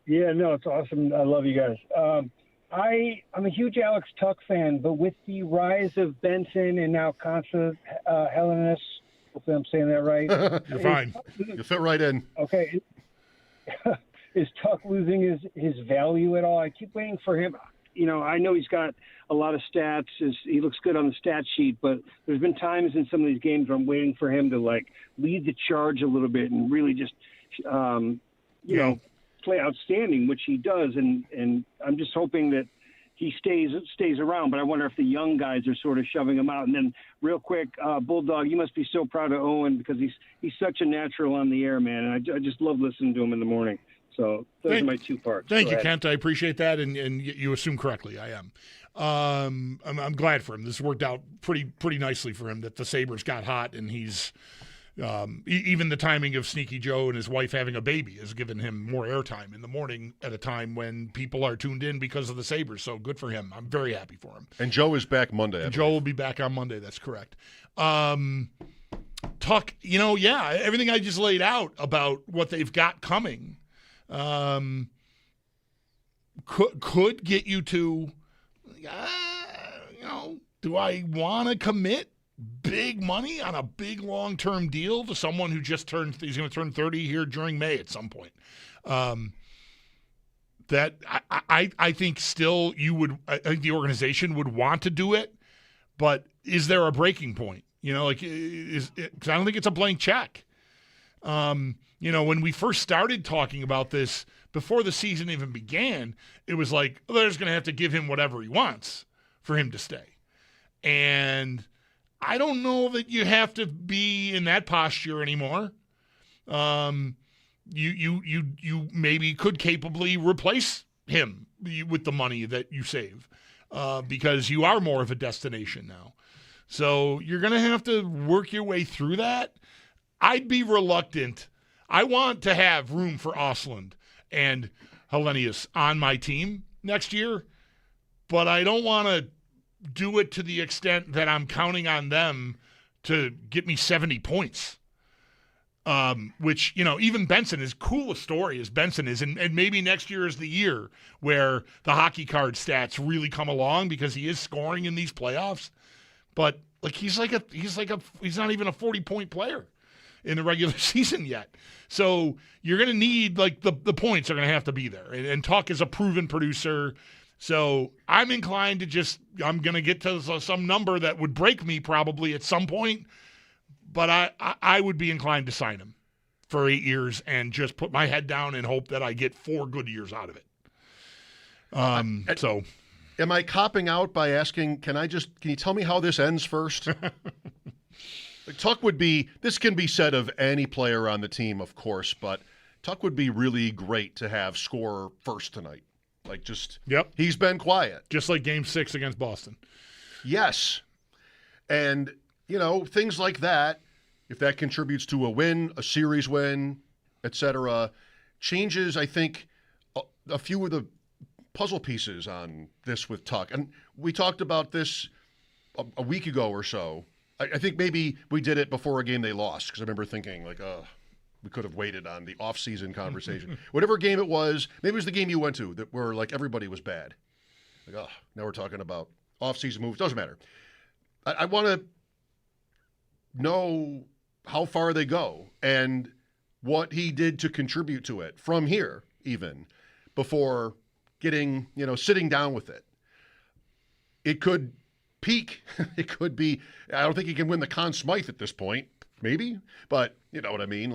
Yeah, no, it's awesome. I love you guys. I'm a huge Alex Tuck fan, but with the rise of Benson and now Consta Helenis, hopefully I'm saying that right. You're fine. You fit right in. Okay. Is Tuck losing his value at all? I keep waiting for him. I know he's got a lot of stats. He looks good on the stat sheet, but there's been times in some of these games where I'm waiting for him to lead the charge a little bit and really just, play outstanding, which he does. And I'm just hoping that he stays around. But I wonder if the young guys are sort of shoving him out. And then real quick, Bulldog, you must be so proud of Owen because he's such a natural on the air, man. And I just love listening to him in the morning. So those are my 2 parts. Thank you, Kent. I appreciate that, and you assume correctly. I am. I'm glad for him. This worked out pretty nicely for him that the Sabres got hot, and he's even the timing of Sneaky Joe and his wife having a baby has given him more airtime in the morning at a time when people are tuned in because of the Sabres. So good for him. I'm very happy for him. And Joe is back Monday. And Joe will be back on Monday. That's correct. Tuck, everything I just laid out about what they've got coming. Could get you to, do I want to commit big money on a big long-term deal to someone who he's going to turn 30 here during May at some point? That I think still I think the organization would want to do it, but is there a breaking point? Because I don't think it's a blank check. When we first started talking about this, before the season even began, it was like, they're just going to have to give him whatever he wants for him to stay. And I don't know that you have to be in that posture anymore. You maybe could capably replace him with the money that you save because you are more of a destination now. So you're going to have to work your way through that. I'd be reluctant. I want to have room for Ostlund and Hellenius on my team next year, but I don't want to do it to the extent that I'm counting on them to get me 70 points. Which, even Benson, as cool a story as Benson is, and maybe next year is the year where the hockey card stats really come along because he is scoring in these playoffs. But he's not even a 40-point player in the regular season yet. So you're going to need, the points are going to have to be there. And Tuck is a proven producer. So I'm inclined to I'm going to get to some number that would break me probably at some point. But I would be inclined to sign him for 8 years and just put my head down and hope that I get 4 good years out of it. So, am I copping out by asking, can you tell me how this ends first? Tuck would be, this can be said of any player on the team, of course, but Tuck would be really great to have score first tonight. Yep. He's been quiet. Just like Game 6 against Boston. Yes. And, things like that, if that contributes to a win, a series win, etc., changes, I think, a few of the puzzle pieces on this with Tuck. And we talked about this a week ago or so. I think maybe we did it before a game they lost, because I remember thinking, we could have waited on the off-season conversation. Whatever game it was, maybe it was the game you went to where everybody was bad. Now we're talking about off-season moves. Doesn't matter. I want to know how far they go and what he did to contribute to it from here, even before getting, sitting down with it. It could peak. It could be, I don't think he can win the Conn Smythe at this point, maybe, but you know what I mean?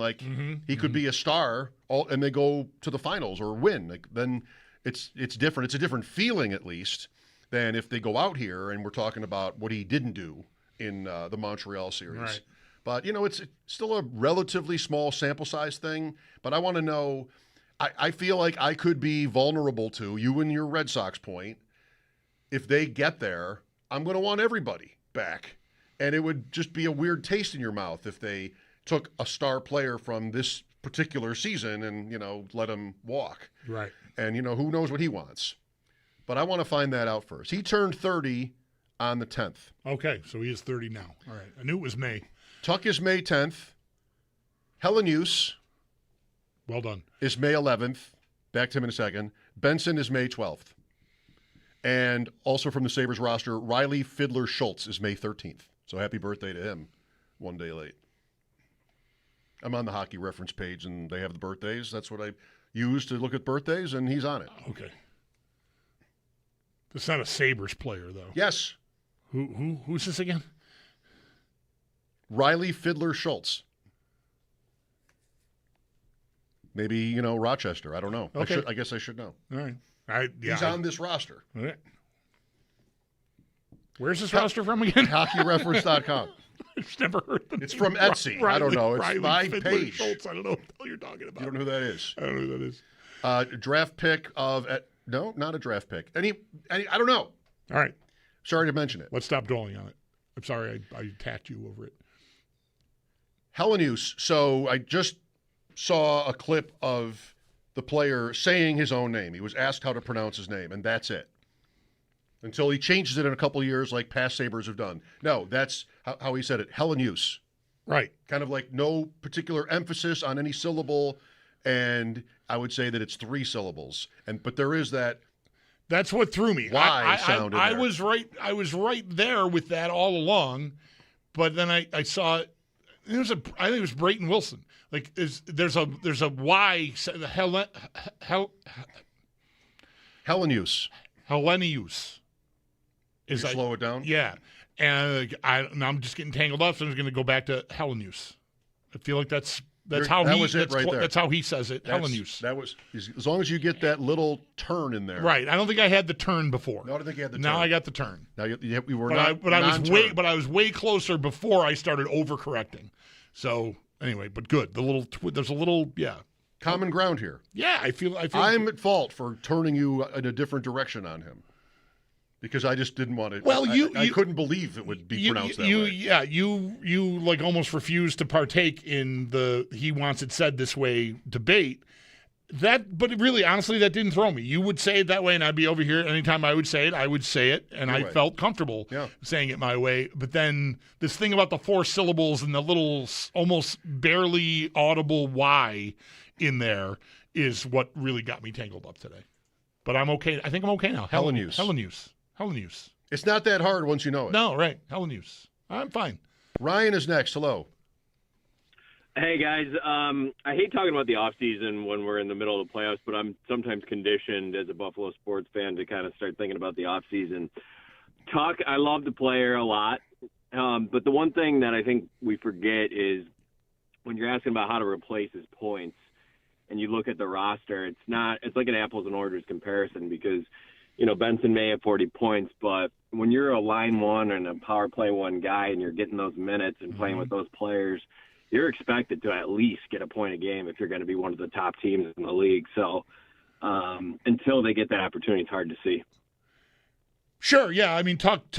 He could be a star and they go to the finals or win. Then it's different. It's a different feeling, at least, than if they go out here and we're talking about what he didn't do in the Montreal series. Right. But, it's still a relatively small sample size thing. But I want to know, I feel like I could be vulnerable to, you and your Red Sox point, if they get there, I'm going to want everybody back. And it would just be a weird taste in your mouth if they took a star player from this particular season and, let him walk. Right. And, who knows what he wants. But I want to find that out first. He turned 30 on the 10th. Okay, so he is 30 now. All right. I knew it was May. Tuck is May 10th. Hellenius. Well done. Is May 11th. Back to him in a second. Benson is May 12th. And also from the Sabres roster, Riley Fiddler-Schultz is May 13th. So happy birthday to him. One day late. I'm on the Hockey Reference page, and they have the birthdays. That's what I use to look at birthdays, and he's on it. Okay. It's not a Sabres player, though. Yes. Who's this again? Riley Fiddler-Schultz. Maybe, Rochester. I don't know. Okay. I guess I should know. All right. He's on this roster. All right. Where's this roster from again? HockeyReference.com. I've just never heard them. It's from Etsy. I don't know. It's my page. Schultz. I don't know what the hell you're talking about. You don't know who that is? I don't know who that is. Draft pick of no, not a draft pick. Any I don't know. All right. Sorry to mention it. Let's stop dwelling on it. I'm sorry I attacked you over it. Hellenius. So I just saw a clip of the player saying his own name. He was asked how to pronounce his name, and that's it. Until he changes it in a couple of years like past Sabres have done. No, that's how he said it. Hellenius. Right. Kind of like no particular emphasis on any syllable, and I would say that it's 3 syllables. But there is that. That's what threw me. Sound in I there. was right. I was right there with that all along, but then I saw it. I think it was Brayton Wilson. There's a Y. Hellenius. Hellenius. Slow it down? Yeah. And now I'm just getting tangled up, so I'm just going to go back to Hellenius. I feel like that's how he says it. Hellenius. That was as long as you get that little turn in there. Right. I don't think I had the turn before. No, I don't think you had the turn. Now I got the turn. Now you were I was way closer before I started overcorrecting. So anyway, but good. There's a little common ground here. Yeah, I feel I'm at fault for turning you in a different direction on him. Because I just didn't want to. Well, I couldn't believe it would be pronounced that way. Yeah, you like almost refused to partake in the "he wants it said this way" debate. But really, honestly, that didn't throw me. You would say it that way, and I'd be over here. Anytime I would say it, and I felt comfortable saying it my way. But then this thing about the 4 syllables and the little, almost barely audible Y in there is what really got me tangled up today. But I'm okay. I think I'm okay now. Helen use. It's not that hard once you know it. No, right. Helen use. I'm fine. Ryan is next. Hello. Hey, guys. I hate talking about the offseason when we're in the middle of the playoffs, but I'm sometimes conditioned as a Buffalo sports fan to kind of start thinking about the offseason. Tuck, I love the player a lot, but the one thing that I think we forget is when you're asking about how to replace his points and you look at the roster, it's like an apples and oranges comparison because – Benson may have 40 points, but when you're a line one and a power play one guy and you're getting those minutes and playing with those players, you're expected to at least get a point a game if you're going to be one of the top teams in the league. So until they get that opportunity, it's hard to see. Sure, yeah. I mean, Tuck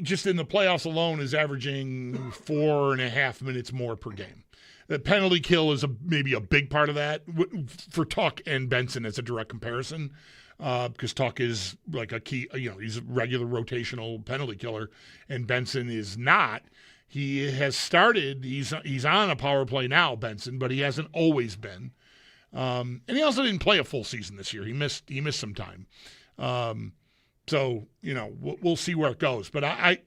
just in the playoffs alone is averaging 4.5 minutes more per game. The penalty kill is maybe a big part of that for Tuck and Benson as a direct comparison. Because Tuck is like a key, he's a regular rotational penalty killer, and Benson is not. He has started. He's on a power play now, Benson, but he hasn't always been. And he also didn't play a full season this year. He missed some time. So we'll see where it goes. But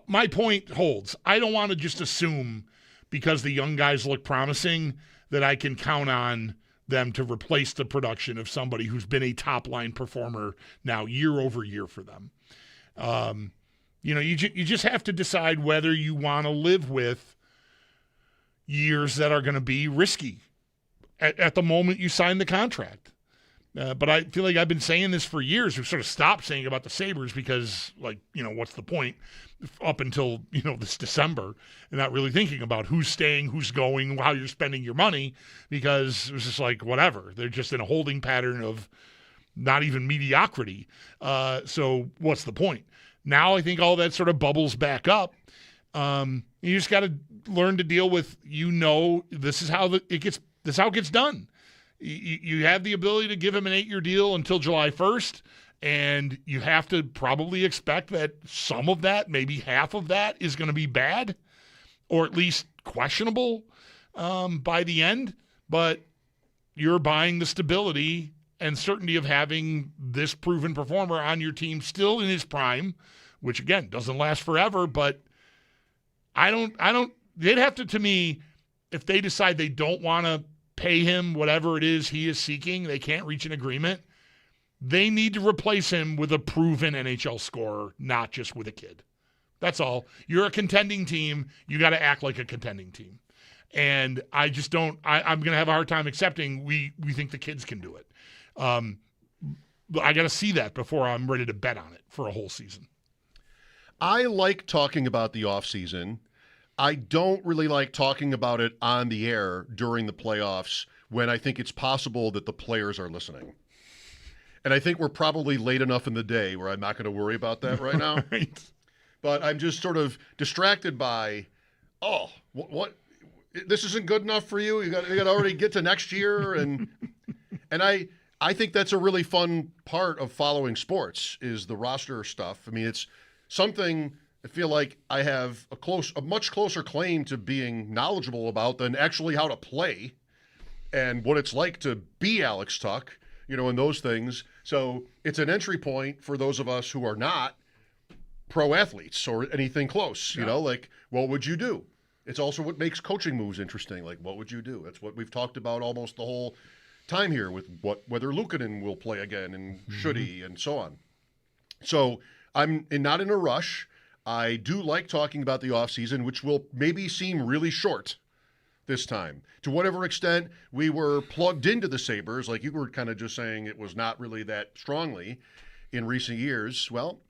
my point holds. I don't want to just assume because the young guys look promising that I can count on them to replace the production of somebody who's been a top-line performer now year over year for them. You just have to decide whether you want to live with years that are going to be risky at the moment you sign the contract. But I feel like I've been saying this for years. We've sort of stopped saying about the Sabres because, what's the point up until, this December and not really thinking about who's staying, who's going, how you're spending your money because it was just like, whatever. They're just in a holding pattern of not even mediocrity. So what's the point? Now I think all that sort of bubbles back up. You just got to learn to deal with, this is how it gets done. You have the ability to give him an 8-year deal until July 1st, and you have to probably expect that some of that, maybe half of that, is going to be bad or at least questionable by the end. But you're buying the stability and certainty of having this proven performer on your team still in his prime, which, again, doesn't last forever. But they'd have to me, if they decide they don't want to pay him whatever it is he is seeking, they can't reach an agreement, they need to replace him with a proven NHL scorer, not just with a kid. That's all. You're a contending team. You got to act like a contending team. And I just don't – I'm going to have a hard time accepting we think the kids can do it. I got to see that before I'm ready to bet on it for a whole season. I like talking about the offseason. I don't really like talking about it on the air during the playoffs when I think it's possible that the players are listening. And I think we're probably late enough in the day where I'm not going to worry about that right now. Right. But I'm just sort of distracted by, what this isn't good enough for you? You got to already get to next year. And I think that's a really fun part of following sports is the roster stuff. I mean, it's something I feel like I have a much closer claim to being knowledgeable about than actually how to play and what it's like to be Alex Tuck, and those things. So it's an entry point for those of us who are not pro athletes or anything close, what would you do? It's also what makes coaching moves interesting. Like, what would you do? That's what we've talked about almost the whole time here with whether Luukkonen will play again and should he and so on. So I'm not in a rush. I do like talking about the offseason, which will maybe seem really short this time. To whatever extent we were plugged into the Sabres, like you were kind of just saying it was not really that strongly in recent years. Well,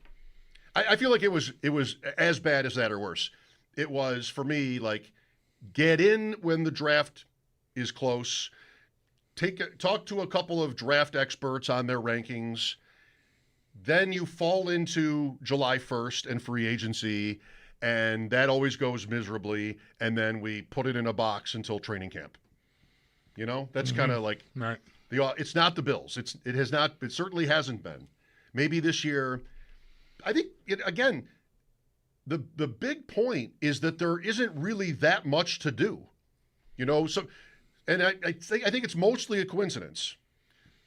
I feel like it was as bad as that or worse. It was, for me, like, get in when the draft is close, talk to a couple of draft experts on their rankings, then you fall into July 1st and free agency, and that always goes miserably, and then we put it in a box until training camp. You know, that's kind of like right. It's not the Bills. It certainly hasn't been. Maybe this year, I think again, the big point is that there isn't really that much to do. You know, and I think it's mostly a coincidence.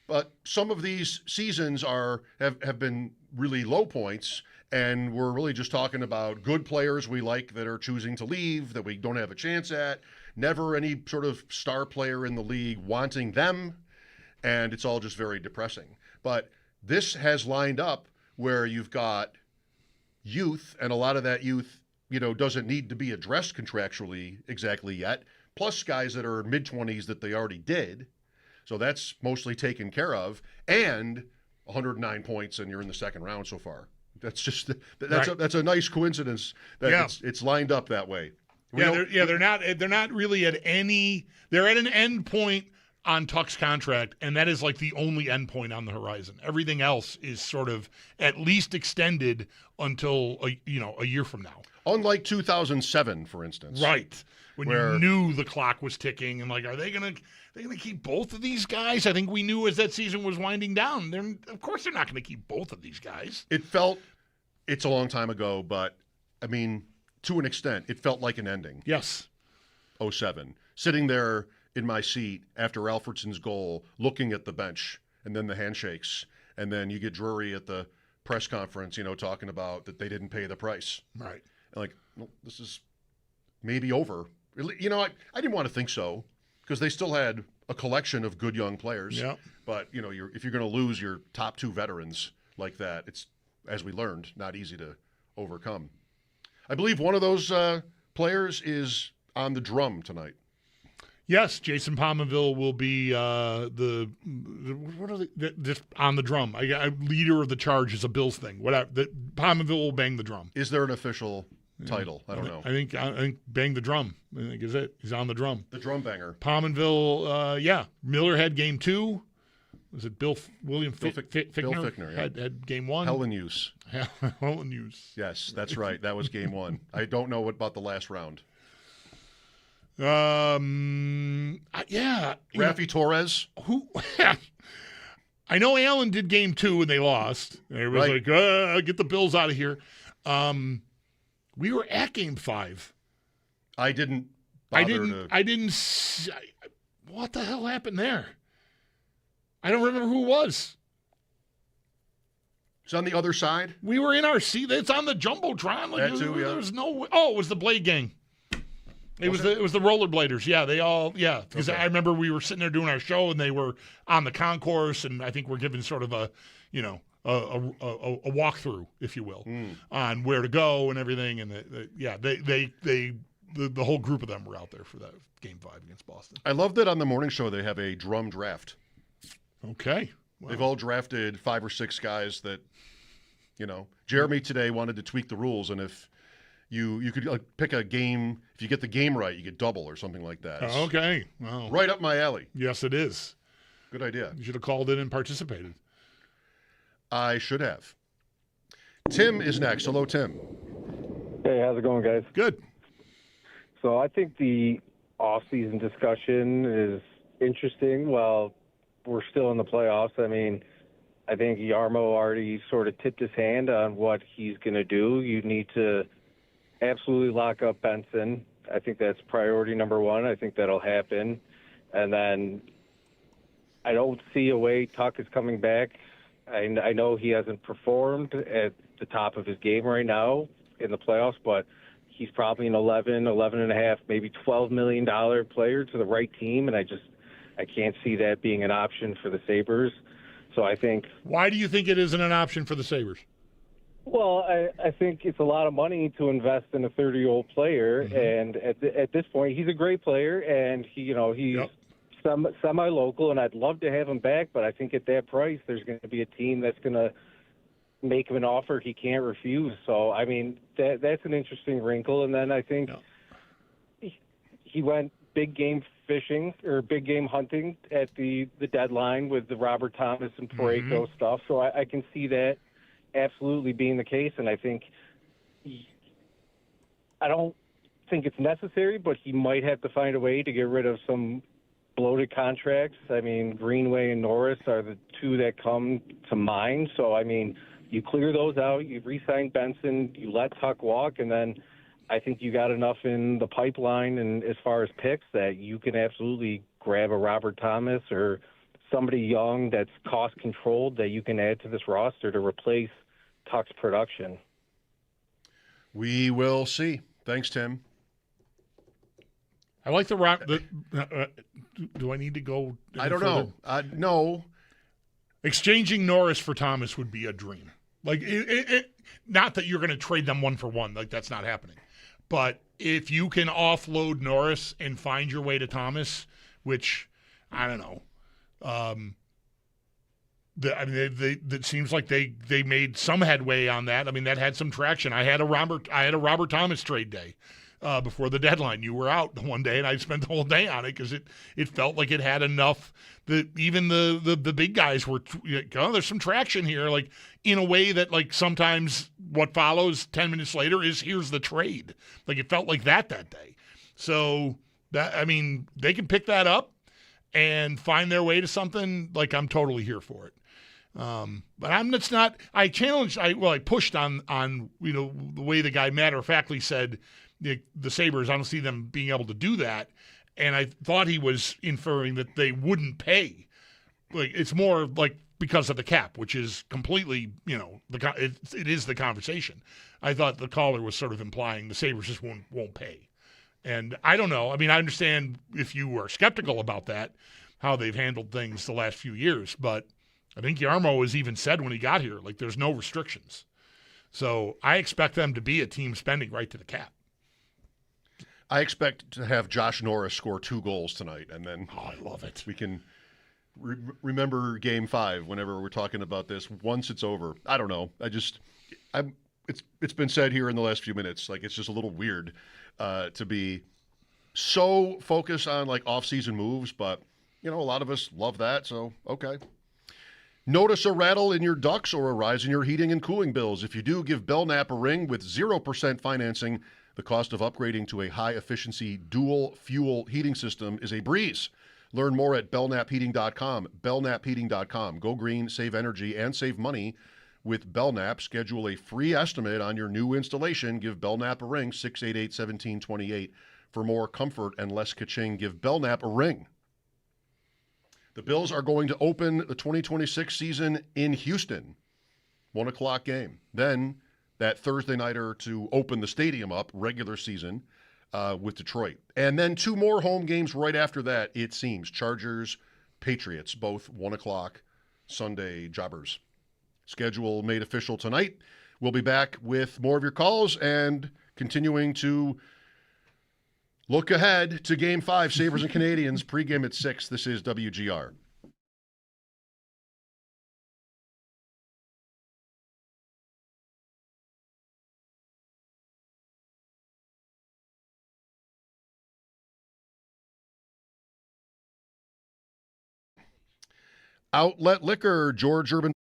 But some of these seasons have been really low points, and we're really just talking about good players we like that are choosing to leave, that we don't have a chance at, never any sort of star player in the league wanting them, and it's all just very depressing. But this has lined up where you've got youth, and a lot of that youth, you know, doesn't need to be addressed contractually exactly yet, plus guys that are mid-20s that they already did. So that's mostly taken care of, and 109 points, and you're in the second round so far. That's just that's a nice coincidence that it's lined up that way. They're not really at any. They're at an end point on Tuck's contract, and that is like the only end point on the horizon. Everything else is sort of at least extended until a year from now. Unlike 2007, for instance, right when you knew the clock was ticking, and like, are they gonna keep both of these guys? I think we knew as that season was winding down. Of course, they're not going to keep both of these guys. It's a long time ago, but I mean, to an extent, it felt like an ending. Yes. 07. Sitting there in my seat after Alfredson's goal, looking at the bench, and then the handshakes, and then you get Drury at the press conference, you know, talking about that they didn't pay the price. Right. And like, well, this is maybe over. You know, I didn't want to think so, because they still had a collection of good young players. Yeah. But, you know, if you're going to lose your top two veterans like that, it's, as we learned, not easy to overcome. I believe one of those players is on the drum tonight. Yes, Jason Pominville will be just on the drum. Leader of the charge is a Bills thing. Whatever. Pominville will bang the drum. Is there an official title? I don't know. I think bang the drum. I think is it. He's on the drum. The drum banger. Pominville. Miller had game 2. Was it William Fickner? Bill Fickner, yeah. Had game 1. Hell in use. Hell in use. Yes, that's right. That was game 1. I don't know about the last round. Rafi Torres. Who? I know Allen did game 2 and they lost. It was like, get the Bills out of here. We were at game 5. I didn't. What the hell happened there? I don't remember who it was. It's on the other side. We were in our seat. It's on the Jumbotron. Like, that too, there was no. Oh, it was the Blade Gang. It was the rollerbladers. Yeah, they all. Yeah, because I remember we were sitting there doing our show, and they were on the concourse, and I think we're giving sort of a walkthrough, if you will, on where to go and everything. And the whole group of them were out there for that game 5 against Boston. I love that on the morning show they have a drum draft. Okay. Wow. They've all drafted 5 or 6 guys that, you know, Jeremy today wanted to tweak the rules, and if you could pick a game, if you get the game right, you get double or something like that. Okay. Wow. Right up my alley. Yes, it is. Good idea. You should have called in and participated. I should have. Tim is next. Hello, Tim. Hey, how's it going, guys? Good. So I think the off-season discussion is interesting. Well, we're still in the playoffs. I mean, I think Yarmo already sort of tipped his hand on what he's going to do. You need to absolutely lock up Benson. I think that's priority number 1. I think that'll happen. And then I don't see a way Tuck is coming back. I know he hasn't performed at the top of his game right now in the playoffs, but he's probably an $11.5, maybe $12 million player to the right team, and I can't see that being an option for the Sabres. So I think. Why do you think it isn't an option for the Sabres? Well, I think it's a lot of money to invest in a 30-year-old player, and at this point, he's a great player, and he's semi-local, and I'd love to have him back, but I think at that price, there's going to be a team that's going to make him an offer he can't refuse. So, I mean, that's an interesting wrinkle, and then I think he went big game fishing or big game hunting at the deadline with the Robert Thomas and Parayko stuff, so I can see that. absolutely being the case, and I don't think it's necessary, but he might have to find a way to get rid of some bloated contracts. I mean, Greenway and Norris are the two that come to mind. So, I mean, you clear those out, you re-sign Benson, you let Tuck walk, and then I think you got enough in the pipeline and as far as picks that you can absolutely grab a Robert Thomas or somebody young that's cost-controlled that you can add to this roster to replace Tuck's production. We will see. Thanks, Tim. I like do I need to go? I don't know. No. Exchanging Norris for Thomas would be a dream. Like, not that you're going to trade them 1-for-1. Like, that's not happening. But if you can offload Norris and find your way to Thomas, which, I don't know. It seems like they made some headway on that. I mean, that had some traction. I had a Robert Thomas trade day. Before the deadline. You were out one day, and I spent the whole day on it because it felt like it had enough that even the big guys were, there's some traction here, like in a way that like sometimes what follows 10 minutes later is here's the trade. Like it felt like that day. So that, I mean, they can pick that up and find their way to something. Like I'm totally here for it. But I pushed on the way the guy matter-of-factly said the Sabres, I don't see them being able to do that. And I thought he was inferring that they wouldn't pay. Like it's more like because of the cap, which is completely, it is the conversation. I thought the caller was sort of implying the Sabres just won't pay. And I don't know. I mean, I understand if you were skeptical about that, how they've handled things the last few years. But I think Jarmo has even said when he got here, like there's no restrictions. So I expect them to be a team spending right to the cap. I expect to have Josh Norris score 2 goals tonight, and then I love it. We can remember Game 5 whenever we're talking about this. Once it's over, I don't know. It's been said here in the last few minutes. Like it's just a little weird to be so focused on like off-season moves, but a lot of us love that. So okay. Notice a rattle in your ducts or a rise in your heating and cooling bills? If you do, give Belknap a ring with 0% financing. The cost of upgrading to a high-efficiency dual-fuel heating system is a breeze. Learn more at belknapheating.com. Belknapheating.com. Go green, save energy, and save money with Belknap. Schedule a free estimate on your new installation. Give Belknap a ring, 688-1728. For more comfort and less ka-ching, give Belknap a ring. The Bills are going to open the 2026 season in Houston. 1 o'clock game. Then that Thursday nighter to open the stadium up, regular season, with Detroit. And then 2 more home games right after that, it seems. Chargers, Patriots, both 1 o'clock Sunday jobbers. Schedule made official tonight. We'll be back with more of your calls and continuing to look ahead to Game 5, Sabres and Canadiens, pregame at 6. This is WGR. Outlet Liquor, George Urban.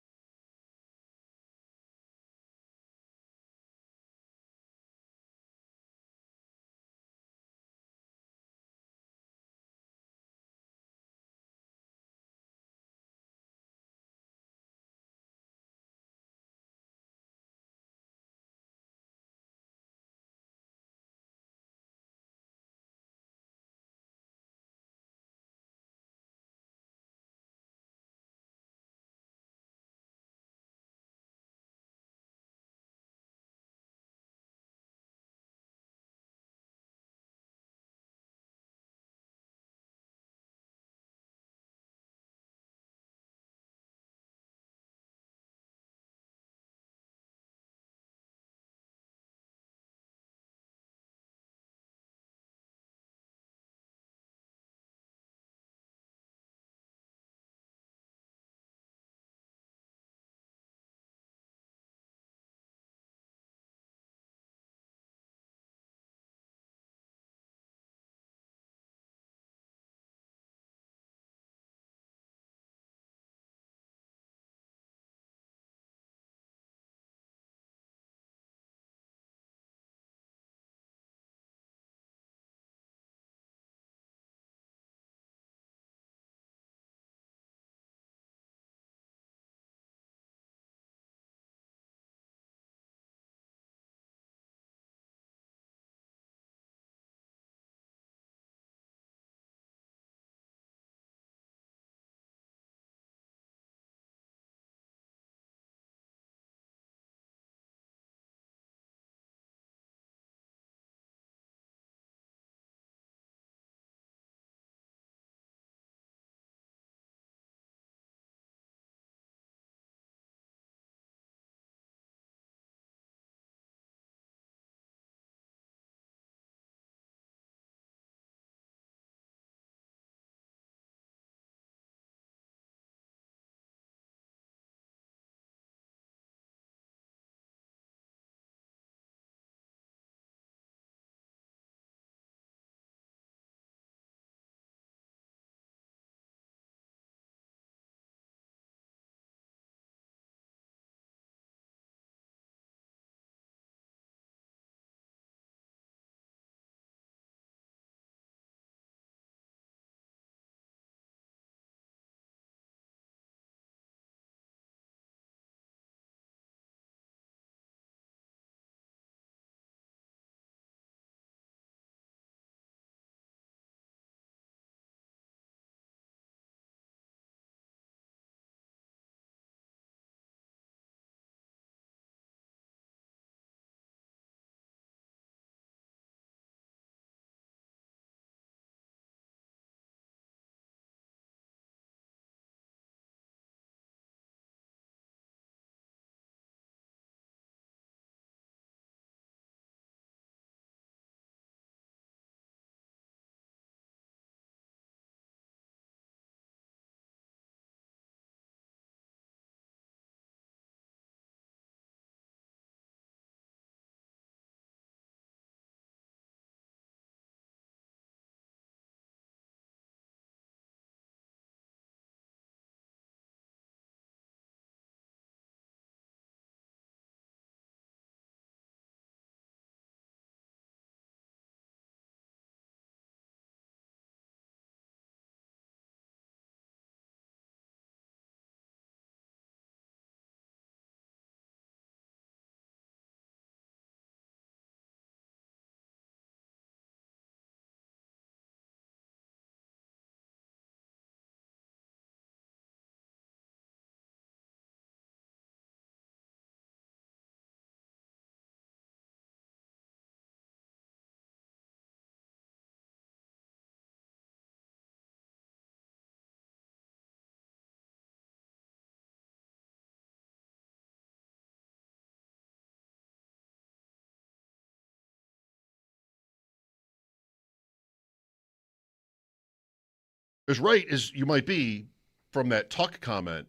as right as you might be from that Tuck comment,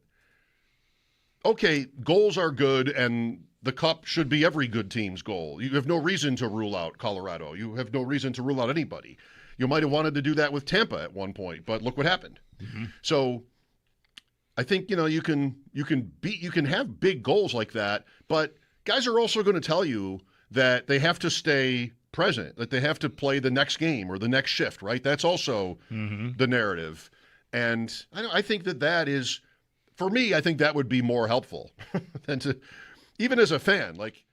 okay, goals are good, and the Cup should be every good team's goal. You have no reason to rule out Colorado. You have no reason to rule out anybody. You might have wanted to do that with Tampa at one point, but look what happened. Mm-hmm. So I think, you can have big goals like that, but guys are also going to tell you that they have to stay present, that they have to play the next game or the next shift, right? That's also the narrative. And I think that is, for me, I think that would be more helpful than to, even as a fan, like.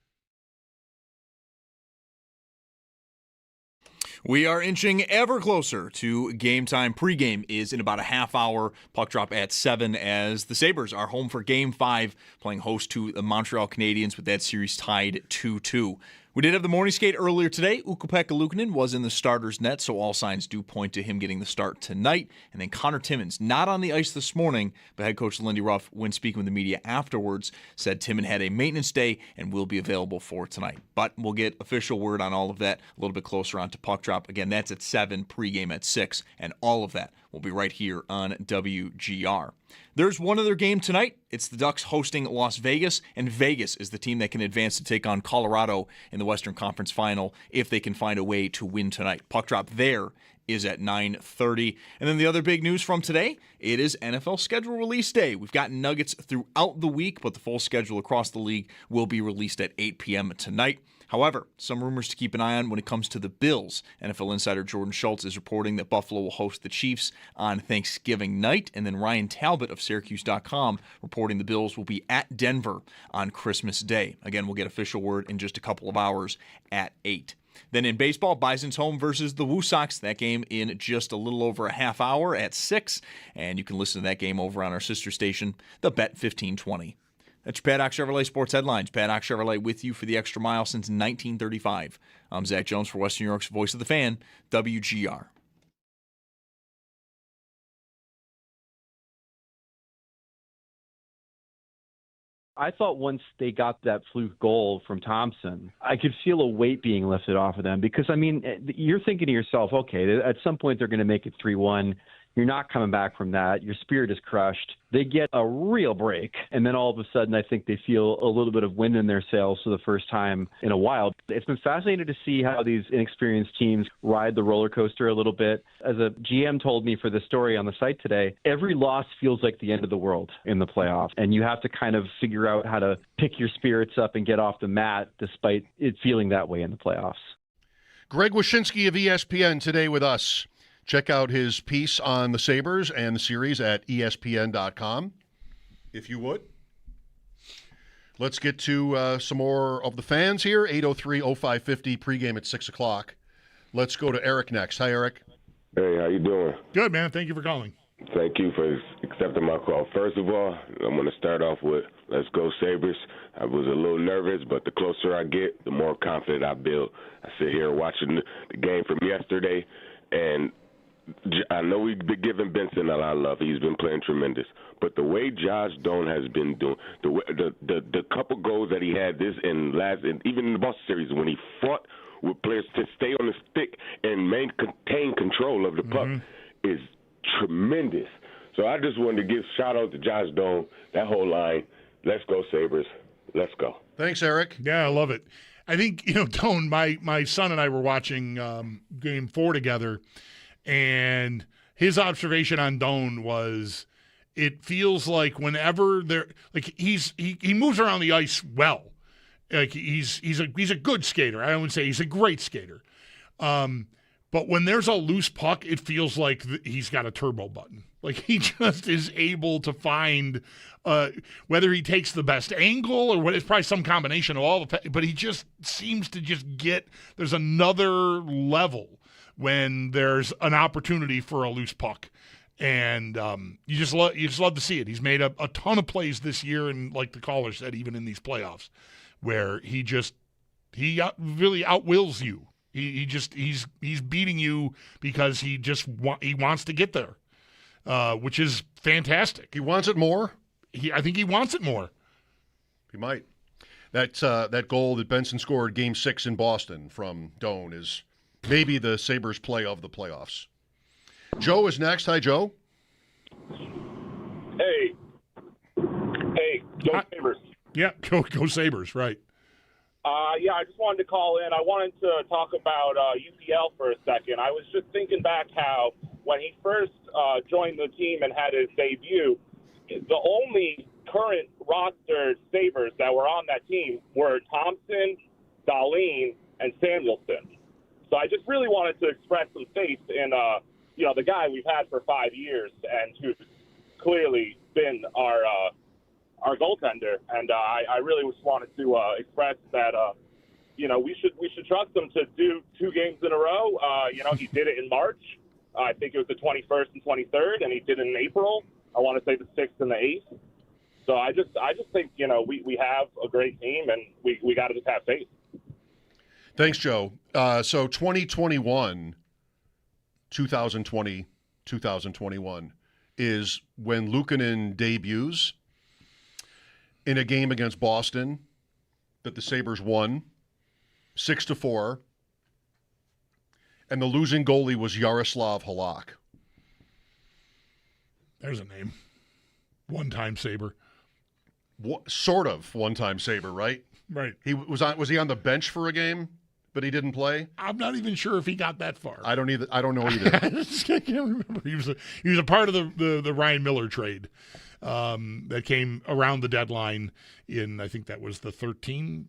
We are inching ever closer to game time. Pregame is in about a half hour. Puck drop at 7 as the Sabres are home for Game 5, playing host to the Montreal Canadiens with that series tied 2-2. We did have the morning skate earlier today. Ukko-Pekka Luukkonen was in the starter's net, so all signs do point to him getting the start tonight. And then Connor Timmins, not on the ice this morning, but head coach Lindy Ruff, when speaking with the media afterwards, said Timmins had a maintenance day and will be available for tonight. But we'll get official word on all of that a little bit closer on to puck drop. Again, that's at 7, pregame at 6, and all of that will be right here on WGR. There's one other game tonight. It's the Ducks hosting Las Vegas, and Vegas is the team that can advance to take on Colorado in the Western Conference Final if they can find a way to win tonight. Puck drop there is at 9:30. And then the other big news from today, it is NFL schedule release day. We've got nuggets throughout the week, but the full schedule across the league will be released at 8 p.m. tonight. However, some rumors to keep an eye on when it comes to the Bills. NFL insider Jordan Schultz is reporting that Buffalo will host the Chiefs on Thanksgiving night, and then Ryan Talbot of Syracuse.com reporting the Bills will be at Denver on Christmas Day. Again, we'll get official word in just a couple of hours at 8. Then in baseball, Bison's home versus the Woo Sox. That game in just a little over a half hour at 6, and you can listen to that game over on our sister station, the Bet 1520. That's your Paddock Chevrolet Sports Headlines. Paddock Chevrolet with you for the extra mile since 1935. I'm Zach Jones for Western New York's Voice of the Fan, WGR. I thought once they got that fluke goal from Thompson, I could feel a weight being lifted off of them because, you're thinking to yourself, okay, at some point they're going to make it 3-1. You're not coming back from that. Your spirit is crushed. They get a real break, and then all of a sudden I think they feel a little bit of wind in their sails for the first time in a while. It's been fascinating to see how these inexperienced teams ride the roller coaster a little bit. As a GM told me for the story on the site today, every loss feels like the end of the world in the playoffs, and you have to kind of figure out how to pick your spirits up and get off the mat despite it feeling that way in the playoffs. Greg Wyshynski of ESPN today with us. Check out his piece on the Sabres and the series at ESPN.com, if you would. Let's get to some more of the fans here. 803-0550, pregame at 6 o'clock. Let's go to Eric next. Hi, Eric. Hey, how you doing? Good, man. Thank you for calling. Thank you for accepting my call. First of all, I'm going to start off with let's go Sabres. I was a little nervous, but the closer I get, the more confident I build. I sit here watching the game from yesterday, and I know we've been giving Benson a lot of love. He's been playing tremendous. But the way Josh Doan has been doing, the couple goals that he had and even in the Boston series when he fought with players to stay on the stick and maintain control of the puck is tremendous. So I just wanted to give shout out to Josh Doan, that whole line. Let's go Sabres. Let's go. Thanks, Eric. Yeah, I love it. I think, Doan, my son and I were watching Game 4 together, and his observation on Doan was it feels like whenever he moves around the ice well. Like he's a good skater. I wouldn't say he's a great skater. But when there's a loose puck, it feels like he's got a turbo button. Like he just is able to find whether he takes the best angle or what. It's probably some combination of all but he just seems to just get – there's another level when there's an opportunity for a loose puck. And you just love to see it. He's made a ton of plays this year, and like the caller said, even in these playoffs, where he really outwills you. He's beating you because he wants to get there, which is fantastic. He wants it more. I think he wants it more. He might. That goal that Benson scored Game 6 in Boston from Doan is maybe the Sabres play of the playoffs. Joe is next. Hi, Joe. Hey, go Sabres. Yeah, go Sabres, right. Yeah, I just wanted to call in. I wanted to talk about UPL for a second. I was just thinking back how when he first joined the team and had his debut, the only current roster Sabres that were on that team were Thompson, Dahlin, and Samuelson. So I just really wanted to express some faith in, the guy we've had for 5 years and who's clearly been our goaltender. And I really just wanted to express that, we should trust him to do 2 games in a row. He did it in March. I think it was the 21st and 23rd, and he did it in April. I want to say the 6th and the 8th. So I just think, we have a great team, and we got to just have faith. Thanks, Joe. So 2020, 2021 is when Luukkonen debuts in a game against Boston that the Sabres won 6-4, and the losing goalie was Yaroslav Halak. There's a name. One-time Sabre. Sort of one-time Sabre, right? Right. Was he on the bench for a game, but he didn't play? I'm not even sure if he got that far. I don't know either. I can't remember. He was a part of the Ryan Miller trade that came around the deadline in, I think that was the 13,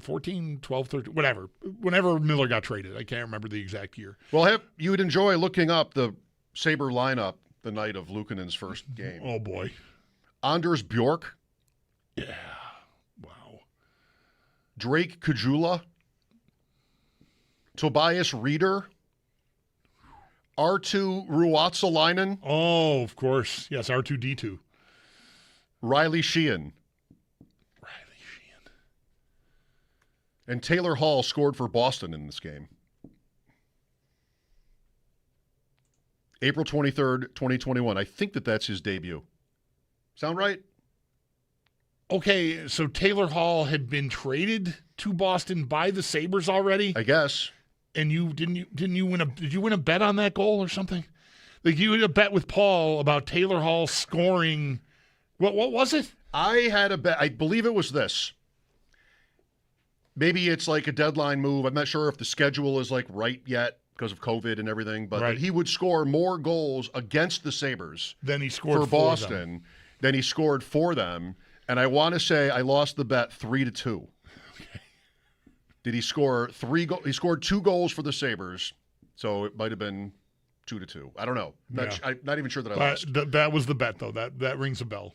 14, 12, 13, whatever. Whenever Miller got traded. I can't remember the exact year. Well, you would enjoy looking up the Sabre lineup the night of Luukkonen's first game. Oh, boy. Anders Bjork. Yeah. Wow. Drake Kujula. Tobias Reeder. R2 Ruotsalainen. Oh, of course. Yes, R2-D2. Riley Sheehan. And Taylor Hall scored for Boston in this game. April 23rd, 2021. I think that's his debut. Sound right? Okay, so Taylor Hall had been traded to Boston by the Sabres already? I guess. And did you win a bet on that goal or something? Like you had a bet with Paul about Taylor Hall scoring. What was it? I had a bet. I believe it was this. Maybe it's like a deadline move. I'm not sure if the schedule is like right yet because of COVID and everything, but right. He would score more goals against the Sabres than he scored for Boston than he scored for them. And I want to say I lost the bet 3-2. Okay. Did he score 3 goals? He scored 2 goals for the Sabres, so it might have been 2-2. I don't know. I'm not even sure that I lost. That was the bet, though. That rings a bell.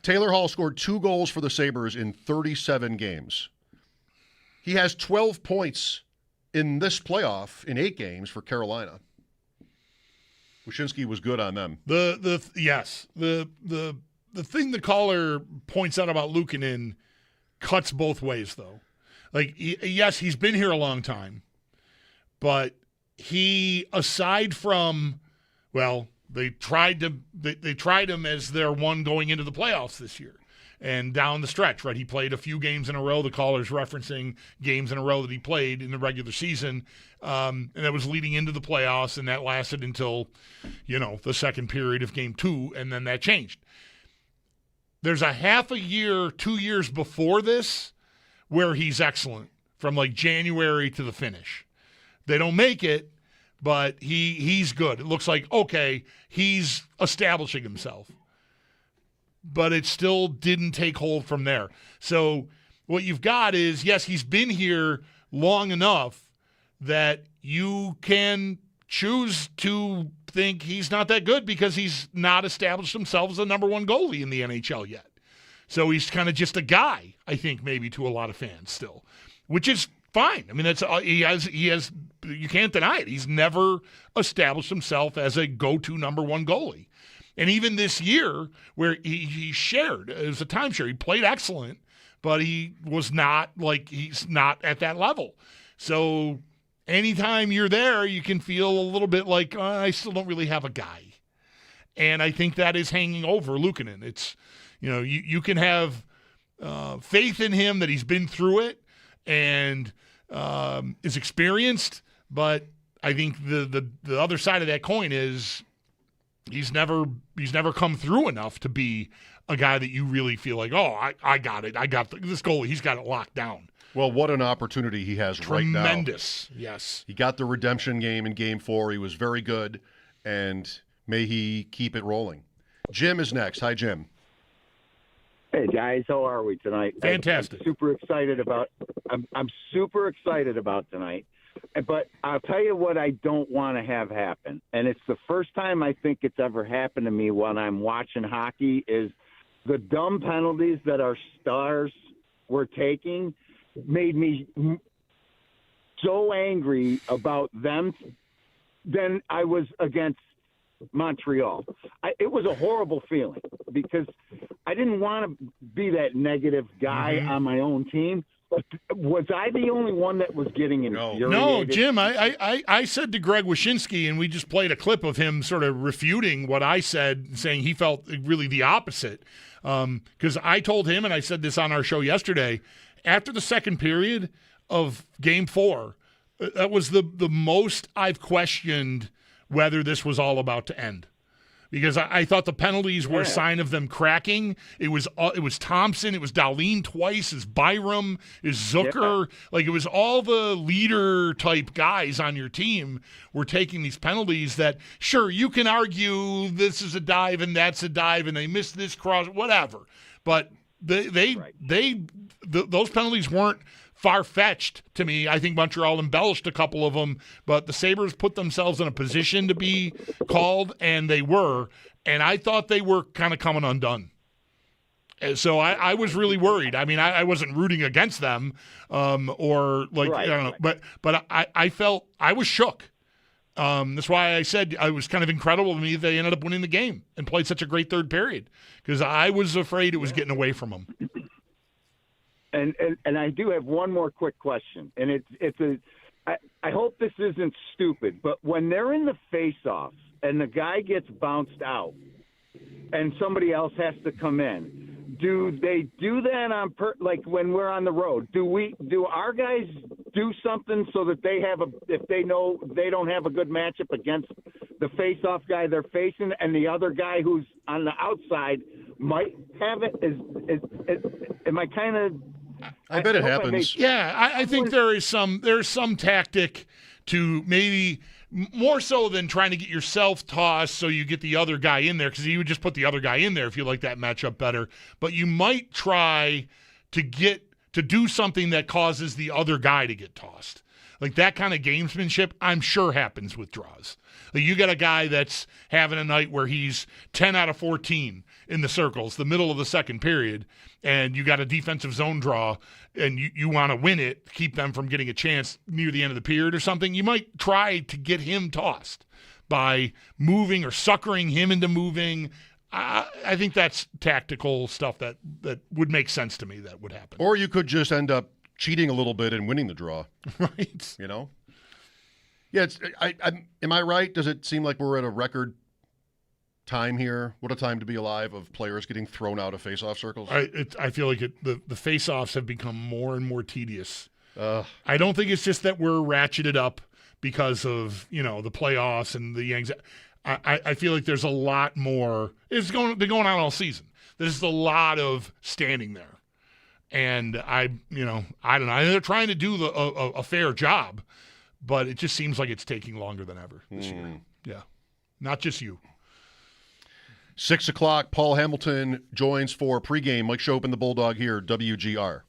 Taylor Hall scored 2 goals for the Sabres in 37 games. He has 12 points in this playoff in 8 games for Carolina. Wyshynski was good on them. The thing the caller points out about Luukkonen cuts both ways, though. Like, yes, he's been here a long time, but he, aside from, well, they tried him as their one going into the playoffs this year and down the stretch, right? He played a few games in a row. The caller's referencing games in a row that he played in the regular season, and that was leading into the playoffs, and that lasted until, the second period of game 2, and then that changed. There's a half a year, 2 years before this where he's excellent from like January to the finish. They don't make it, but he's good. It looks like, okay, he's establishing himself. But it still didn't take hold from there. So what you've got is, yes, he's been here long enough that you can choose to think he's not that good because he's not established himself as the number 1 goalie in the NHL yet. So he's kind of just a guy, I think, maybe to a lot of fans still, which is fine. I mean, that's he has. You can't deny it. He's never established himself as a go-to number 1 goalie. And even this year, where he shared, it was a timeshare. He played excellent, but he's not at that level. So anytime you're there, you can feel a little bit like, I still don't really have a guy. And I think that is hanging over Luukkonen. It's, you can have faith in him that he's been through it and is experienced, but I think the other side of that coin is he's never come through enough to be a guy that you really feel like, oh, I got it. I got this goalie. He's got it locked down. Well, what an opportunity he has right now. Tremendous, yes. He got the redemption game in Game 4. He was very good, and may he keep it rolling. Jim is next. Hi, Jim. Hey guys, how are we tonight? Fantastic. I'm super excited about. I'm super excited about tonight. But I'll tell you what I don't want to have happen, and it's the first time I think it's ever happened to me when I'm watching hockey, is the dumb penalties that our stars were taking made me so angry about them than I was against Montreal. It was a horrible feeling because I didn't want to be that negative guy on my own team. But was I the only one that was getting infuriated? No, Jim, I said to Greg Wyshynski, and we just played a clip of him sort of refuting what I said, saying he felt really the opposite. Because I told him, and I said this on our show yesterday, after the second period of Game 4, that was the most I've questioned whether this was all about to end. Because I thought the penalties were a sign of them cracking. It was Thompson. It was Dahlin twice. It was Byram. It was Zucker. Like, it was all the leader-type guys on your team were taking these penalties that, sure, you can argue this is a dive and that's a dive and they missed this cross, whatever. But those penalties weren't far-fetched to me. I think Montreal embellished a couple of them, but the Sabres put themselves in a position to be called, and they were. And I thought they were kind of coming undone. And so I was really worried. I mean, I wasn't rooting against them, or like, I don't know, but I felt I was shook. That's why I said it was kind of incredible to me that they ended up winning the game and played such a great third period, because I was afraid it was getting away from them. And I do have one more quick question, and I hope this isn't stupid, but when they're in the face-offs and the guy gets bounced out and somebody else has to come in, do they do that like when we're on the road? Do our guys do something so that if they know they don't have a good matchup against the face-off guy they're facing, and the other guy who's on the outside might have it? Am I kind of? I bet it happens. I think there's some tactic to maybe more so than trying to get yourself tossed so you get the other guy in there, because you would just put the other guy in there if you like that matchup better. But you might try to do something that causes the other guy to get tossed. Like that kind of gamesmanship, I'm sure happens with draws. Like you got a guy that's having a night where he's 10 out of 14 in the circles, the middle of the second period, and you got a defensive zone draw, and you want to win it, keep them from getting a chance near the end of the period or something, you might try to get him tossed by moving or suckering him into moving. I think that's tactical stuff that would make sense to me that would happen. Or you could just end up cheating a little bit and winning the draw. Right. You know? Yeah, am I right? Does it seem like we're at a record time here? What a time to be alive of players getting thrown out of face-off circles. I feel like the face-offs have become more and more tedious. I don't think it's just that we're ratcheted up because of the playoffs and the anxiety. I feel like there's a lot more. Been going on all season. There's a lot of standing there, and I don't know. They're trying to do a fair job, but it just seems like it's taking longer than ever this year. Yeah, not just you. 6 o'clock, Paul Hamilton joins for pregame. Mike Schopp and the Bulldog here, WGR.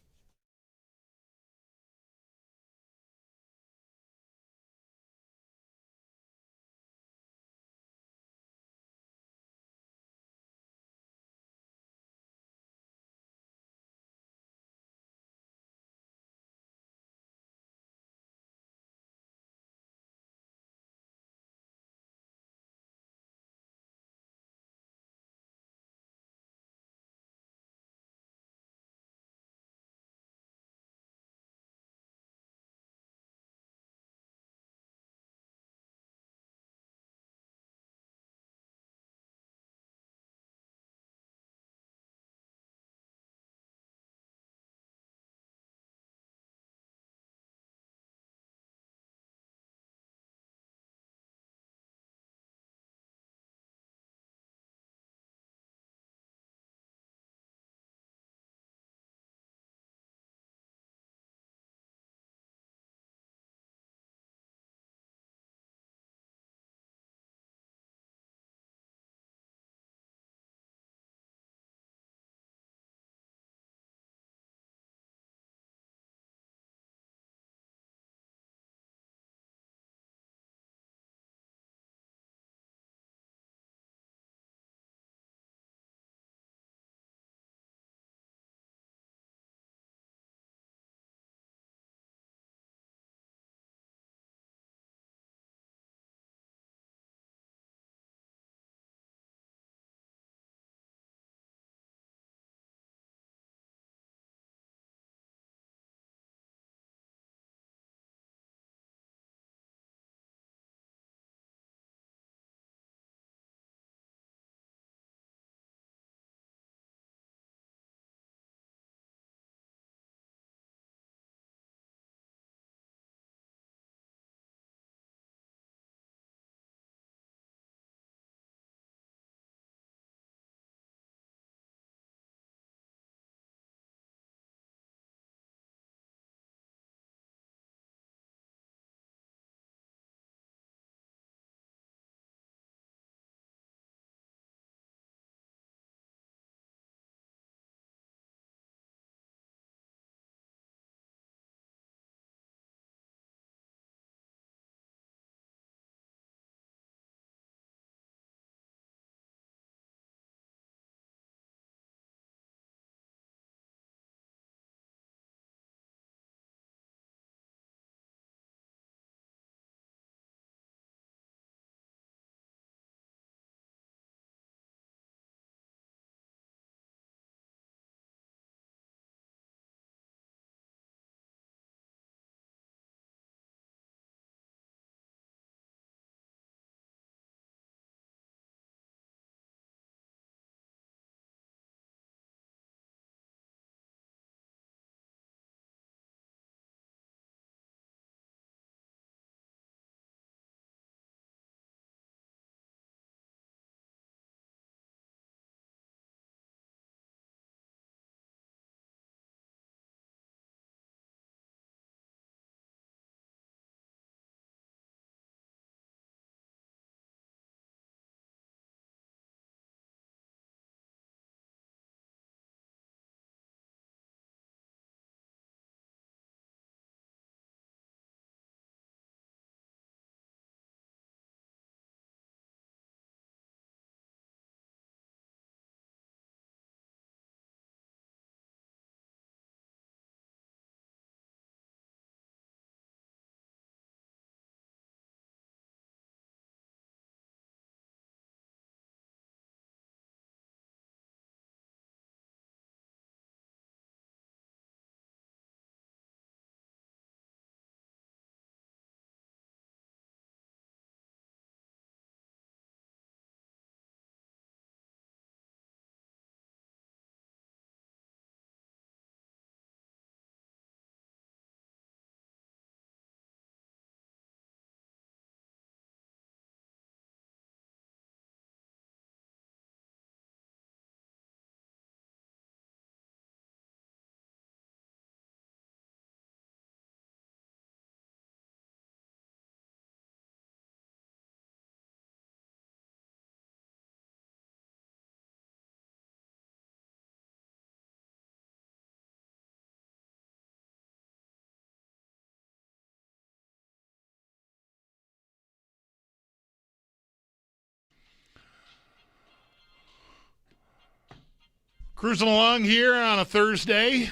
Cruising along here on a Thursday.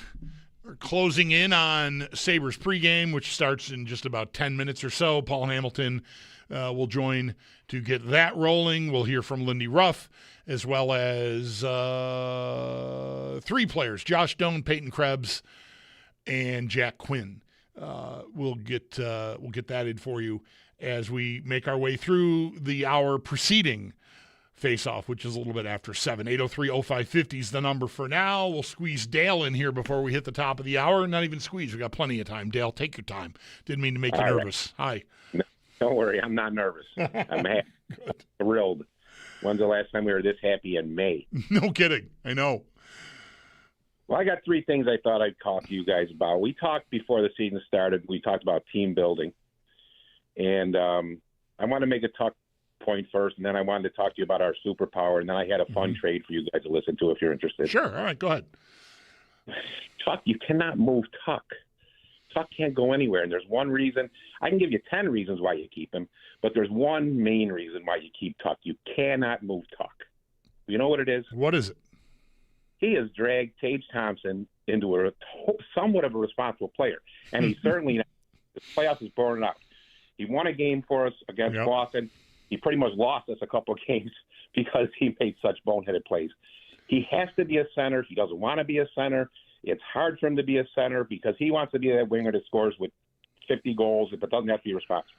We're closing in on Sabres pregame, which starts in just about 10 minutes or so. Paul Hamilton will join to get that rolling. We'll hear from Lindy Ruff, as well as 3 players, Josh Doan, Peyton Krebs, and Jack Quinn. We'll get that in for you as we make our way through the hour preceding face-off, which is a little bit after 7. 803-0550 is the number for now. We'll squeeze Dale in here before we hit the top of the hour. Not even squeeze. We got plenty of time. Dale, take your time. Didn't mean to make you nervous. Hi. No, don't worry. I'm not nervous. I'm happy. Thrilled. When's the last time we were this happy in May? No kidding. I know. Well, I got 3 things I thought I'd talk to you guys about. We talked before the season started. We talked about team building. And I want to make a point first, and then I wanted to talk to you about our superpower, and then I had a fun trade for you guys to listen to if you're interested. Sure. All right, go ahead. Tuck, you cannot move Tuck. Tuck can't go anywhere, and there's one reason. I can give you 10 reasons why you keep him, but there's one main reason why you keep Tuck. You cannot move Tuck. You know what it is? What is it? He has dragged Tage Thompson into a somewhat of a responsible player, and he's certainly not. The playoffs is burning up. He won a game for us against Boston. He pretty much lost us a couple of games because he made such boneheaded plays. He has to be a center. He doesn't want to be a center. It's hard for him to be a center because he wants to be that winger that scores with 50 goals but doesn't have to be responsible.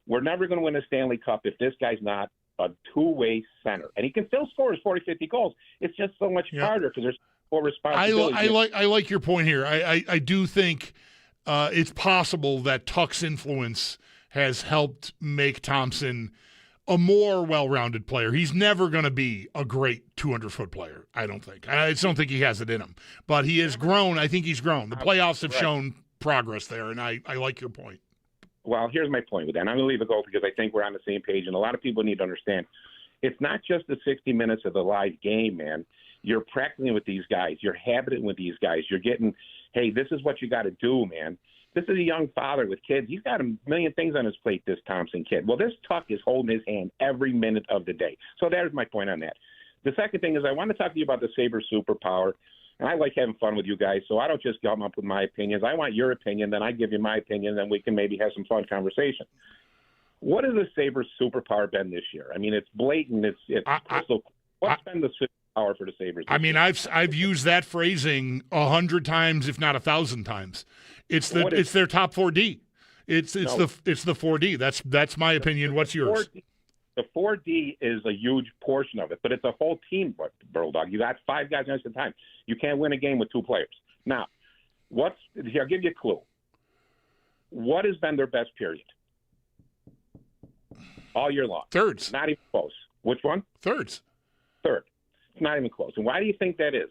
We're never going to win a Stanley Cup if this guy's not a two-way center. And he can still score his 40, 50 goals. It's just so much harder because there's more responsibility. I like your point here. I do think it's possible that Tuck's influence has helped make Thompson a more well-rounded player. He's never going to be a great 200-foot player, I don't think. I just don't think he has it in him. But he has grown. I think he's grown. The playoffs have shown progress there, and I like your point. Well, here's my point with that. And I'm going to leave it go because I think we're on the same page, and a lot of people need to understand it's not just the 60 minutes of the live game, man. You're practicing with these guys. You're habiting with these guys. You're getting, hey, this is what you got to do, man. This is a young father with kids. He's got a million things on his plate, this Thompson kid. Well, this Tuck is holding his hand every minute of the day. So there's my point on that. The second thing is I want to talk to you about the Sabres superpower. And I like having fun with you guys, so I don't just come up with my opinions. I want your opinion, then I give you my opinion, then we can maybe have some fun conversation. What has the Sabres superpower been this year? I mean, it's blatant. It's crystal. What's been the superpower for the Sabres? I mean, I've used that phrasing 100 times, if not 1,000 times. It's their top 4D. It's the 4D. That's my opinion. What's yours? The 4D is a huge portion of it, but it's a whole team, Bulldog. You got 5 guys at the time. You can't win a game with 2 players. Now, I'll give you a clue. What has been their best period? All year long. Thirds. Not even close. Which one? Thirds. Third. It's not even close. And why do you think that is?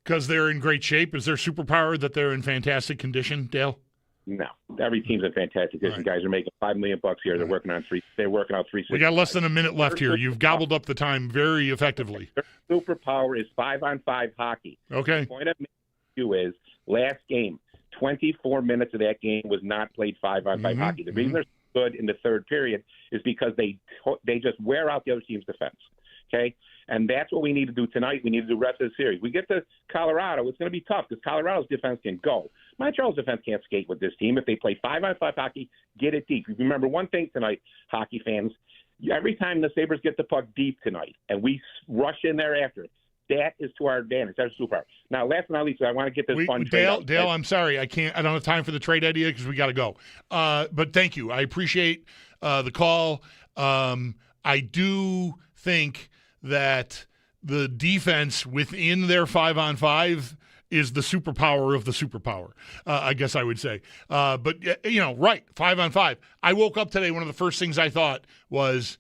Because they're in great shape. Is their superpower that they're in fantastic condition, Dale? No, every team's in fantastic condition. Right. Guys are making $5 million here. They're working on They're working out 3. We got less than a minute left here. You've gobbled up the time very effectively. Their superpower is 5-on-5 hockey. Okay. The point I'm making to you is last game, 24 minutes of that game was not played 5-on-5 hockey. The reason they're so good in the third period is because they just wear out the other team's defense. Okay. And that's what we need to do tonight. We need to do the rest of the series. We get to Colorado, it's going to be tough because Colorado's defense can go. Montreal's defense can't skate with this team. If they play 5-on-5 hockey, get it deep. Remember one thing tonight, hockey fans, every time the Sabres get the puck deep tonight and we rush in there after it, that is to our advantage. That's super. Now, last but not least, I want to get this fun trade out. Dale, I'm sorry. I don't have time for the trade idea because we got to go. But thank you. I appreciate the call. I do think that the defense within their 5-on-5 is the superpower of the superpower, I guess I would say. But, right, 5-on-5. I woke up today, one of the first things I thought was,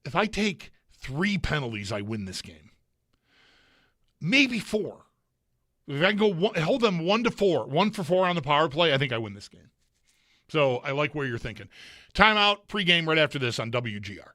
if I take 3 penalties, I win this game. Maybe 4. If I can go hold them 1-4, 1 for 4 on the power play, I think I win this game. So I like where you're thinking. Timeout, pregame right after this on WGR.